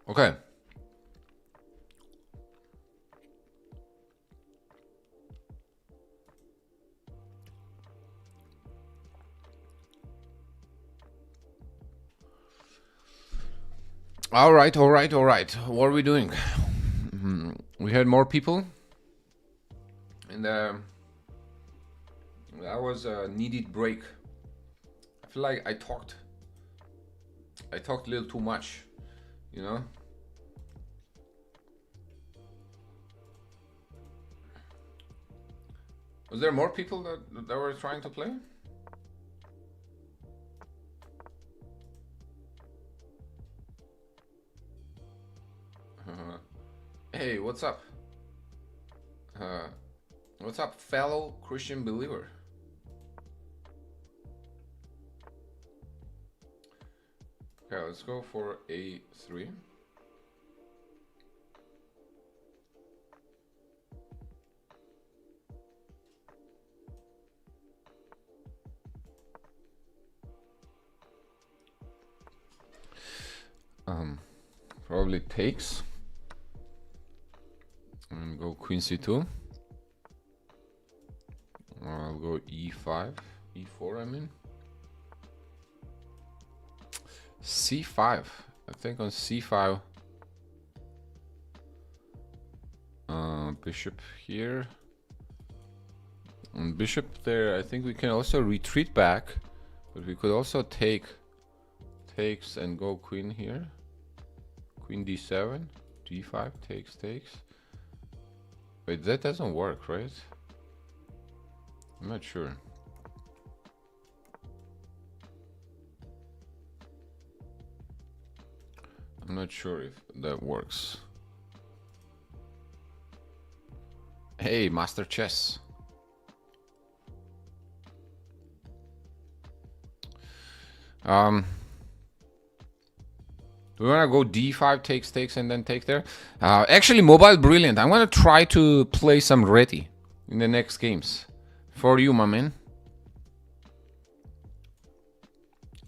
Okay. All right. What are we doing? We had more people, and that was a needed break. I feel like I talked a little too much, you know. Was there more people that were trying to play? Hey, what's up? What's up, fellow Christian believer? Okay, let's go for A3. Probably takes. And go queen c2. I'll go e5, e4. I mean c5. I think on c5 Bishop here. And bishop there, I think we can also retreat back. But we could also takes and go queen here. Queen d7, d5, takes. Wait, that doesn't work, right? I'm not sure. I'm not sure if that works. Hey, Master Chess. Do we want to go d5, takes, and then take there? Actually, mobile brilliant. I'm going to try to play some ready in the next games. For you, my man.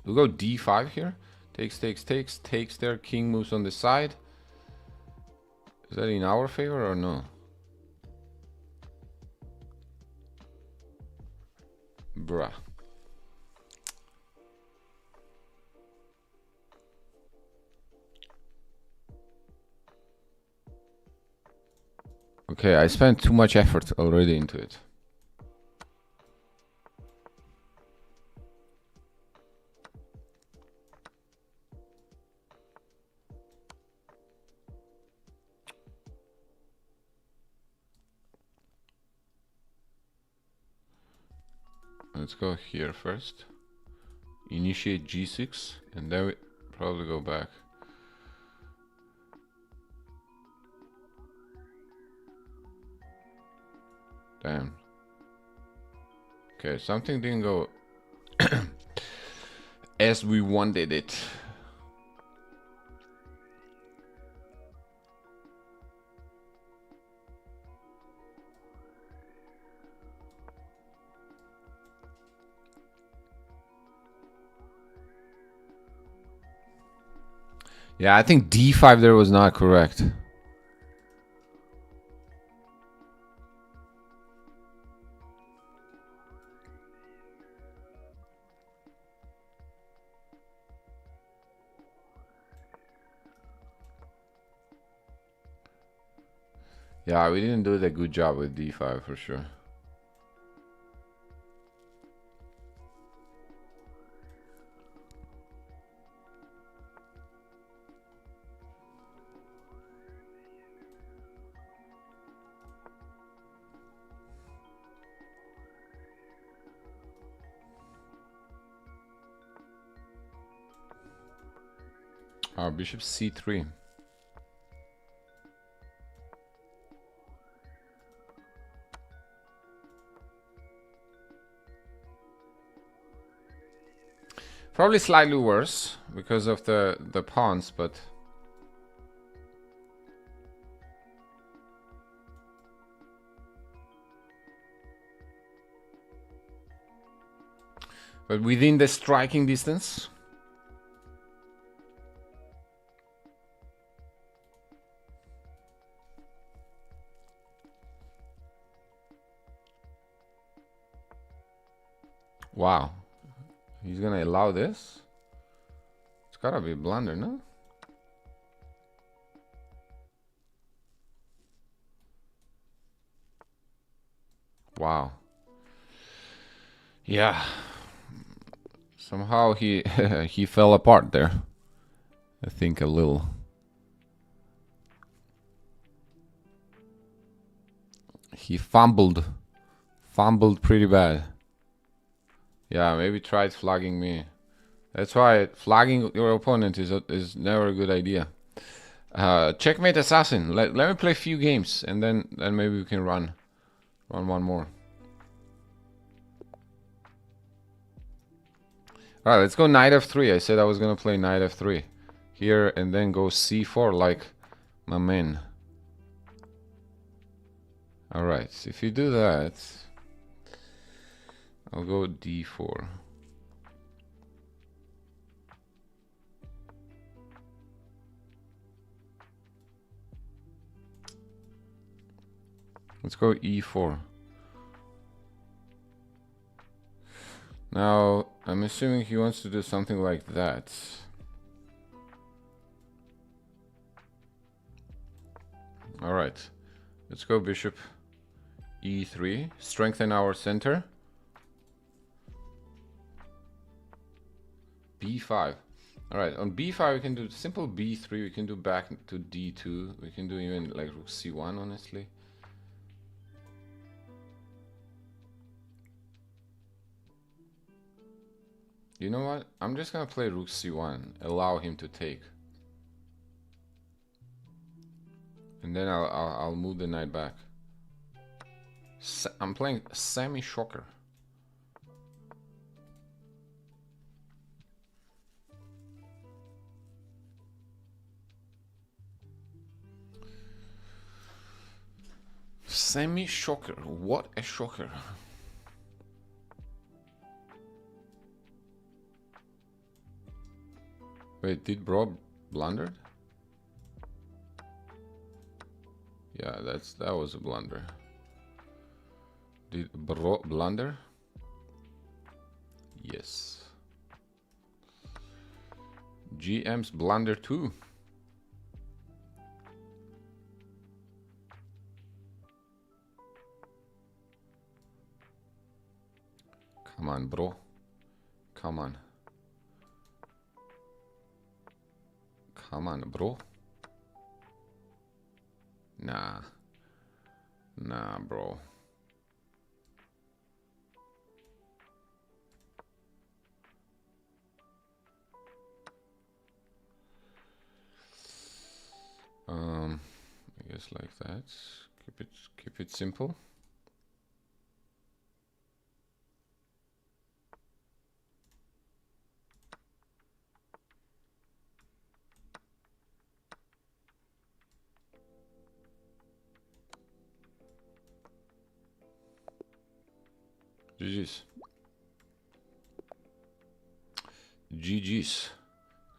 We'll go d5 here. Takes there. King moves on the side. Is that in our favor or no? Bruh. Okay, I spent too much effort already into it. Let's go here first. Initiate g6, and then we probably go back. Damn. Okay, something didn't go as we wanted it. Yeah, I think d5 there was not correct. Yeah, we didn't do a good job with d5 for sure. Bishop c3. Probably slightly worse because of the pawns, but within the striking distance. Wow. He's gonna allow this? It's gotta be a blunder, no? Wow. Yeah. Somehow he he fell apart there. I think a little. He fumbled pretty bad. Yeah, maybe tried flagging me. That's why flagging your opponent is never a good idea. Checkmate assassin. Let me play a few games and then maybe we can run one more. Alright, let's go knight f3. I said I was gonna play knight f3 here and then go c4 like my man. Alright, so if you do that, I'll go d4. Let's go e4. Now, I'm assuming he wants to do something like that. Alright. Let's go bishop e3. Strengthen our center. b5. All right, on b5 we can do simple b3. We can do back to d2. We can do even like rook c1, honestly. You know what? I'm just gonna play rook c1. Allow him to take. And then I'll move the knight back. I'm playing semi-shocker. Semi-shocker. What a shocker. Wait, did bro blundered? Yeah, that was a blunder. Did bro blunder? Yes. GM's blunder too. Come on, bro. Come on. Come on, bro. Nah. Nah, bro. I guess like that. Keep it simple. GG's. GG's.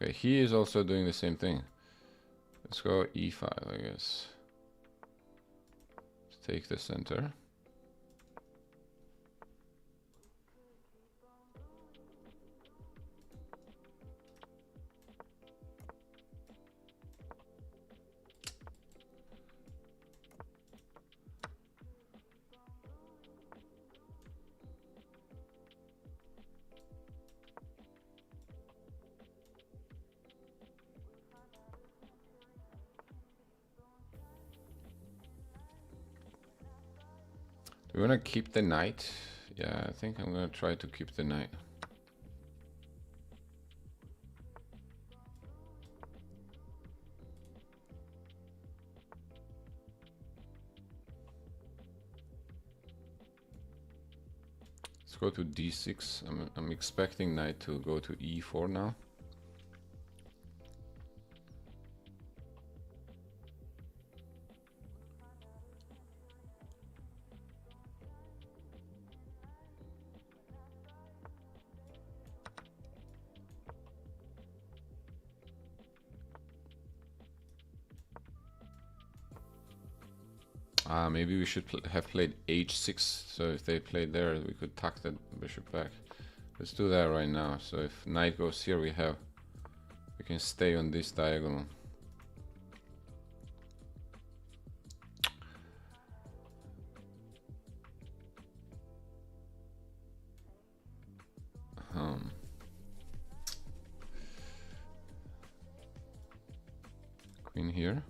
Okay, he is also doing the same thing. Let's go e5, I guess. Let's take the center. Do we want to keep the knight? Yeah, I think I'm going to try to keep the knight. Let's go to d6. I'm expecting knight to go to e4 now. Maybe we should have played h6, so if they played there, we could tuck the bishop back. Let's do that right now. So if knight goes here, we can stay on this diagonal. Queen here.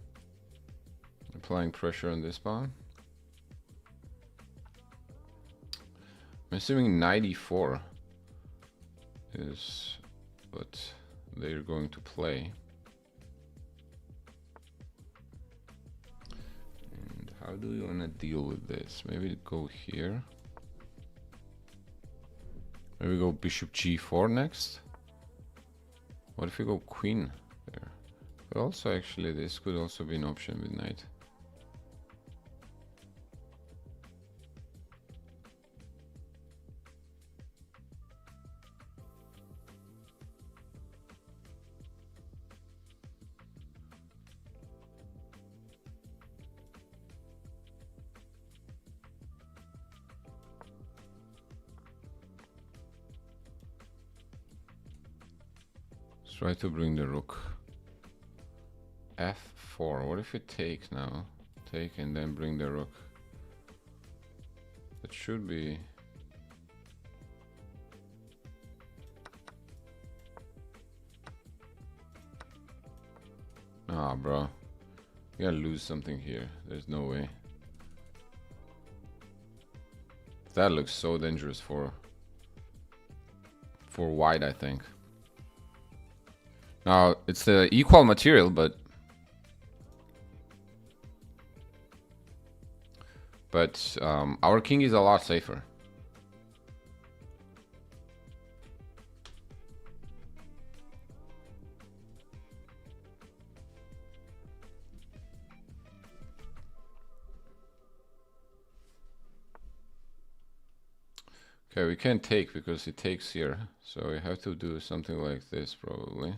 Applying pressure on this pawn. I'm assuming knight e4 is what they're going to play. And how do you want to deal with this? Maybe go here. Maybe go bishop g4 next. What if we go queen there? But also, actually, this could also be an option with knight. Let's try to bring the rook. f4. What if it takes now? Take and then bring the rook. That should be... Ah, bro. You gotta lose something here. There's no way. That looks so dangerous for white, I think. Now, it's the equal material, but our king is a lot safer. Okay, we can't take because it takes here, so we have to do something like this probably.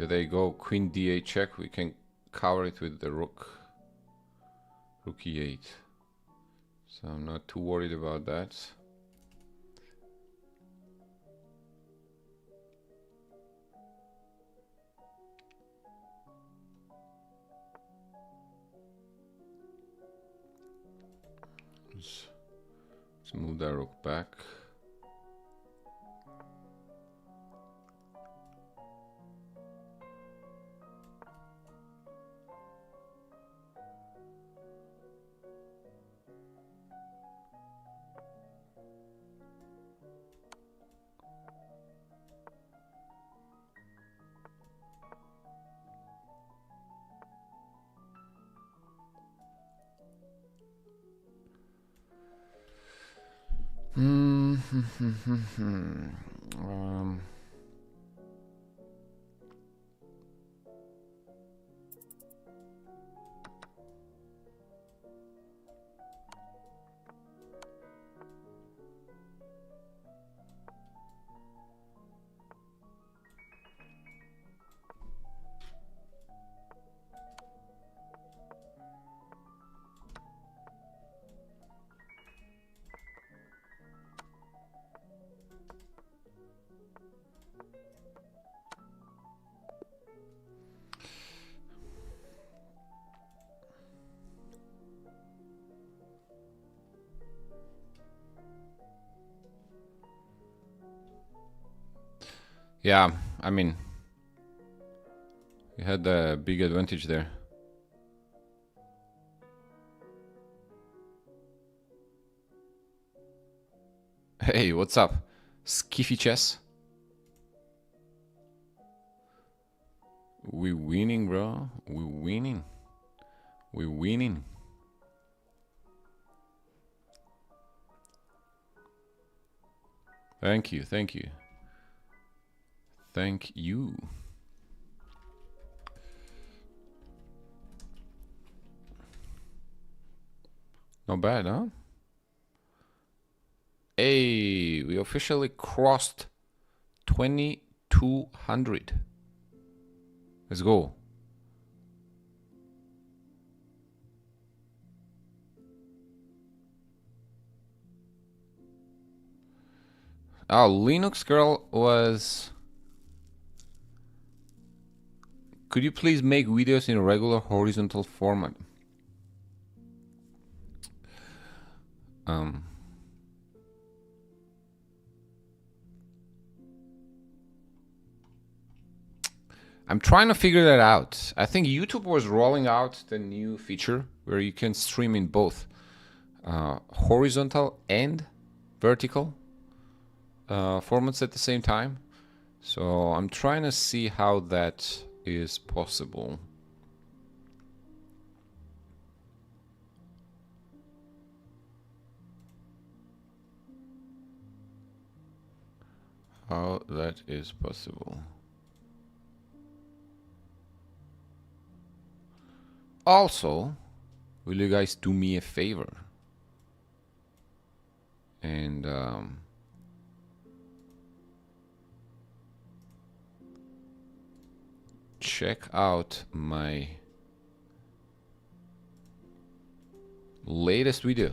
If they go queen d8 check, we can cover it with the rook. Rook e8. So I'm not too worried about that. Let's move that rook back. Yeah, I mean, we had a big advantage there. Hey, what's up? Skiffy Chess? We winning, bro. We winning. We winning. Thank you, thank you. Thank you. Not bad, huh? Hey, we officially crossed 2200. Let's go. Oh, Linux Girl was... Could you please make videos in a regular horizontal format? I'm trying to figure that out. I think YouTube was rolling out the new feature where you can stream in both horizontal and vertical formats at the same time. So I'm trying to see how that is possible. how that is possible. Also, will you guys do me a favor and check out my latest video?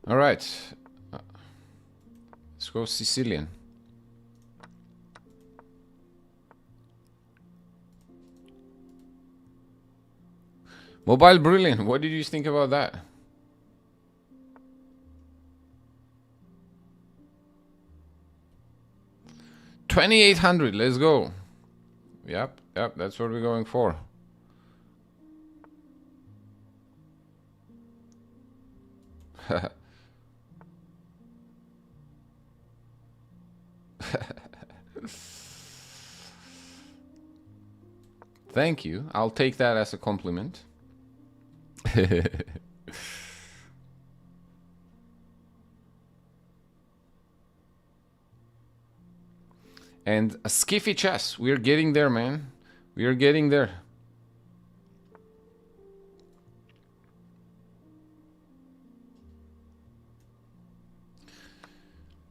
All right, let's go Sicilian. Mobile Brilliant, what did you think about that? $2,800, let's go. Yep, that's what we're going for. Thank you. I'll take that as a compliment. And a skiffy chess. We're getting there, man. We are getting there.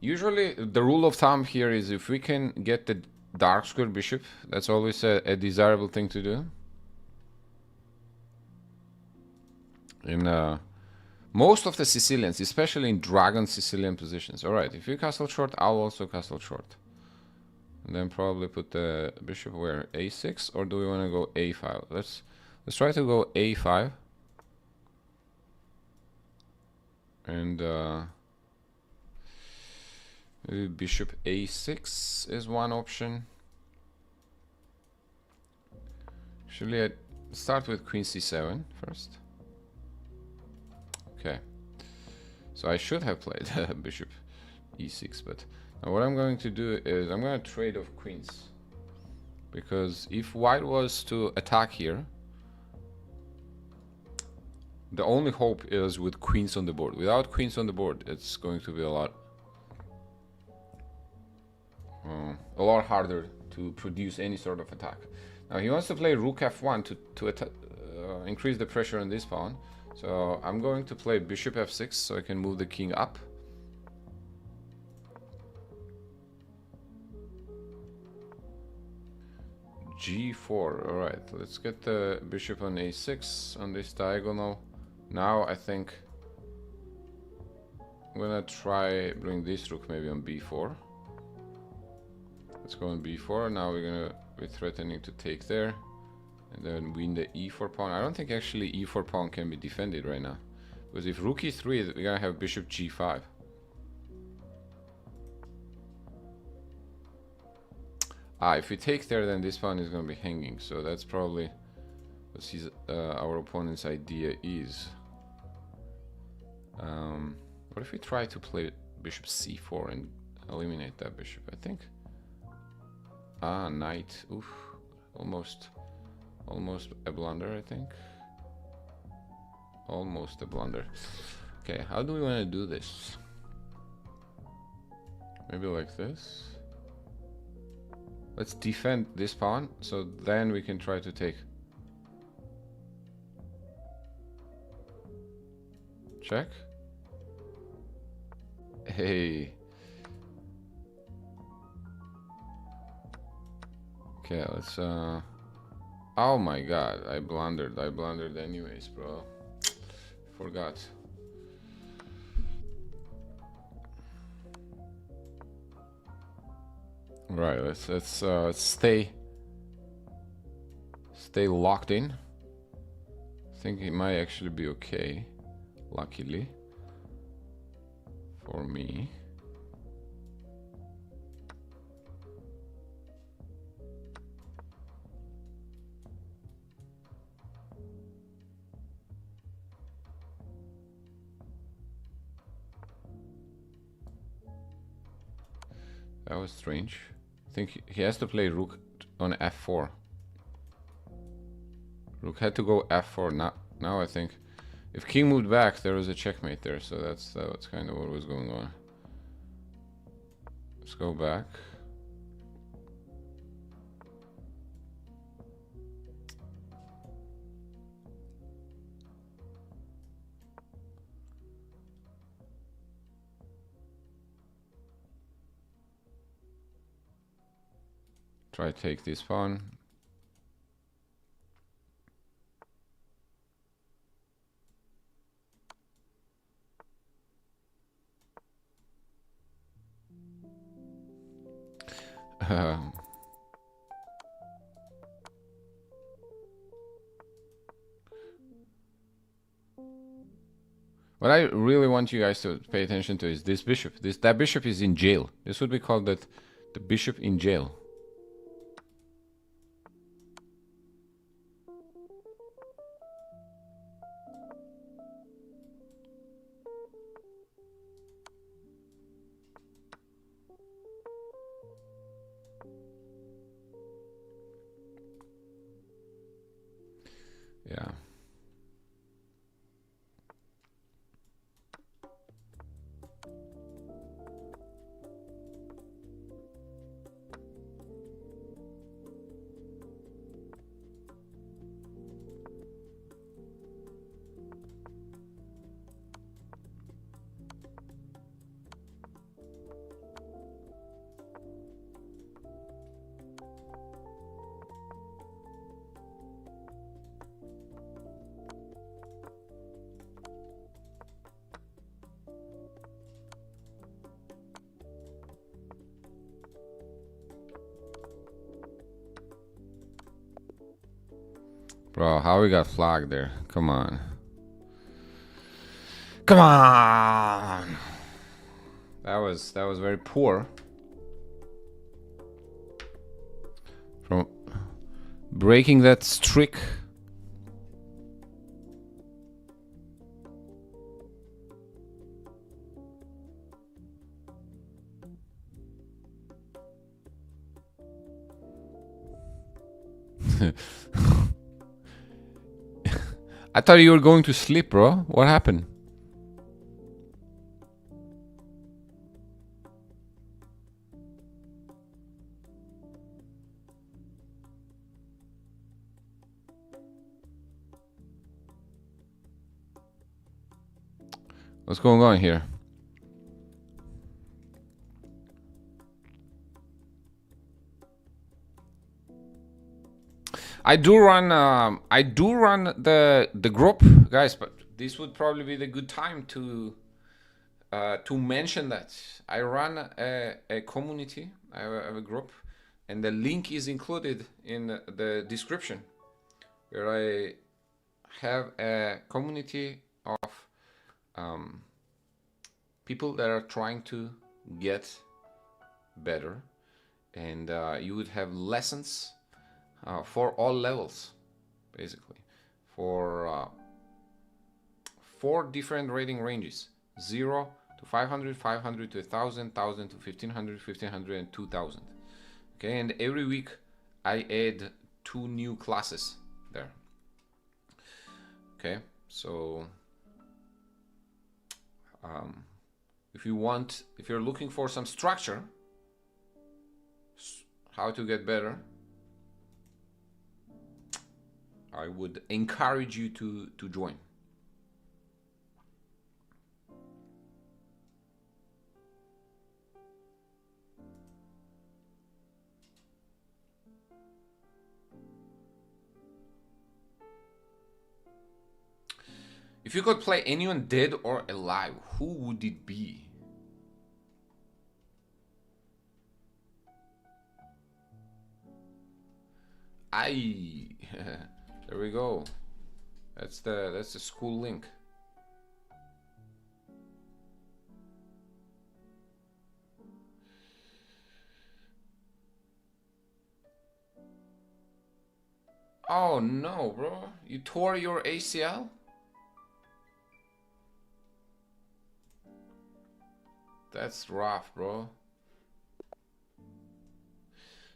Usually, the rule of thumb here is if we can get the dark square bishop, that's always a desirable thing to do. In most of the Sicilians, especially in dragon Sicilian positions. Alright, if you castle short, I'll also castle short. And then probably put the bishop where? A6, or do we want to go A5? Let's try to go A5. And maybe bishop A6 is one option. Actually, I'd start with queen C7 first. Okay. So I should have played bishop E6, but now what I'm going to do is I'm going to trade off queens. Because if white was to attack here, the only hope is with queens on the board. Without queens on the board, it's going to be a lot harder to produce any sort of attack. Now he wants to play rook f1 to increase the pressure on this pawn. So I'm going to play bishop f6 so I can move the king up. G4. Alright, let's get the bishop on a6 on this diagonal. Now I think I'm gonna try bring this rook maybe on b4. Let's go on b4. Now we're threatening to take there. And then win the e4 pawn. I don't think actually e4 pawn can be defended right now. Because if rook e3, we're gonna have bishop g5. If we take there, then this pawn is gonna be hanging. So that's probably what our opponent's idea is. What if we try to play bishop c4 and eliminate that bishop? I think. Knight. Oof. Almost a blunder, I think. Almost a blunder. Okay, how do we want to do this? Maybe like this. Let's defend this pawn, so then we can try to take. Check. Hey. Okay, let's oh my god, I blundered anyways, bro. Forgot. Right, let's stay locked in. I think it might actually be okay, luckily for me. That was strange. I think he has to play rook on f4. Rook had to go f4. Now I think If king moved back, there was a checkmate there, so that's kind of what was going on. Let's go back. Try to take this pawn. What I really want you guys to pay attention to is this bishop. That bishop is in jail. This would be called the bishop in jail. Yeah. Bro, how we got flagged there? Come on. Come on! That was very poor. From breaking that streak. I thought you were going to sleep, bro. What happened? What's going on here? I do run the group, guys, but this would probably be the good time to mention that I run a community. I have a group, and the link is included in the description, where I have a community of people that are trying to get better, and you would have lessons for all levels, basically, for 4 different rating ranges: 0 to 500, 500 to 1,000, 1,000 to 1,500, 1,500, and 2,000. Okay, and every week I add 2 new classes there. Okay, so if you're looking for some structure, how to get better, I would encourage you to join. If you could play anyone dead or alive, who would it be? There we go. That's the school link. Oh no, bro. You tore your ACL? That's rough, bro.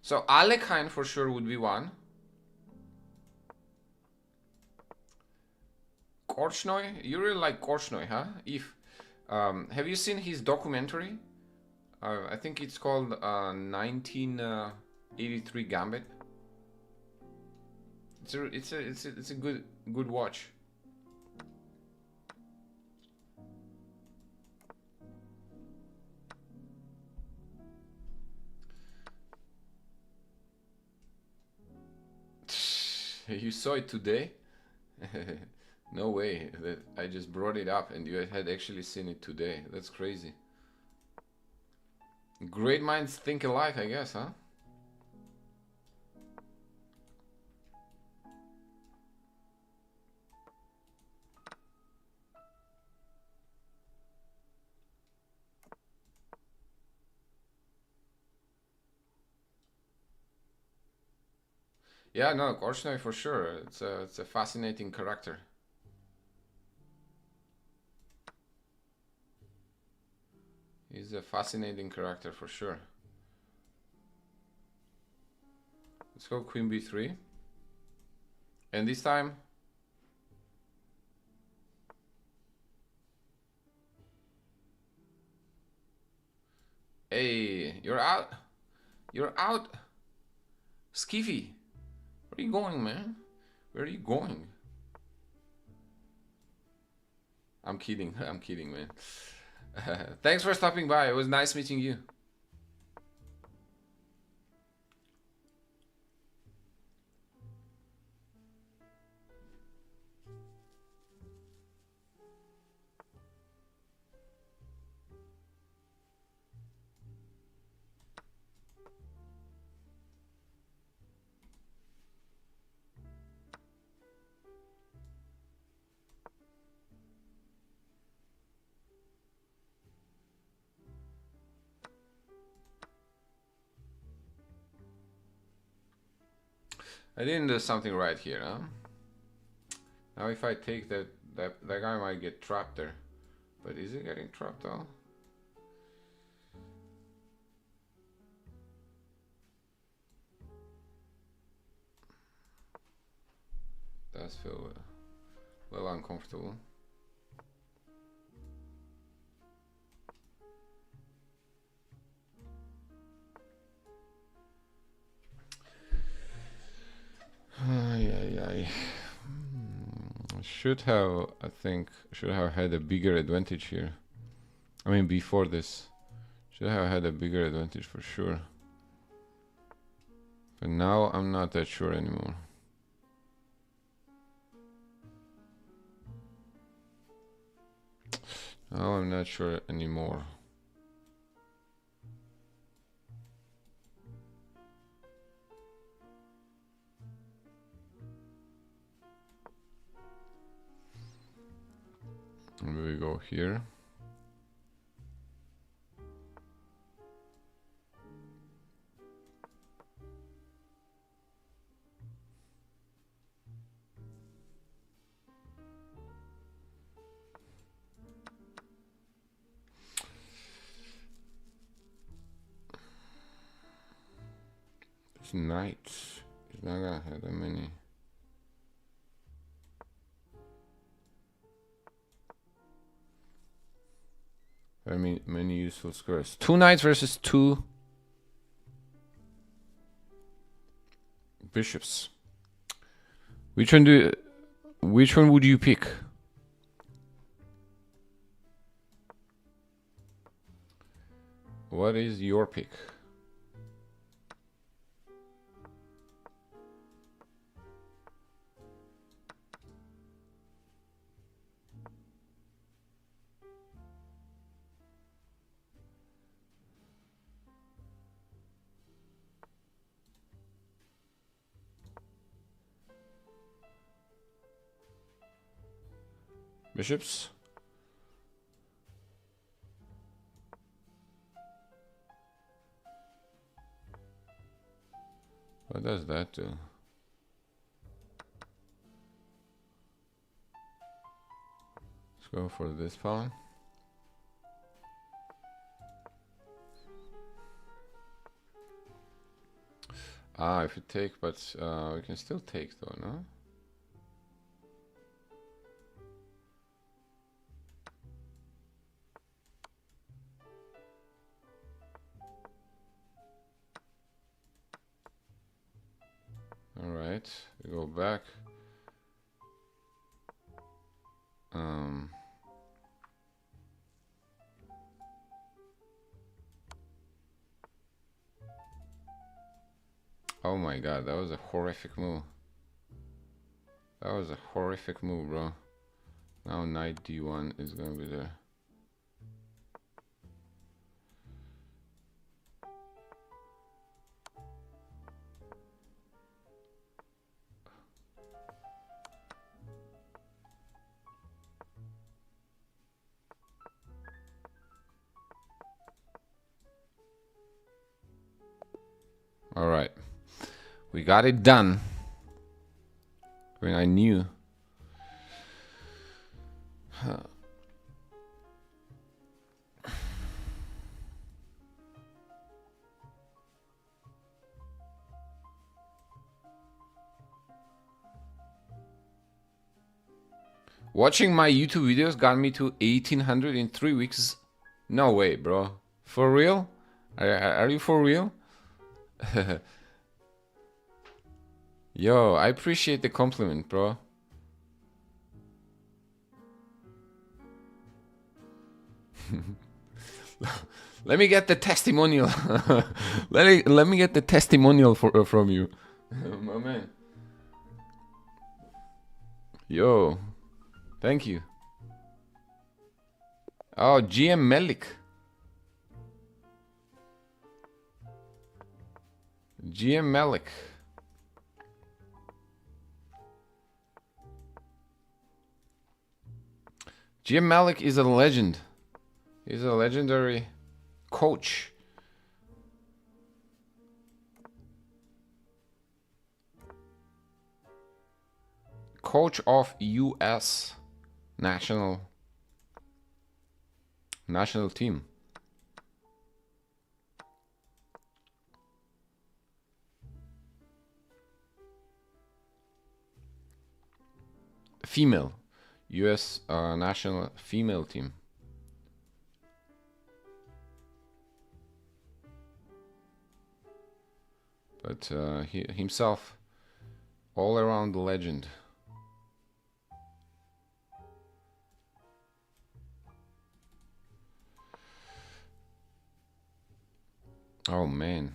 So Alekhine for sure would be one. Korchnoi? You really like Korchnoi, huh? If have you seen his documentary? I think it's called 1983 Gambit. It's a good watch. You saw it today? No way. That I just brought it up and you had actually seen it today. That's crazy. Great minds think alike, I guess, huh? Yeah, no, Korchnoi for sure. It's a fascinating character. He's a fascinating character for sure. Let's go Queen B3. And this time... Hey, you're out. You're out. Skiffy. Where are you going, man? Where are you going? I'm kidding. I'm kidding, man. Thanks for stopping by. It was nice meeting you. I didn't do something right here, huh? Now if I take that guy might get trapped there. But is he getting trapped though? Does feel a little uncomfortable. Should have, I think, should have had a bigger advantage here. I mean, before this, should have had a bigger advantage for sure. But now I'm not that sure anymore. Now I'm not sure anymore. And we go here. This knight is not gonna have that many. Very many useful squares. 2 knights versus 2 bishops. Which one would you pick? What is your pick? Bishops? What does that do? Let's go for this pawn. Ah, if you take, but we can still take though, no? right, we go back. Oh my god, that was a horrific move. That was a horrific move, bro. Now knight d1 is gonna be there. All right, we got it done. When I knew. Watching my YouTube videos got me to 1800 in 3 weeks. No way, bro. For real? Are you for real? Yo, I appreciate the compliment, bro. Let me get the testimonial. let me get the testimonial from you. My man. Yo. Thank you. Oh, GM Melik. GM Melik. GM Malik is a legend. He's a legendary coach. Coach of US national team. Female. US national female team. But he himself, all around the legend. Oh man.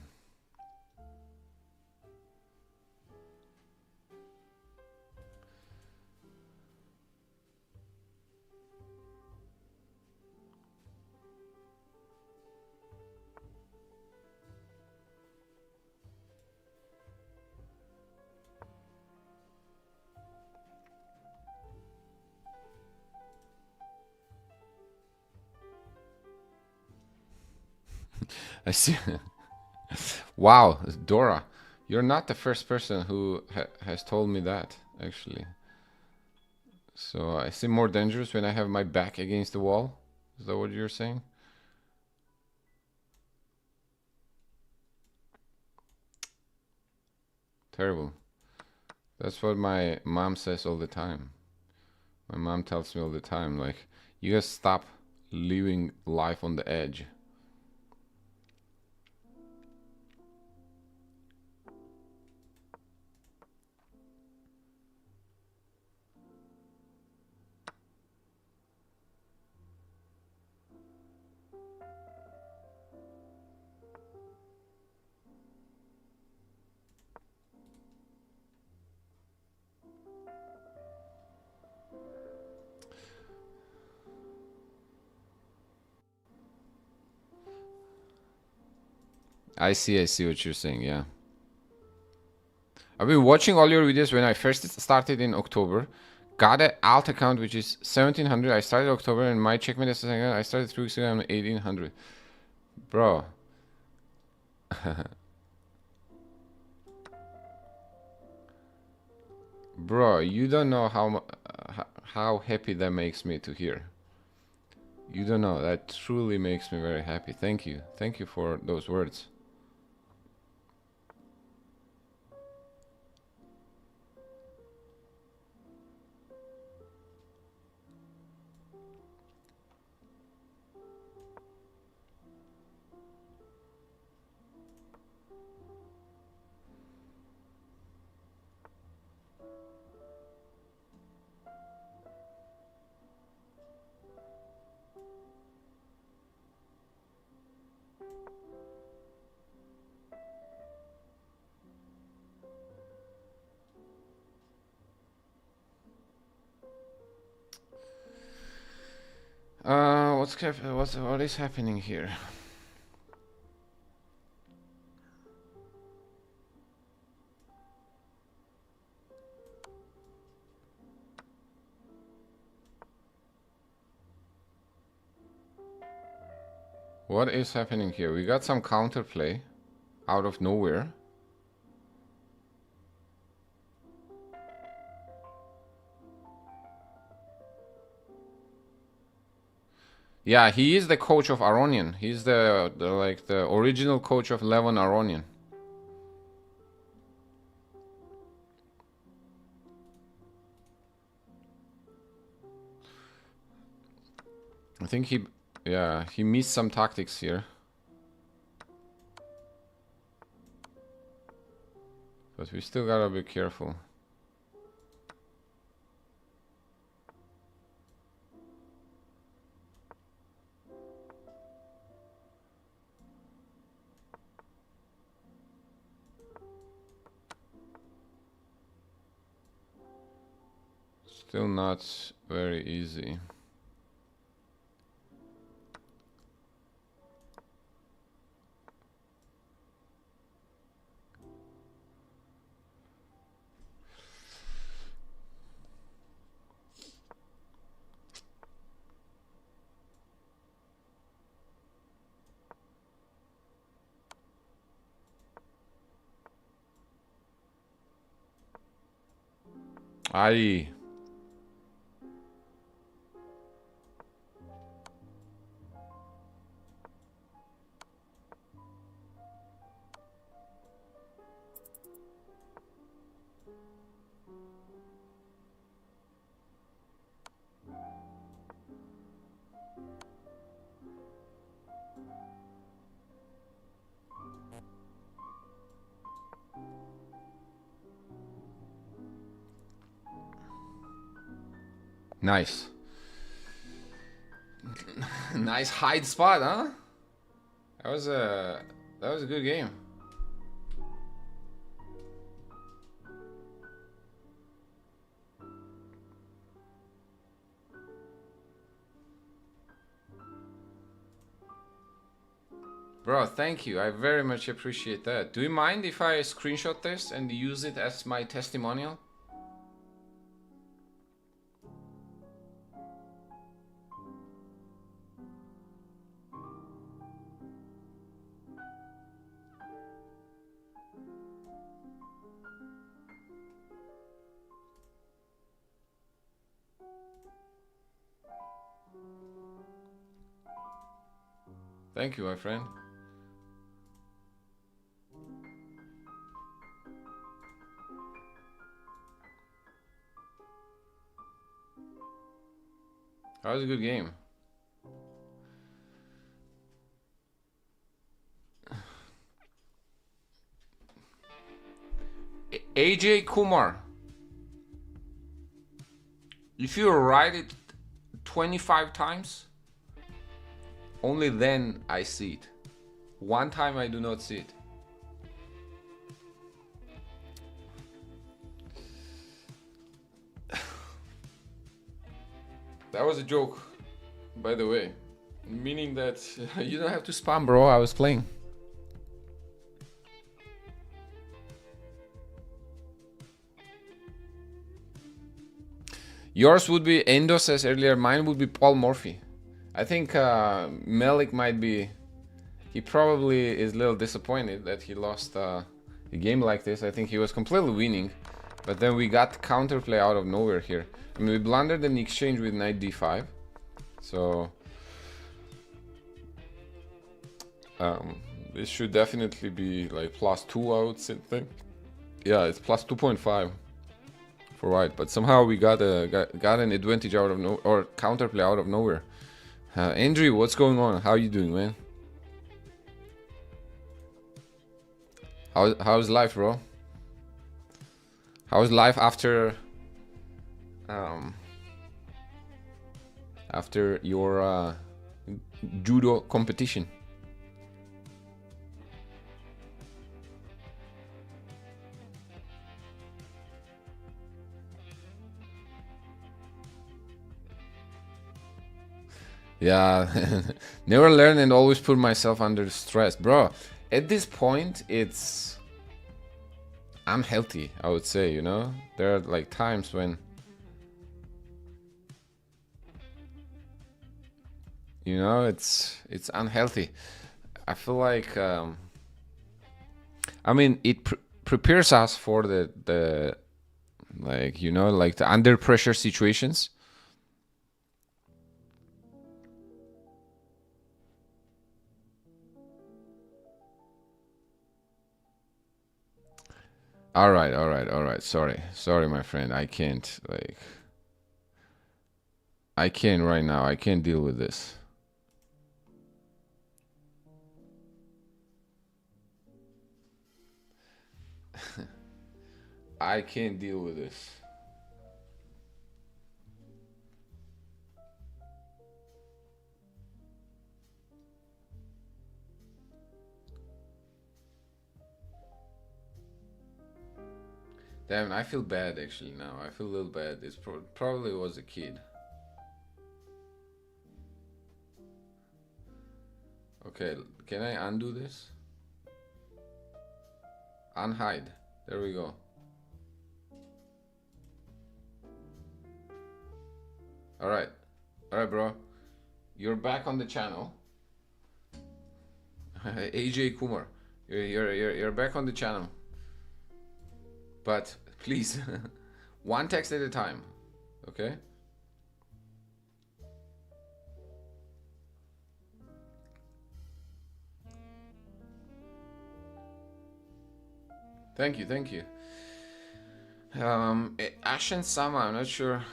I see. Wow, Dora, you're not the first person who has told me that, actually. So I seem more dangerous when I have my back against the wall. Is that what you're saying? Terrible. That's what my mom says all the time. My mom tells me all the time, like, you guys stop living life on the edge. I see what you're saying, yeah. I've been watching all your videos when I first started in October. Got an alt account which is 1700. I started October and my checkmate is I started 3 weeks ago on 1800. Bro. Bro, you don't know how happy that makes me to hear. You don't know. That truly makes me very happy. Thank you. Thank you for those words. What is happening here? What is happening here? We got some counterplay out of nowhere. Yeah, he is the coach of Aronian. He's the original coach of Levon Aronian. I think he missed some tactics here. But we still gotta be careful. Still not very easy. Aye. Nice. Nice hide spot, huh? That was a good game. Bro, thank you. I very much appreciate that. Do you mind if I screenshot this and use it as my testimonial? Thank you, my friend. That was a good game. AJ Kumar. If you write it 25 times, only then I see it. One time I do not see it. That was a joke, by the way. Meaning that you don't have to spam, bro. I was playing. Yours would be Endo says earlier. Mine would be Paul Morphy. I think Melik might be... He probably is a little disappointed that he lost a game like this. I think he was completely winning. But then we got counterplay out of nowhere here. I mean, we blundered an exchange with knight d5. So... this should definitely be like +2, I would think. Yeah, it's +2.5 for white. But somehow we got an advantage out of or counterplay out of nowhere. Andrew, what's going on? How you doing, man? How's life, bro? How's life after your judo competition? Yeah, never learn and always put myself under stress, bro. At this point, it's unhealthy, I would say. You know, there are like times when, you know, it's unhealthy. I feel like, I mean, it prepares us for the like, you know, like the under pressure situations. All right, all right, all right. Sorry, my friend. I can't, like, I can't right now. I can't deal with this. I can't deal with this. Damn, I feel bad actually now. I feel a little bad. It's probably was a kid. Okay, can I undo this? Unhide. There we go. All right, bro. You're back on the channel. AJ Kumar, you're back on the channel. But please, one text at a time, okay? Thank you, thank you. Ashen Sama, I'm not sure.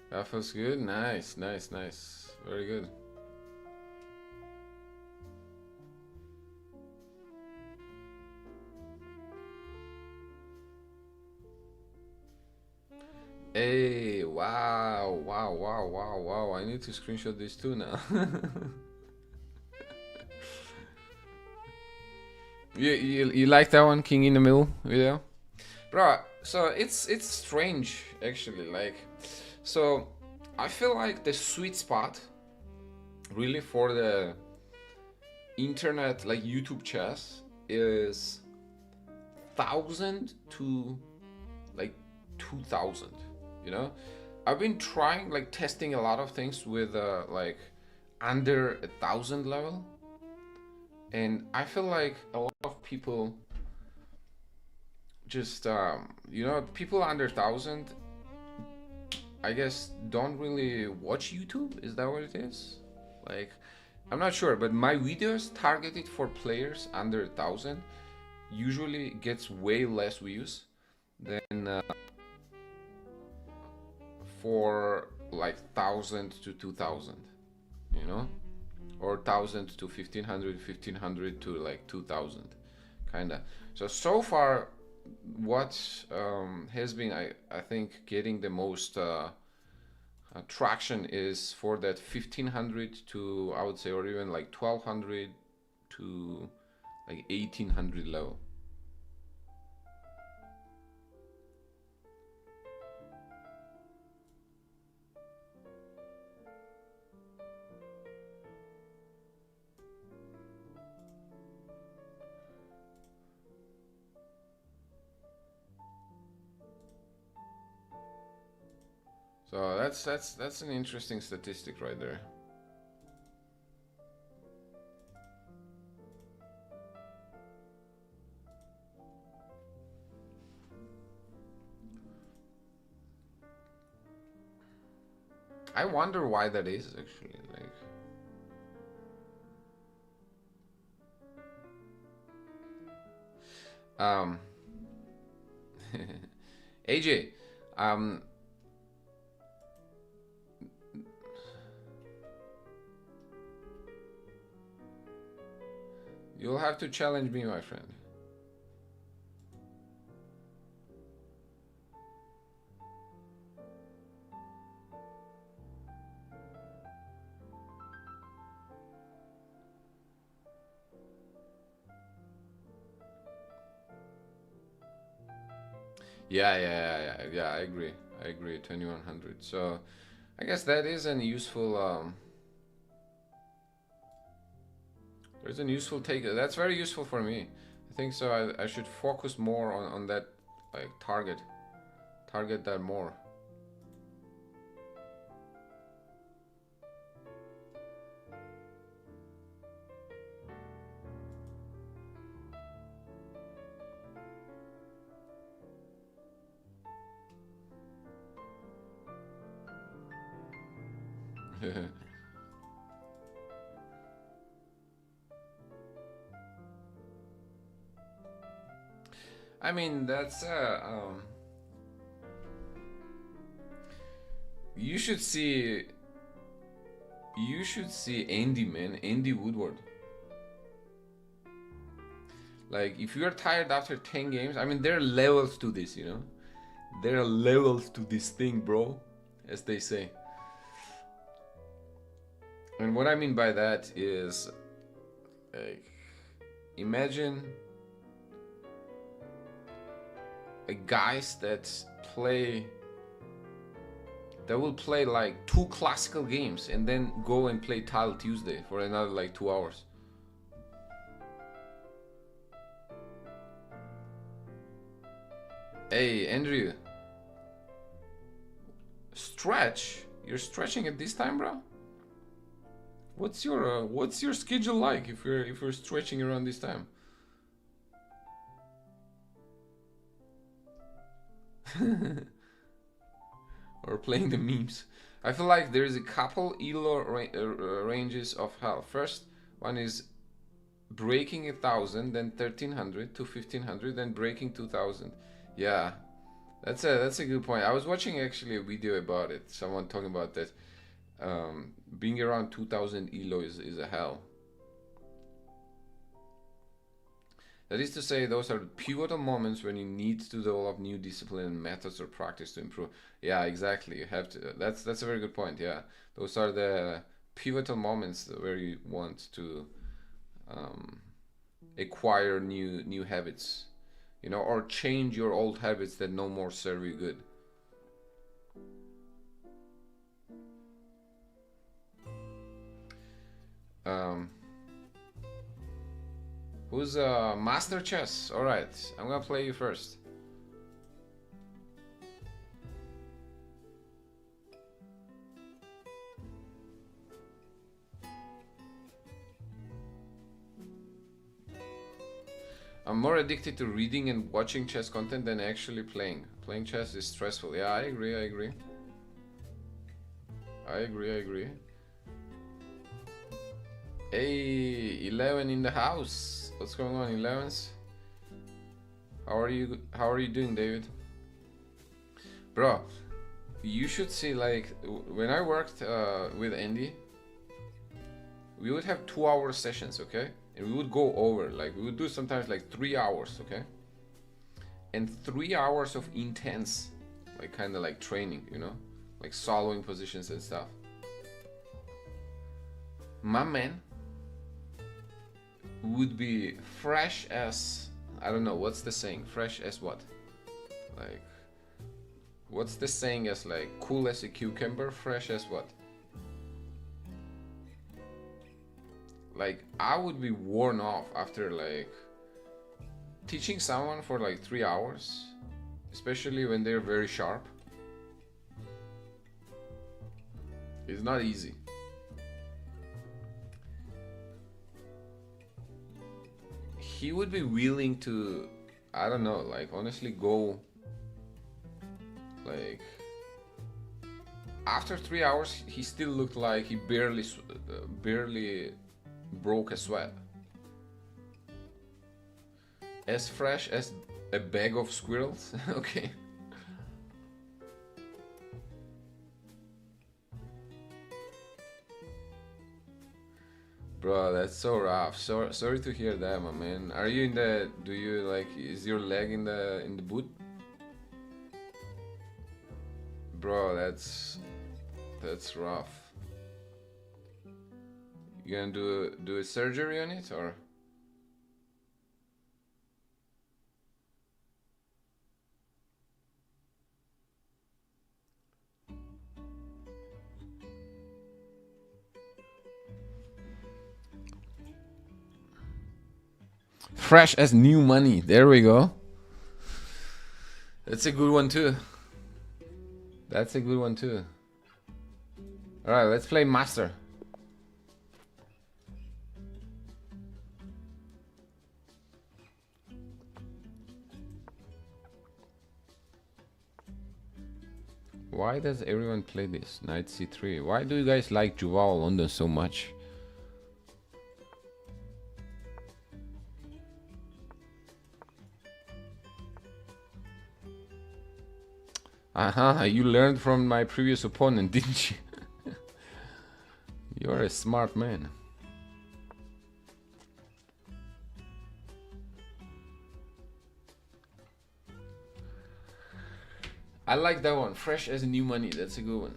That feels good. Nice, nice, nice. Very good. Hey, wow, wow, wow, wow, wow. I need to screenshot this too now. You like that one, King in the Middle video? Bro, so it's strange actually, like, so I feel like the sweet spot really for the internet, like YouTube chess, is 1,000 to like 2,000, you know. I've been trying, like, testing a lot of things with like under 1,000 level, and I feel like a lot of people just you know, people under 1,000, I guess, don't really watch YouTube. Is that what it is? Like, I'm not sure, but my videos targeted for players under 1,000 usually gets way less views than for like 1,000 to 2,000, you know, or 1,000 to 1,500, 1,500 to like 2,000, kinda. So far, what has been, I think, getting the most traction is for that 1,500 to, I would say, or even like 1,200 to like 1,800 level. So that's an interesting statistic right there. I wonder why that is actually, like AJ, you'll have to challenge me, my friend. Yeah, I agree. 2100. So I guess that is an useful there's a useful take. That's very useful for me. I think so. I should focus more on that, like target that more. I mean, that's you should see Andy, man, Andy Woodward. Like, if you're tired after 10 games, I mean, there are levels to this, you know? There are levels to this thing, bro, as they say. And what I mean by that is, like, imagine guys that will play like 2 classical games and then go and play Tile Tuesday for another like 2 hours. Hey, Andrew. Stretch? You're stretching at this time, bro? What's your schedule like if you're stretching around this time? Or playing the memes. I feel like there's a couple elo ranges of hell. First one is breaking 1,000, then 1,300 to 1,500, then breaking 2,000. Yeah, that's a good point. I was watching actually a video about it. Someone talking about that. Being around 2,000 elo is a hell. That is to say, those are the pivotal moments when you need to develop new discipline and methods or practice to improve. Yeah, exactly. You have to. That's a very good point. Yeah, those are the pivotal moments where you want to acquire new habits, you know, or change your old habits that no more serve you good. Who's Master Chess? Alright, I'm gonna play you first. I'm more addicted to reading and watching chess content than actually playing. Playing chess is stressful. Yeah, I agree. Hey, 11 in the house. What's going on, 11s? How are you doing, David? Bro, you should see, like, when I worked with Andy, we would have 2-hour sessions, okay? And we would go over, like, we would do sometimes like 3 hours, okay? And 3 hours of intense, like, kind of like training, you know? Like solving positions and stuff. My man would be fresh as, I don't know, what's the saying? Fresh as what? Like, what's the saying as, like, cool as a cucumber? Fresh as what? Like, I would be worn off after, like, teaching someone for like 3 hours, especially when they're very sharp. It's not easy. He would be willing to, I don't know, like, honestly go, like, after 3 hours he still looked like he barely broke a sweat. As fresh as a bag of squirrels. Okay. Bro, that's so rough. Sorry to hear that, my man. Are you in the? Do you, like? Is your leg in the boot? Bro, that's rough. You gonna do a surgery on it, or? Fresh as new money. There we go. That's a good one too. That's a good one too. Alright, let's play master. Why does everyone play this? Knight c3. Why do you guys like Juval London so much? Aha, you learned from my previous opponent, didn't you? You're a smart man. I like that one. Fresh as new money. That's a good one.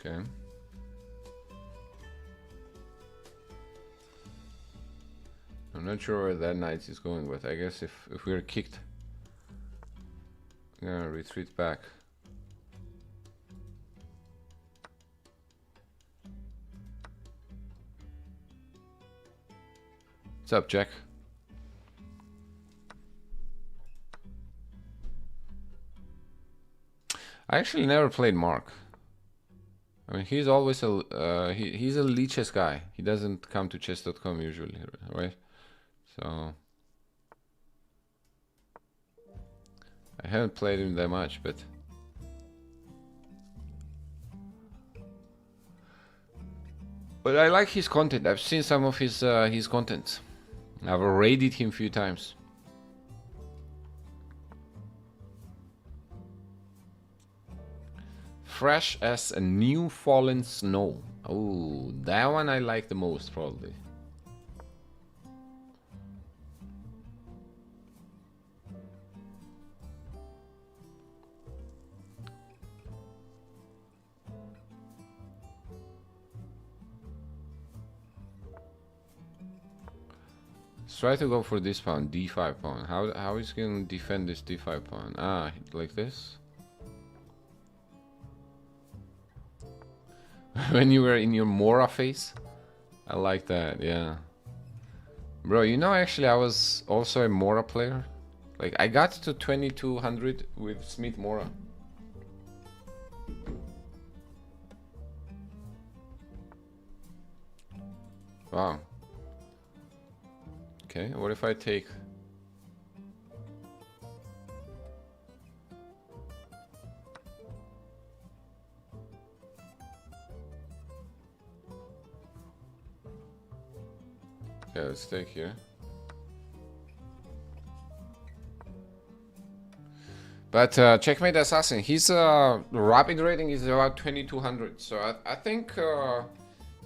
Okay. I'm not sure where that knight is going, but I guess if we're kicked, I'm gonna retreat back. What's up, Jack? I actually never played Mark. I mean, he's always a he's a lead chess guy. He doesn't come to chess.com usually, right? So I haven't played him that much, but I like his content. I've seen some of his content. I've raided him a few times. Fresh as a new fallen snow. Oh, that one I like the most, probably. Let's try to go for this pawn, d5 pawn. How is he gonna defend this d5 pawn? Ah, like this? When you were in your Mora phase? I like that, yeah. Bro, you know, actually I was also a Mora player. Like, I got to 2200 with Smith Mora. Wow. Okay, what if I take... Okay, let's take here. But checkmate assassin, his rapid rating is about 2200. So I think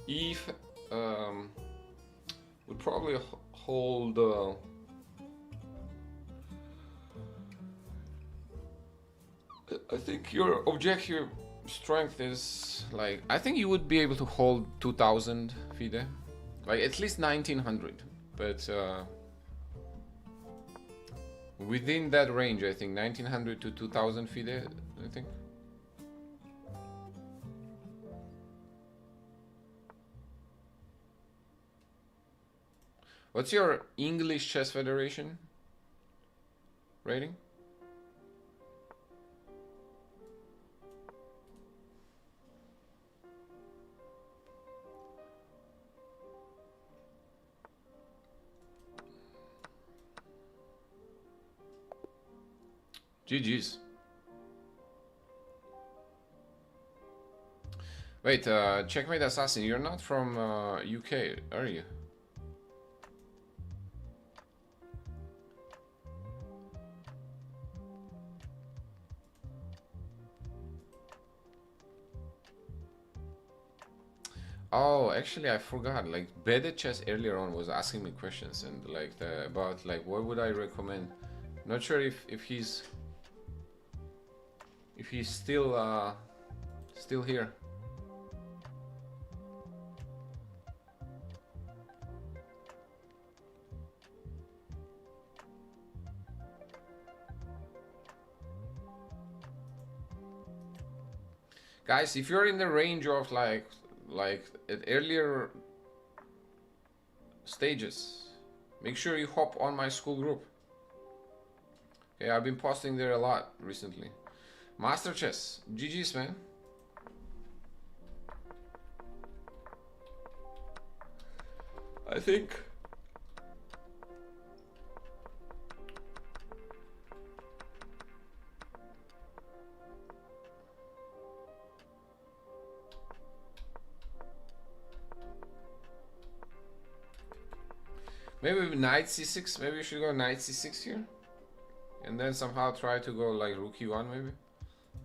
Eve would probably hold. I think your objective strength is like, I think you would be able to hold 2000 FIDE. Like at least 1900, but within that range, I think 1900 to 2000 FIDE, I think. What's your English Chess Federation rating? GG's. Wait, checkmate assassin, you're not from UK, are you? Oh, actually, I forgot. Like, Blitz Chess earlier on was asking me questions and like about like what would I recommend. Not sure if he's still here. Guys, if you're in the range of like at earlier stages, make sure you hop on my school group. Okay, I've been posting there a lot recently. Master Chess, GG's, man. I think maybe knight c6. Maybe you should go knight c6 here, and then somehow try to go like rook e1 maybe.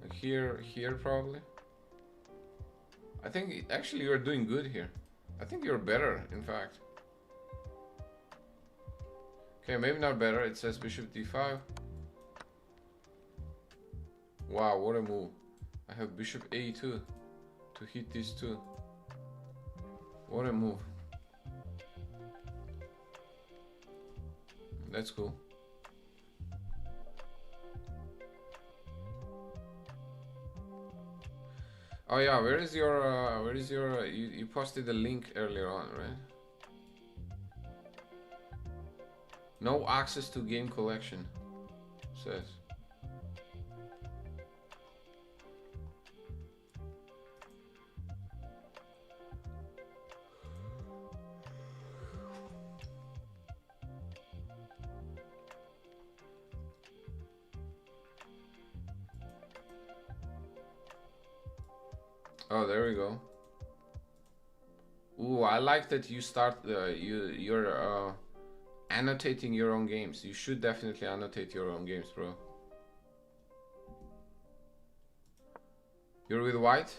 Like here probably. I think actually you're doing good here. I think you're better, in fact. Okay, maybe not better. It says bishop d5. Wow, what a move. I have bishop a2 to hit these two. What a move. That's cool. Oh yeah, where is your you posted the link earlier on, right? No access to game collection, says. Oh, there we go. Ooh, I like that you start you're annotating your own games. You should definitely annotate your own games, bro. You're with white?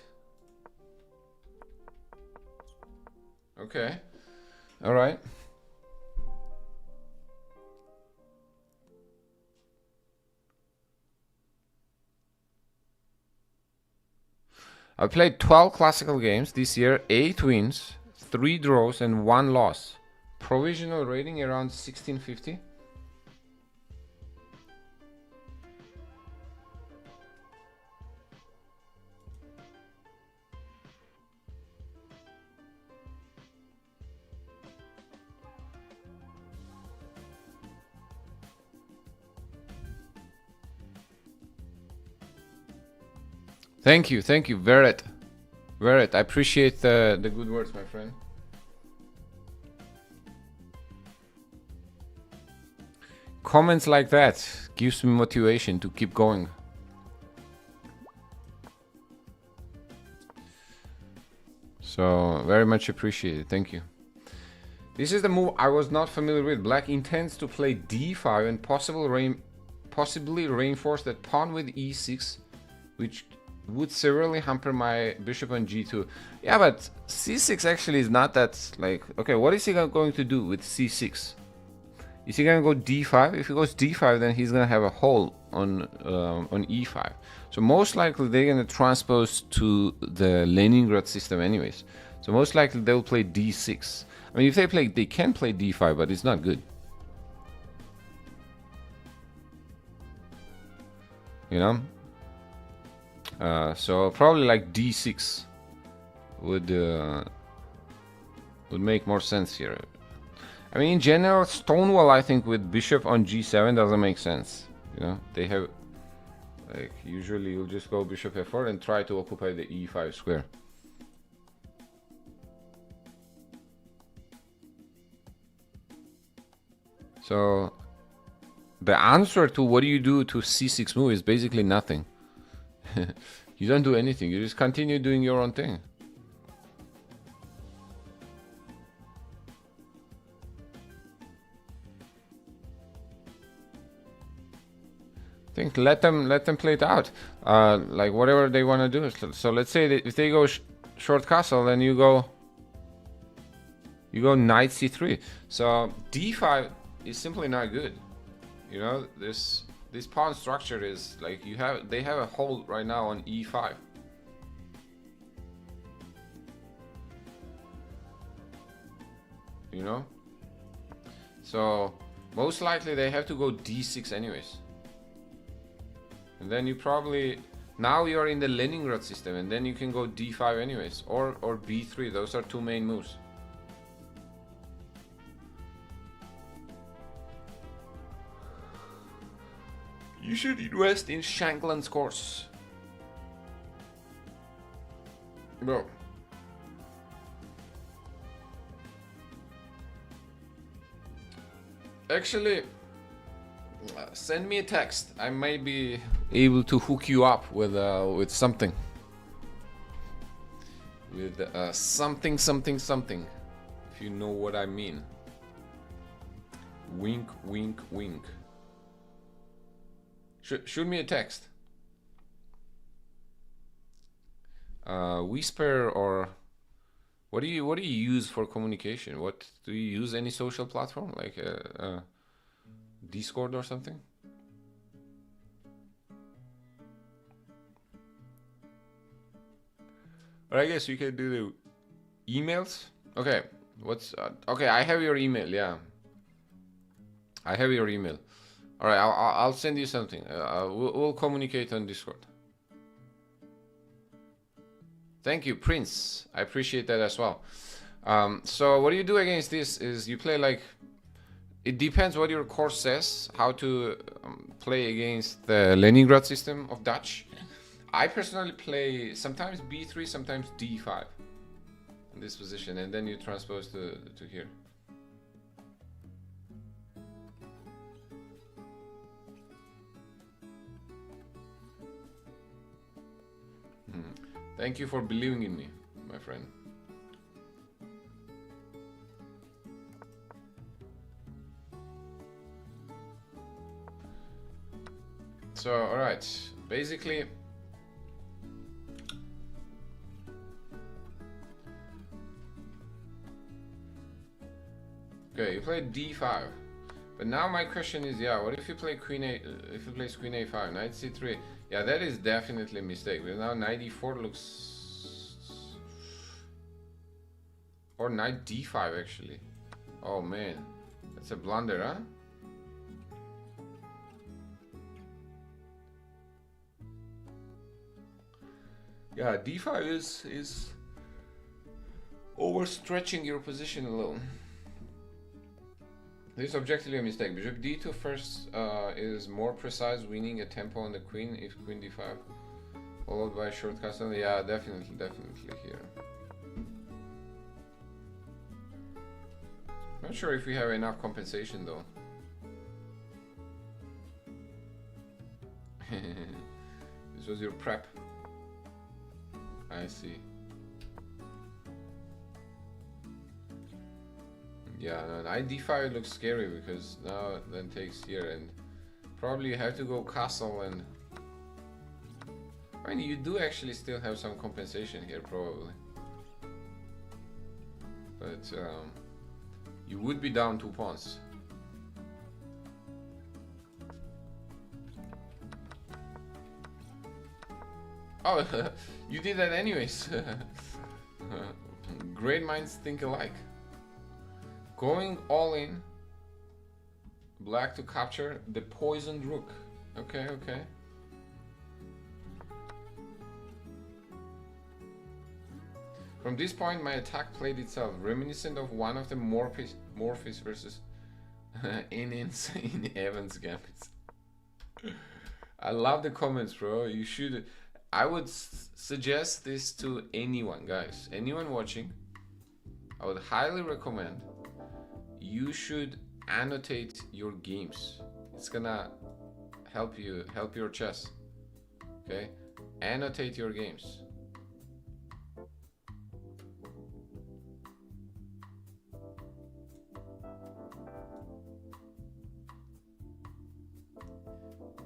Okay. All right. I played 12 classical games this year, 8 wins, 3 draws and 1 loss. Provisional rating around 1650. Thank you, Verret. Verret, I appreciate the good words, my friend. Comments like that gives me motivation to keep going. So, very much appreciated, thank you. This is the move I was not familiar with. Black intends to play d5 and possibly reinforce that pawn with e6, which would severely hamper my bishop on g2. Yeah, but c6 actually is not that, like, okay, what is he going to do with c6? Is he gonna go d5? If he goes d5, then he's gonna have a hole on e5. So most likely they're gonna transpose to the Leningrad system anyways. So most likely they'll play d6. I mean, if they can play d5, but it's not good. You know? So probably like d6 would make more sense here. I mean, in general, Stonewall, I think with bishop on g7 doesn't make sense. You know, they have, like, usually you'll just go bishop f4 and try to occupy the e5 square. So the answer to what do you do to c6 move is basically nothing. You don't do anything, you just continue doing your own thing. I think let them play it out, like whatever they want to do. So let's say that if they go short castle, then you go You go knight c3. So d5 is simply not good. You know, this pawn structure is like they have a hold right now on e5. You know? So most likely they have to go d6 anyways. And then you probably, now you're in the Leningrad system, and then you can go d5 anyways, or b3. Those are two main moves. You should invest in Shankland's course. Bro. Actually, send me a text. I might be able to hook you up with something. With something. If you know what I mean. Wink, wink, wink. Shoot me a text. Whisper, or what do you use for communication? What do you use? Any social platform like Discord or something? Or I guess you can do the emails. Okay, okay? I have your email. Yeah, I have your email. All right, I'll send you something. We'll communicate on Discord. Thank you, Prince. I appreciate that as well. So what you do against this is you play like, it depends what your course says, how to play against the Leningrad system of Dutch. I personally play sometimes b3, sometimes d5 in this position, and then you transpose to here. Thank you for believing in me, my friend. So, alright, basically, okay, you played d5, but now my question is, yeah, what if you play queen a, if you play queen a5, knight c3? Yeah, that is definitely a mistake. Because now knight e4 looks, or knight d5 actually. Oh man, that's a blunder, huh? Yeah, d5 is overstretching your position a little. This is objectively a mistake. Bishop d2 first is more precise, winning a tempo on the queen if queen d5, followed by a short castle. Yeah, definitely here. Not sure if we have enough compensation though. This was your prep. I see. Yeah, no, knight d5 looks scary because now then takes here, and probably you have to go castle, and I mean you do actually still have some compensation here probably, but you would be down 2 pawns. Oh, you did that anyways. Great minds think alike. Going all in. Black to capture the poisoned rook. Okay, okay. From this point, my attack played itself, reminiscent of one of the Morpheus versus in Evans gambits. I love the comments, bro. You should. I would suggest this to anyone, guys. Anyone watching, I would highly recommend you should annotate your games. It's gonna help your chess. Okay, annotate your games.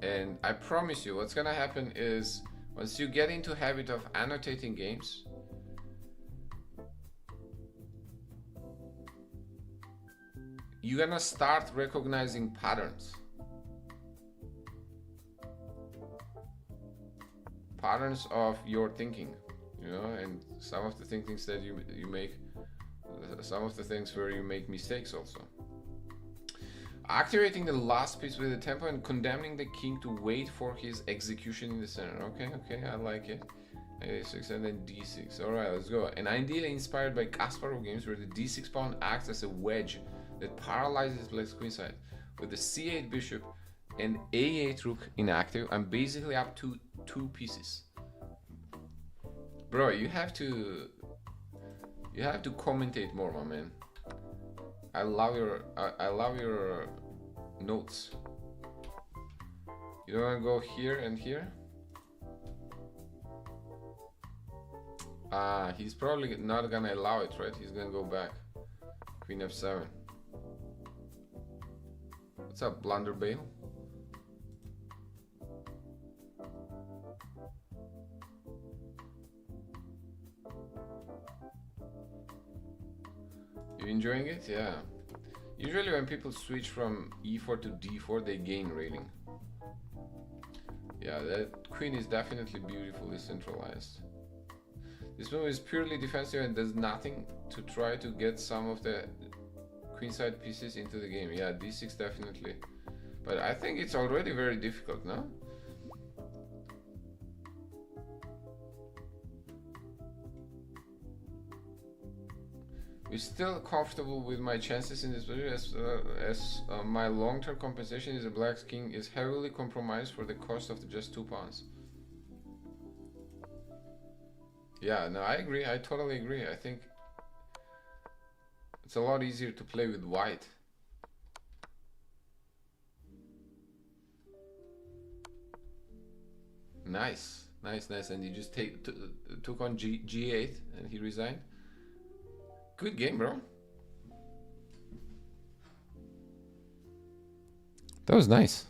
And I promise you, what's gonna happen is once you get into habit of annotating games, you're gonna start recognizing patterns. Patterns of your thinking, you know, and some of the thinkings that you make, some of the things where you make mistakes also. Activating the last piece with the tempo and condemning the king to wait for his execution in the center. Okay, I like it. A6 and then d6. Alright, let's go. An idea inspired by Kasparov games where the d6 pawn acts as a wedge that paralyzes black's queenside. With the c8 bishop and a8 rook inactive, I'm basically up to 2 pieces. Bro, you have to commentate more, my man. I love your notes. You don't want to go here and here? He's probably not gonna allow it, right? He's gonna go back. Queen f7. What's up, Blunderbale? You enjoying it? Yeah. Usually when people switch from e4 to d4, they gain rating. Yeah, that queen is definitely beautifully centralized. This move is purely defensive and does nothing to try to get some of the queenside pieces into the game. Yeah, d6 definitely. But I think it's already very difficult, no? I'm still comfortable with my chances in this position as my long-term compensation is a black king is heavily compromised for the cost of just 2 pawns. Yeah, no, I agree. I totally agree. I think it's a lot easier to play with white. Nice. And you just took on G8 and he resigned. Good game, bro. That was nice.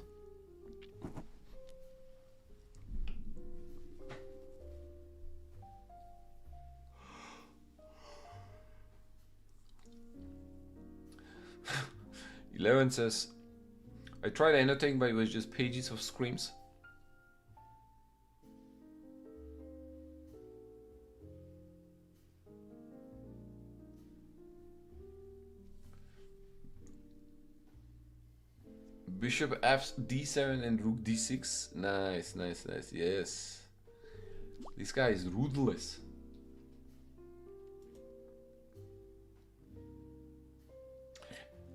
Eleven says, I tried annotating, but it was just pages of screams. Bishop f d7 and rook d6. Nice. Yes. This guy is ruthless.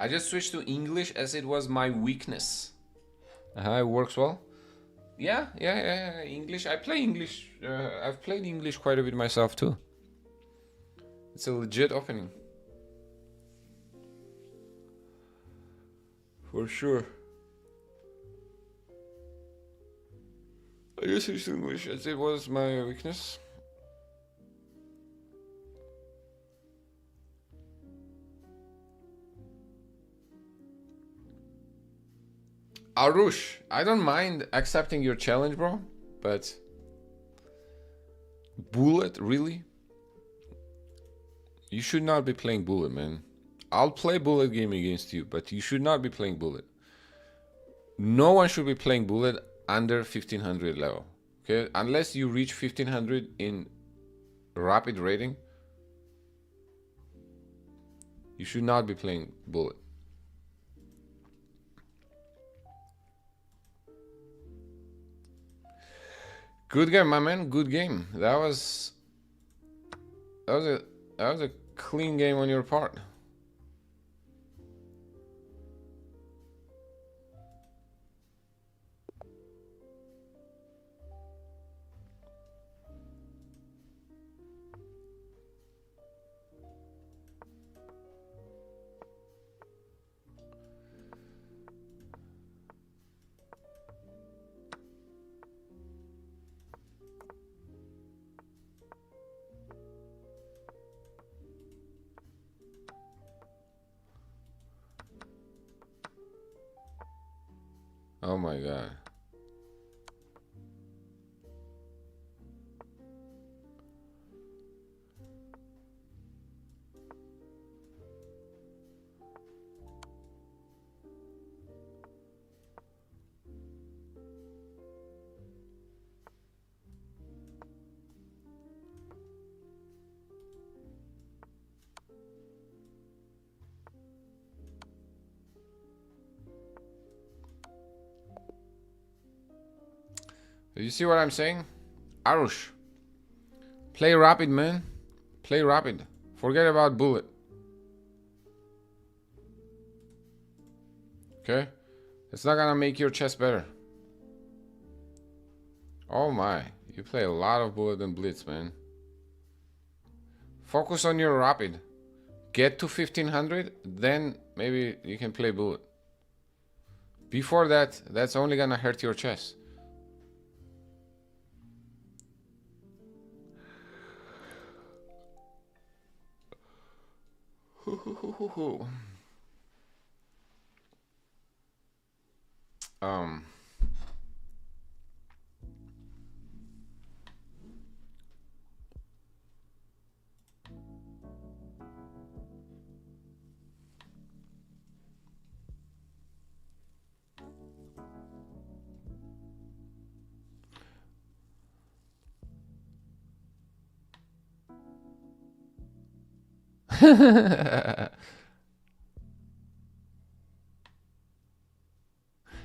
I just switched to English as it was my weakness. It works well. Yeah. English. I play English. I've played English quite a bit myself too. It's a legit opening. For sure. I just switched to English as it was my weakness. Arush, I don't mind accepting your challenge, bro, but bullet, really? You should not be playing bullet, man. I'll play bullet game against you, but you should not be playing bullet. No one should be playing bullet under 1500 level, okay? Unless you reach 1500 in rapid rating, you should not be playing bullet. Good game, my man. Good game. That was a clean game on your part. Oh my god. You see what I'm saying? Arush. Play rapid, man. Play rapid. Forget about bullet. Okay? It's not gonna make your chess better. Oh my. You play a lot of bullet and blitz, man. Focus on your rapid. Get to 1500, then maybe you can play bullet. Before that, that's only gonna hurt your chess.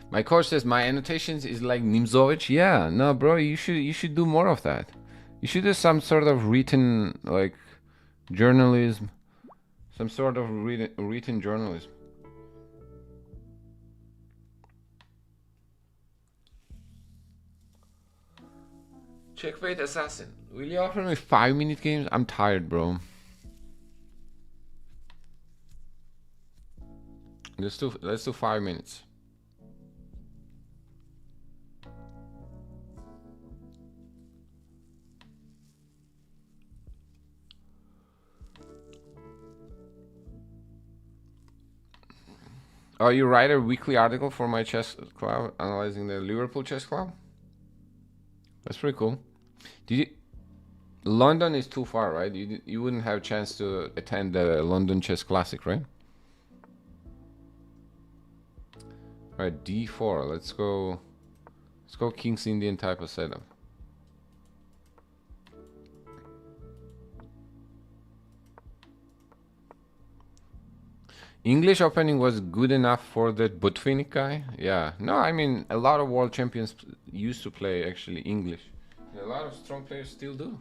My coach says my annotations is like Nimzovich. Yeah, no, bro, you should do more of that. You should do some sort of written like journalism, some sort of written journalism. Checkmate assassin. Will you offer me 5-minute games? I'm tired, bro. Let's do 5 minutes. Oh, you write a weekly article for my chess club analyzing the Liverpool chess club? That's pretty cool. Did you? London is too far, right? You wouldn't have a chance to attend the London Chess Classic, right? All right, D4. Let's go King's Indian type of setup. English opening was good enough for that Botvinnik guy. Yeah. No, I mean a lot of world champions used to play actually English. And a lot of strong players still do.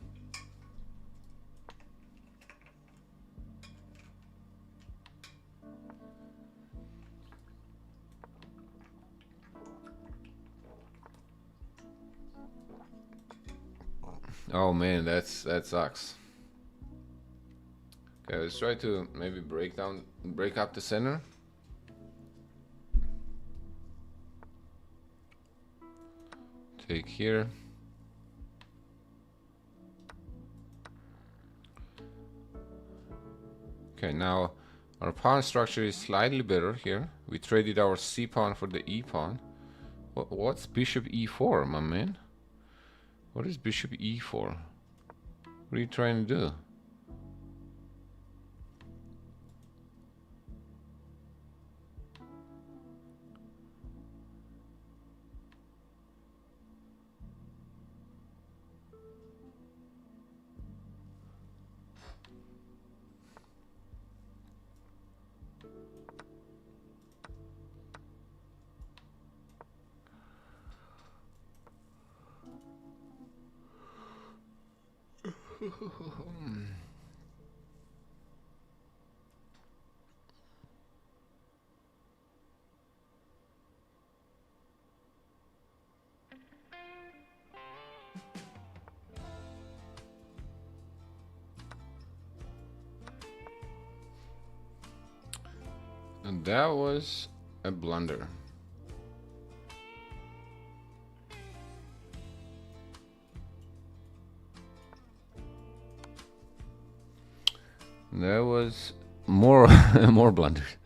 Oh man, that sucks. Okay, let's try to maybe break up the center. Take here. Okay, now our pawn structure is slightly better here. We traded our C pawn for the E pawn. What's bishop E4, my man? What is bishop E4? What are you trying to do? And that was a blunder. There was more more blunders.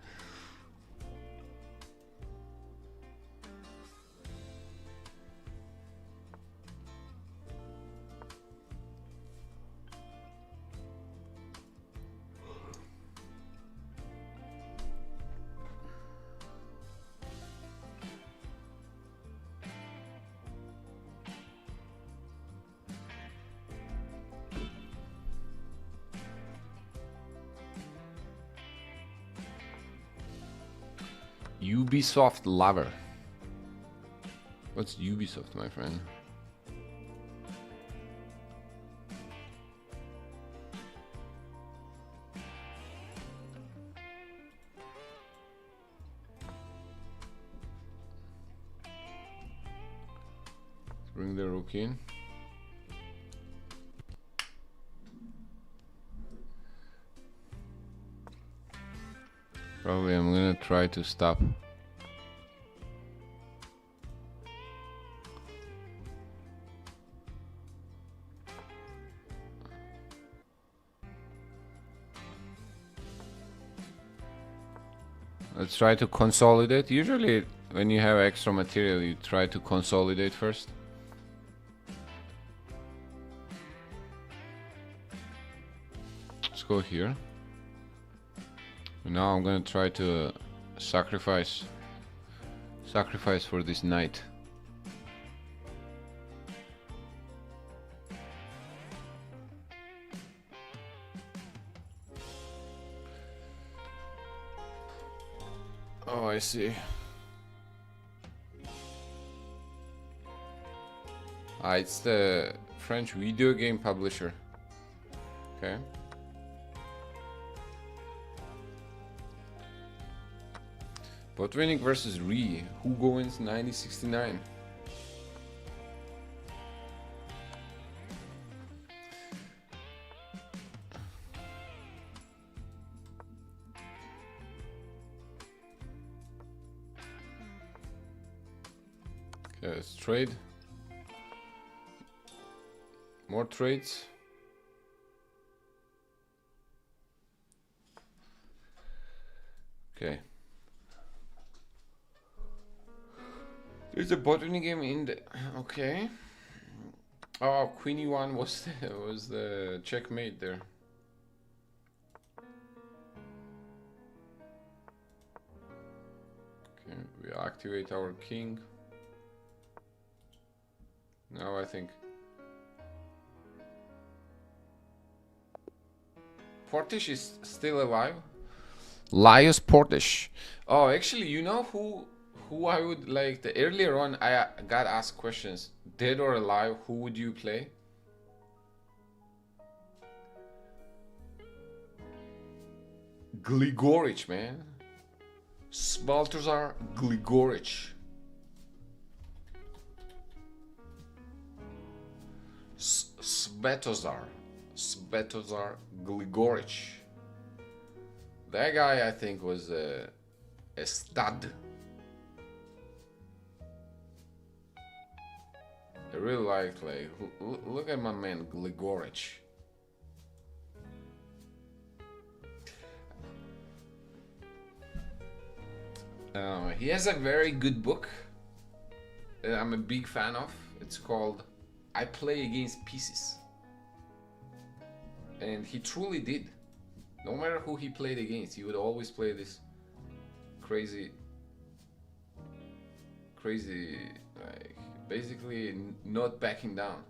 Ubisoft lover. What's Ubisoft, my friend? Bring the rook in. Probably I'm gonna try to stop. Let's try to consolidate. Usually when you have extra material, you try to consolidate first. Let's go here. And now I'm gonna try to sacrifice for this knight. Oh, I see. It's the French video game publisher. Okay. Botvinnik versus Ree. Who wins 90-69? Okay, let's trade. More trades. Okay. There's a botany game in the... Okay. Oh, Queen E1 was the checkmate there. Okay, we activate our king. Now I think Portish is still alive. Laius Portish. Oh, actually, you know who I would like? Earlier on, I got asked questions. Dead or alive, who would you play? Gligorich, man. Baltazar Gligorich. Svetozar Gligorich. That guy, I think, was a stud. I really like look at my man Gligorich. He has a very good book I'm a big fan of. It's called I Play Against Pieces. And he truly did. No matter who he played against, he would always play this crazy, like, basically not backing down.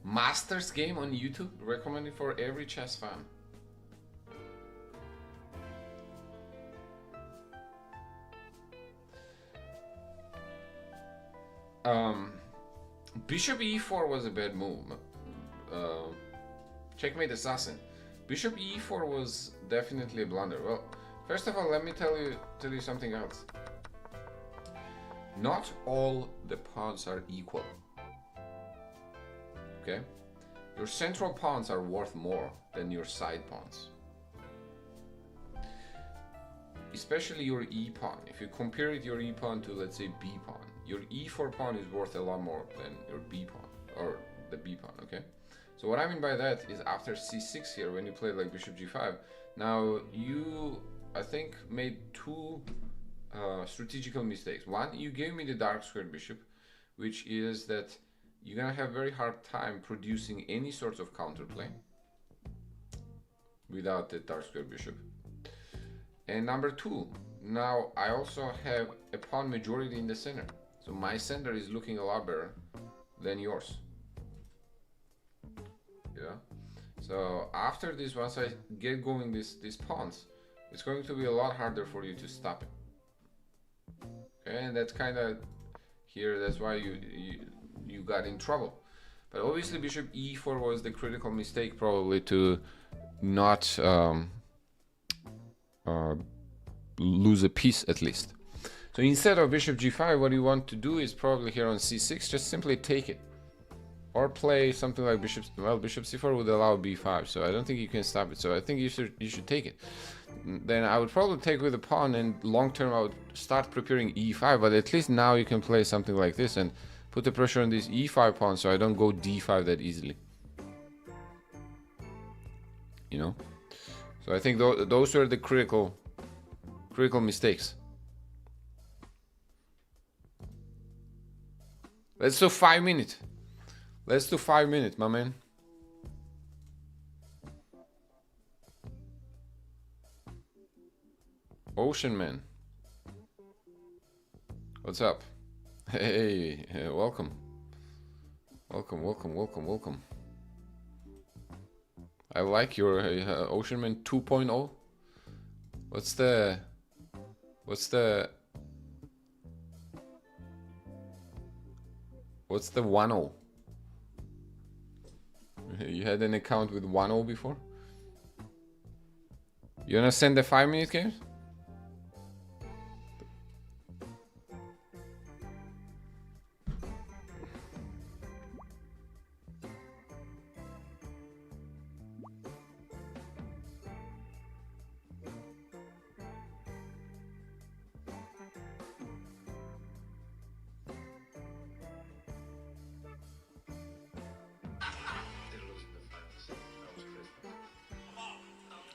Masters game on YouTube, recommended for every chess fan. Bishop e4 was a bad move. Checkmate assassin. Bishop e4 was definitely a blunder. Well, first of all, let me tell you something else. Not all the pawns are equal. Okay? Your central pawns are worth more than your side pawns. Especially your e pawn. If you compare your e pawn to, let's say, b pawn, your e4 pawn is worth a lot more than your b pawn, or the b pawn, okay? So what I mean by that is after c6 here, when you play like bishop g5, now you, I think, made two strategical mistakes. One, you gave me the dark squared bishop, which is that you're gonna have very hard time producing any sorts of counterplay without the dark squared bishop. And number two, now I also have a pawn majority in the center. So my center is looking a lot better than yours. Yeah. So after this, once I get going these pawns, it's going to be a lot harder for you to stop it. Okay, and that's kind of here, that's why you got in trouble. But obviously bishop e4 was the critical mistake, probably, to not lose a piece at least. So instead of bishop g5, what you want to do is probably here on c6, just simply take it. Or play something like bishop c4 would allow b5, so I don't think you can stop it. So I think you should take it. Then I would probably take with the pawn, and long term I would start preparing e5, but at least now you can play something like this and put the pressure on this e5 pawn so I don't go d5 that easily. You know? So I think those are the critical mistakes. Let's do 5 minutes. Let's do 5 minutes, my man. Ocean Man. What's up? Hey, welcome. Welcome. I like your Ocean Man 2.0. What's the 1.0? You had an account with 1.0 before? You wanna send the 5-minute games?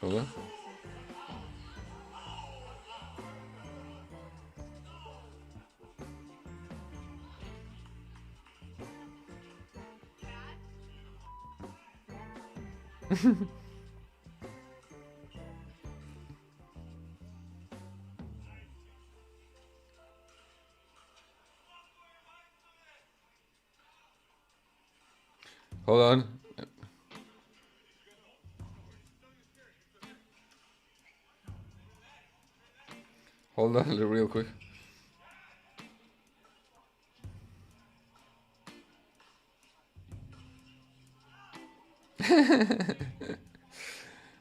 Okay. Hold on. Hold on real quick.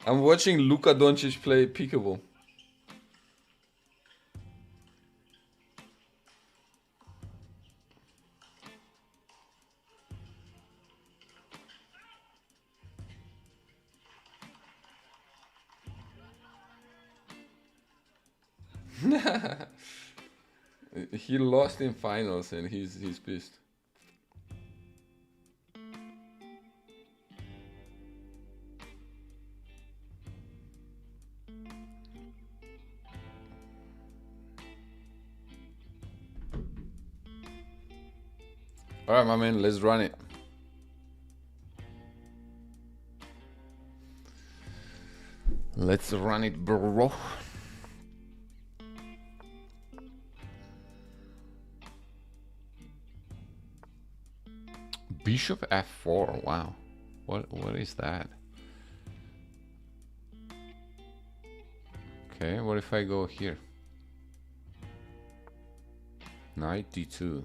I'm watching Luka Doncic play peekaboo. He lost in finals and he's pissed. Alright, my man, let's run it. Let's run it, bro. Bishop f4, wow. What is that? Okay, what if I go here? Knight d2.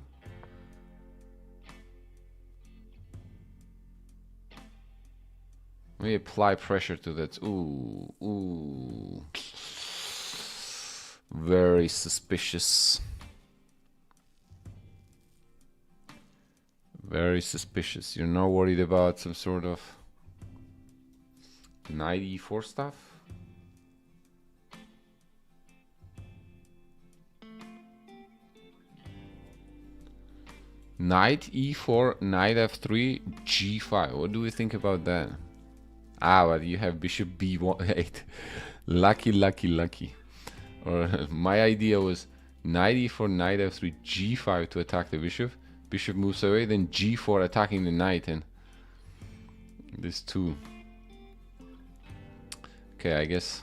Let me apply pressure to that. Ooh. Very suspicious. Very suspicious. You're not worried about some sort of knight e4 stuff? Knight e4, knight f3, g5. What do we think about that? Ah, but you have bishop b1. Lucky. Or my idea was knight e4, knight f3, g5 to attack the bishop. Bishop moves away, then g4 attacking the knight, and this too. Okay, I guess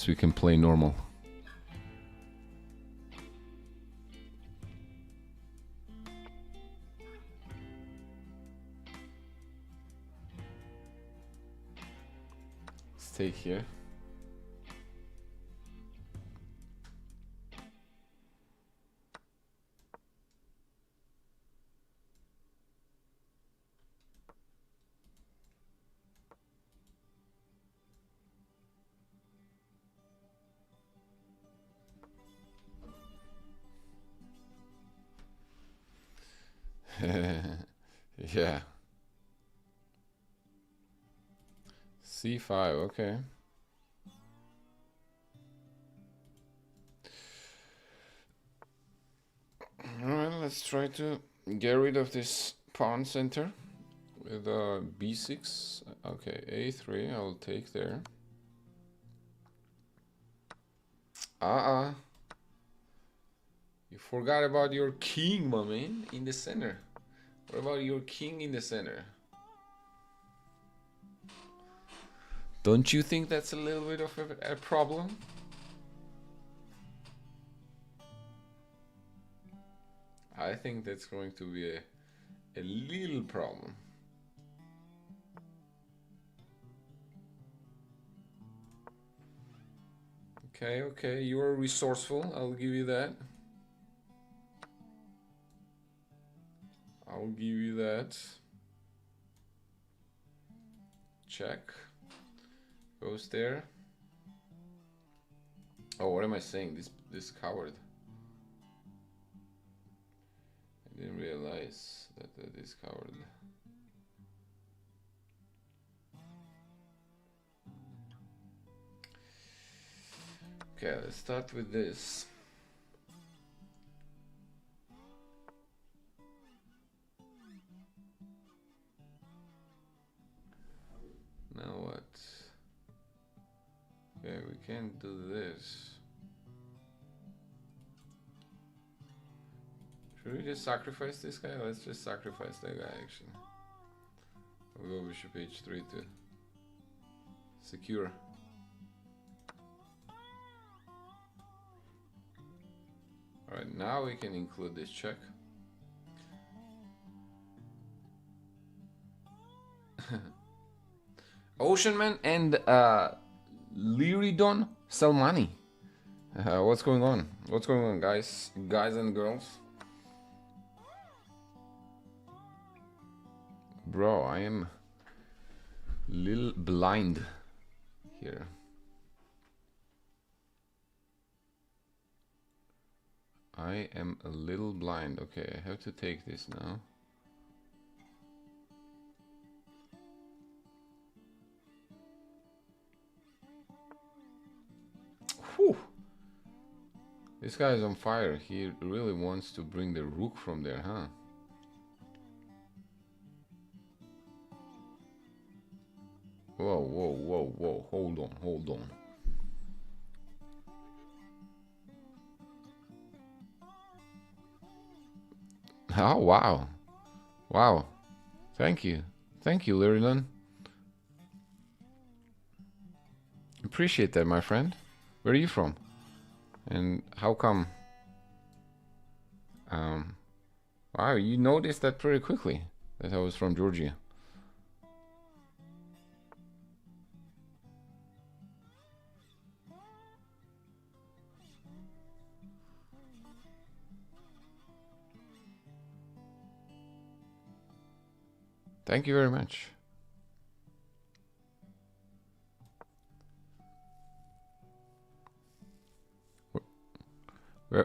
we can play normal. Let's take here. Yeah. C5, okay. Alright, let's try to get rid of this pawn center with b6. Okay, a3, I'll take there. You forgot about your king, my man, in the center. What about your king in the center? Don't you think that's a little bit of a problem? I think that's going to be a little problem. Okay, okay, you are resourceful, I'll give you that. I'll give you that. Check. Goes there. Oh, what am I saying? This coward. I didn't realize that this coward. Okay, let's start with this. Now what? Okay, we can't do this. Should we just sacrifice this guy? Let's just sacrifice that guy actually. We'll go bishop h3 to secure. Alright, now we can include this check. Oceanman and Liridon Salmani. What's going on? What's going on, guys and girls? Bro, I am a little blind here. I am a little blind. Okay, I have to take this now. Whew. This guy is on fire. He really wants to bring the rook from there, huh? Whoa, whoa, whoa, whoa. Hold on, hold on. Oh, wow. Wow. Thank you. Thank you, Liridon. Appreciate that, my friend. Where are you from? And how come? Wow, you noticed that pretty quickly, that I was from Georgia. Thank you very much.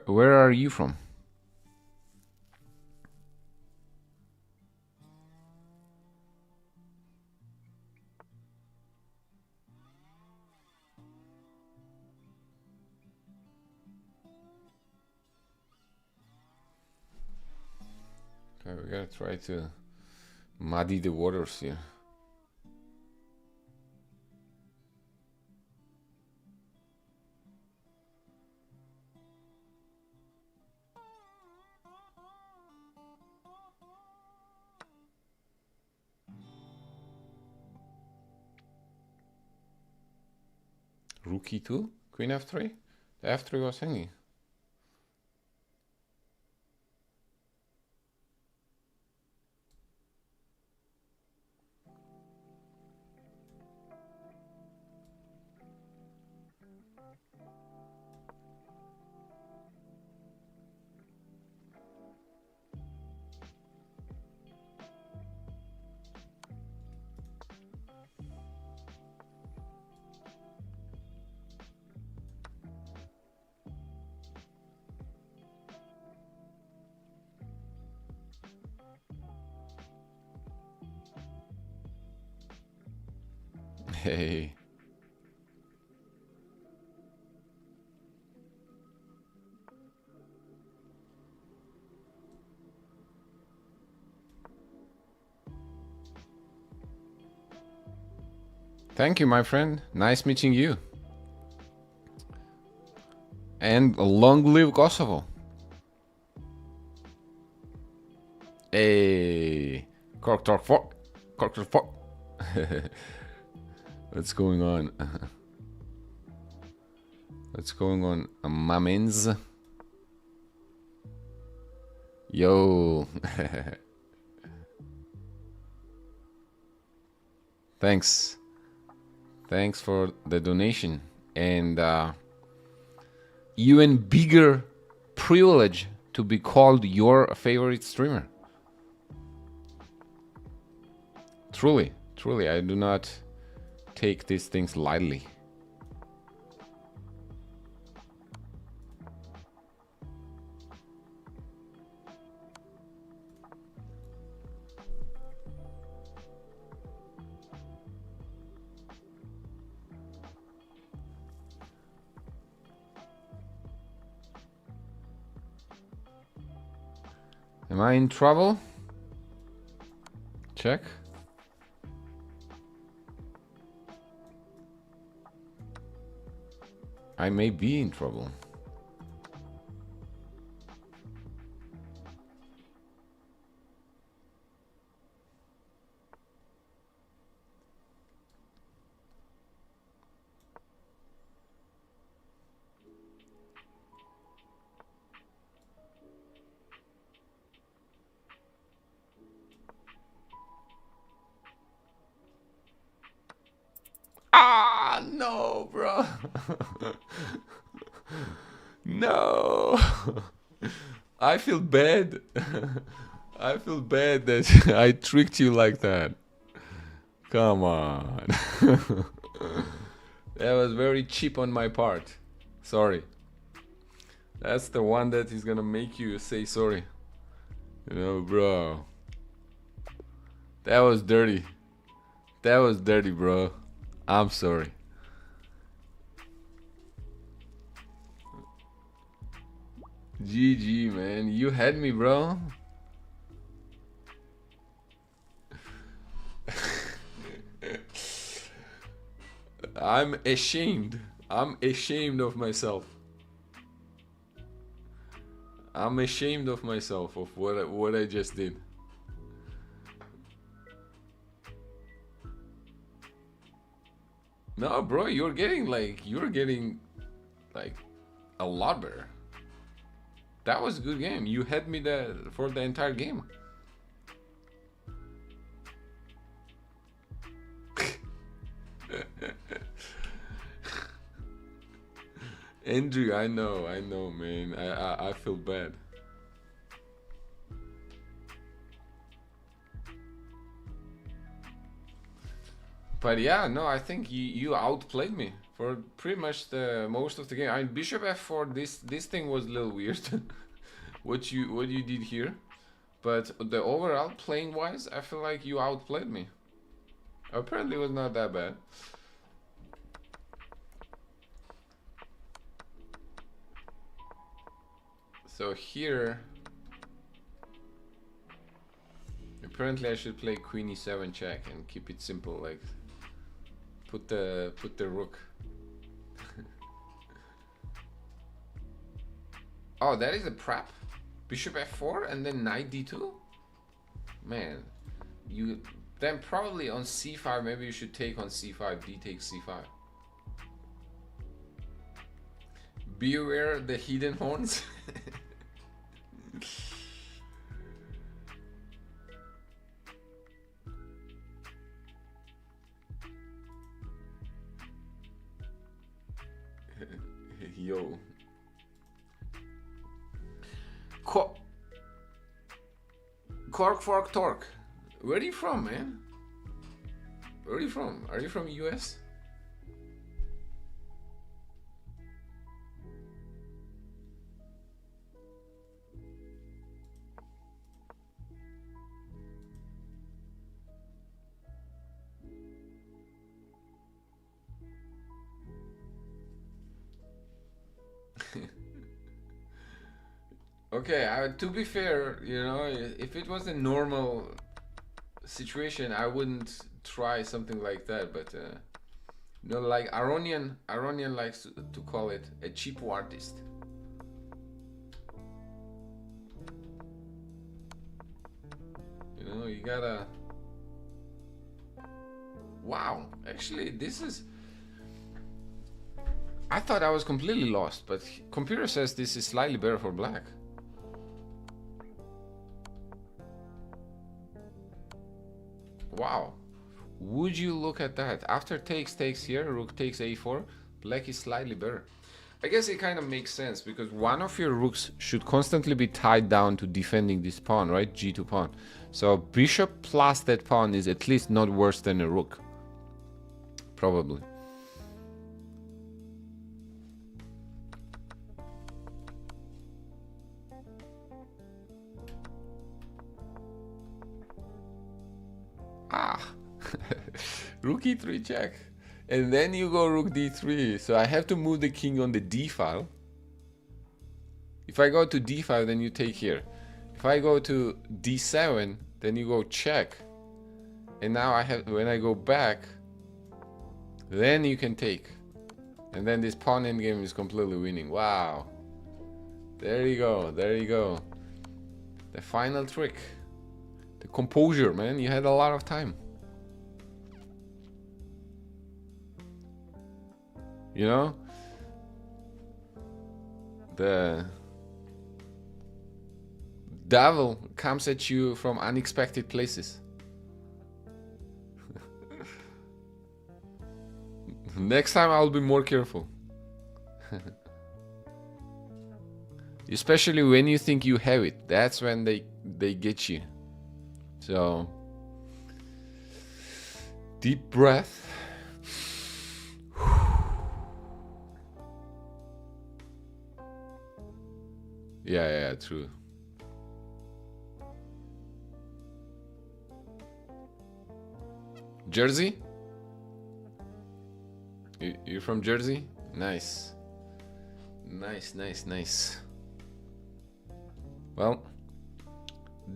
Where are you from? Okay, we gotta try to muddy the waters here. Rook e2, queen f3. The f3 was hanging. Hey. Thank you, my friend. Nice meeting you. And long live Kosovo. Hey. Cork Torque 4. Cork Torque 4. What's going on? What's going on, my mans? Yo. Thanks. Thanks for the donation. And even bigger privilege to be called your favorite streamer. Truly, truly, I do not take these things lightly. Am I in trouble? Check. I may be in trouble. Ah, no, bro. No. I feel bad. I feel bad that I tricked you like that. Come on. That was very cheap on my part. Sorry. That's the one that is gonna make you say sorry. You know, bro. That was dirty. That was dirty, bro. I'm sorry. GG, man. You had me, bro. I'm ashamed. I'm ashamed of myself. I'm ashamed of myself of what I just did. No, bro, you're getting like a lot better. That was a good game. You had me for the entire game. Andrew, I know, man. I feel bad. But yeah, no, I think you outplayed me for pretty much the most of the game. I mean, Bishop F4. This thing was a little weird. what you did here, but the overall playing wise, I feel like you outplayed me. Apparently, it was not that bad. So here, apparently I should play Queen E7 check and keep it simple, like put the rook. Oh, that is a prep. Bishop F4 and then Knight D2. Man, you then probably on C5. Maybe you should take on C5. D takes C5. Beware the hidden horns. Yo. Cork Fork Torque. Where are you from, man? Where are you from? Are you from US? Okay, to be fair, you know, if it was a normal situation, I wouldn't try something like that. But you know, like Aronian likes to call it a cheap artist. You know, you gotta. Wow, actually, this is. I thought I was completely lost, but computer says this is slightly better for black. Wow, would you look at that? After takes here, rook takes a4, black is slightly better. I guess it kind of makes sense because one of your rooks should constantly be tied down to defending this pawn, right? G2 pawn. So bishop plus that pawn is at least not worse than a rook. Probably. Ah, rook e3 check. And then you go rook d3. So I have to move the king on the d file. If I go to d5, then you take here. If I go to d7, then you go check. And now I have, when I go back, then you can take. And then this pawn endgame is completely winning. Wow. There you go. There you go. The final trick. The composure, man. You had a lot of time. You know? The devil comes at you from unexpected places. Next time I'll be more careful. Especially when you think you have it. That's when they get you. So deep breath. Yeah, true. Jersey? You're from Jersey? Nice. Nice. Well,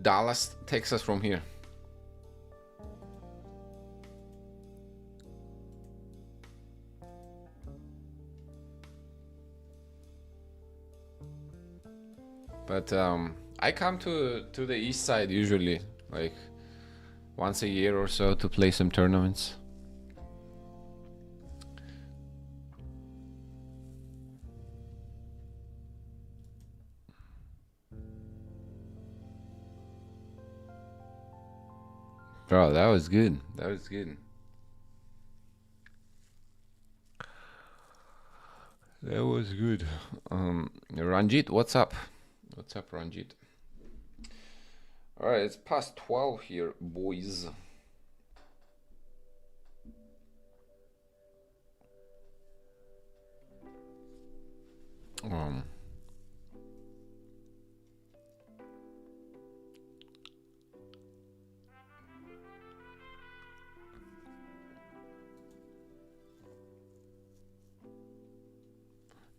Dallas takes us from here. But I come to the east side usually, like once a year or so, to play some tournaments. Bro, that was good. That was good. That was good. Ranjit, what's up? What's up, Ranjit? Alright, it's past 12 here, boys.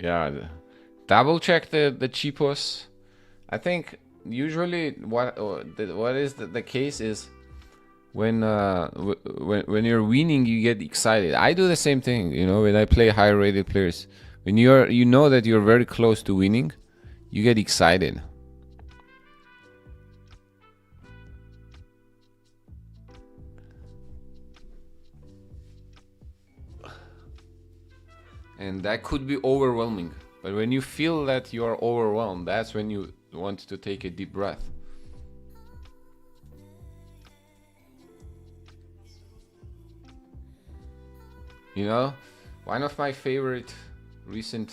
Yeah, double check the cheapos. I think usually what is the case is when you're winning, you get excited. I do the same thing, you know, when I play higher rated players. When you know that you're very close to winning, you get excited. And that could be overwhelming. But when you feel that you are overwhelmed, that's when you want to take a deep breath. You know, one of my favorite recent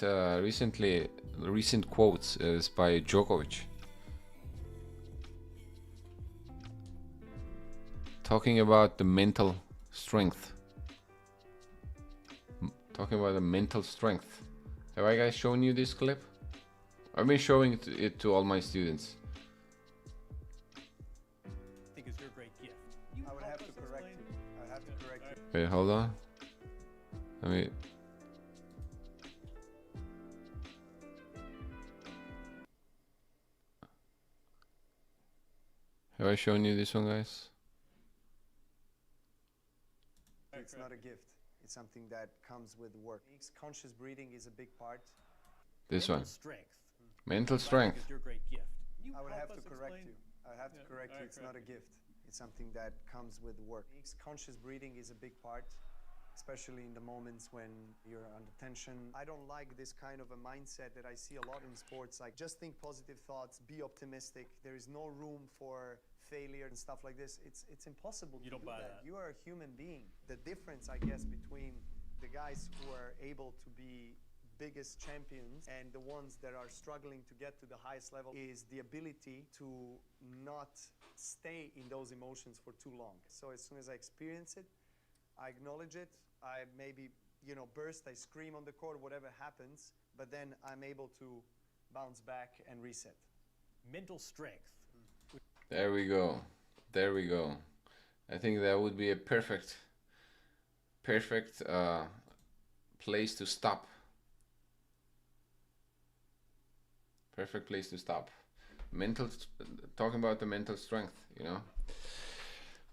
quotes is by Djokovic, talking about the mental strength. Talking about the mental strength. Have I guys shown you this clip? I've been showing it to all my students.
I think it's your great gift.
I would have to correct you. I have to correct you.
Wait, hold on. Let me. Have I shown you this one, guys?
It's not a gift. It's something that comes with work. Conscious breathing is a big part.
This
Mental
one.
strength.
Mental
I think
strength.
is your great gift. Can you
I would
help
have to
us
correct
explain?
you. I have to
Yeah,
correct you.
alright,
It's
correct.
not a gift. It's something that comes with work. Conscious breathing is a big part, especially in the moments when you're under tension. I don't like this kind of a mindset that I see a lot in sports, like just think positive thoughts, be optimistic. There is no room for failure and stuff like this. It's impossible
You
to
don't
do
buy
that.
that.
You are a human being. The difference, I guess, between the guys who are able to be biggest champions and the ones that are struggling to get to the highest level is the ability to not stay in those emotions for too long. So as soon as I experience it, I acknowledge it, I maybe, you know, burst, I scream on the court, whatever happens, but then I'm able to bounce back and reset.
Mental strength.
There we go. There we go. I think that would be a perfect place to stop. Perfect place to stop. Talking about the mental strength, you know.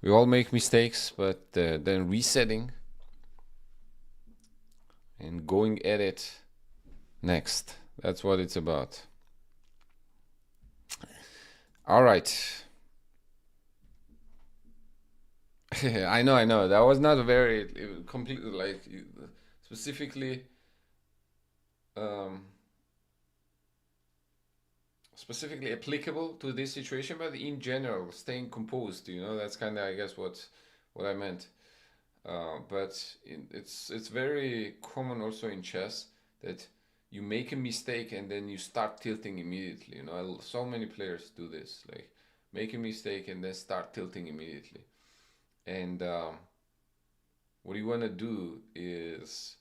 We all make mistakes, but then resetting and going at it next. That's what it's about. All right. I know. That was not very completely like specifically applicable to this situation, but in general, staying composed. You know, that's kind of, I guess, what I meant. But it's very common also in chess that you make a mistake and then you start tilting immediately. You know, so many players do this, like make a mistake and then start tilting immediately. And what you want to do is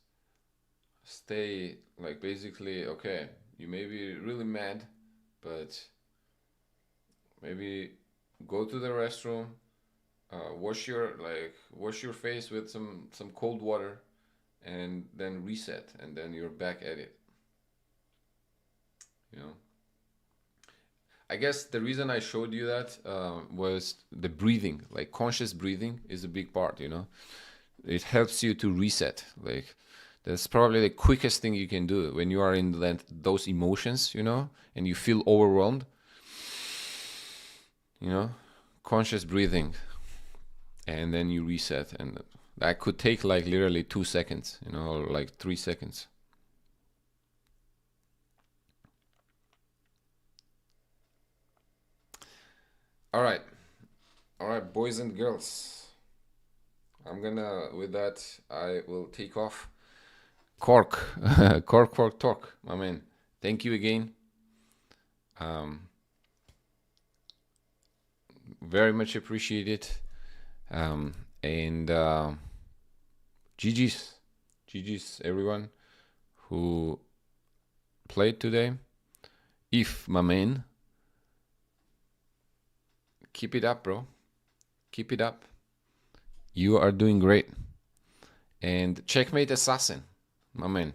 stay like basically, okay, you may be really mad, but maybe go to the restroom, wash your face with some cold water, and then reset, and then you're back at it. You know, I guess the reason I showed you that was the breathing. Like conscious breathing is a big part. You know, it helps you to reset. Like that's probably the quickest thing you can do when you are in those emotions. You know, and you feel overwhelmed. You know, conscious breathing, and then you reset, and that could take like literally 2 seconds. You know, or like 3 seconds. All right, boys and girls. With that, I will take off. Cork, cork, talk, my man. Thank you again. Very much appreciated. And GG's everyone who played today. If, my man, keep it up, bro. Keep it up. You are doing great. And checkmate assassin, my man.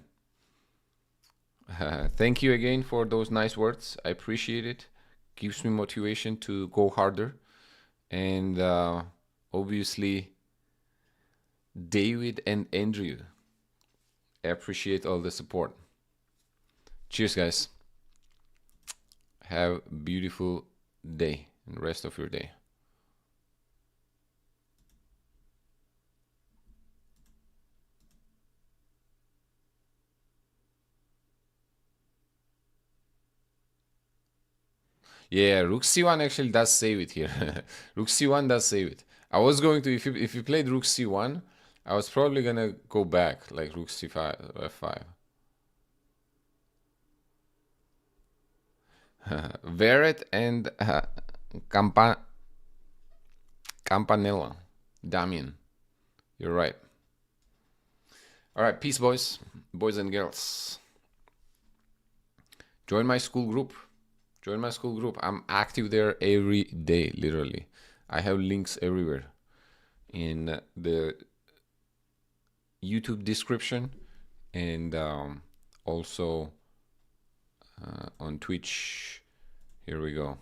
Thank you again for those nice words. I appreciate it. Gives me motivation to go harder. And obviously, David and Andrew, I appreciate all the support. Cheers, guys. Have a beautiful day and rest of your day. Yeah, Rook C1 actually does save it here. Rook C1 does save it. I was going to, if you played Rook C1, I was probably gonna go back like Rook C5, F5. Verret and Campanella. Damien. You're right. All right, peace, boys and girls. Join my school group. I'm active there every day, literally. I have links everywhere in the YouTube description and also on Twitch. Here we go.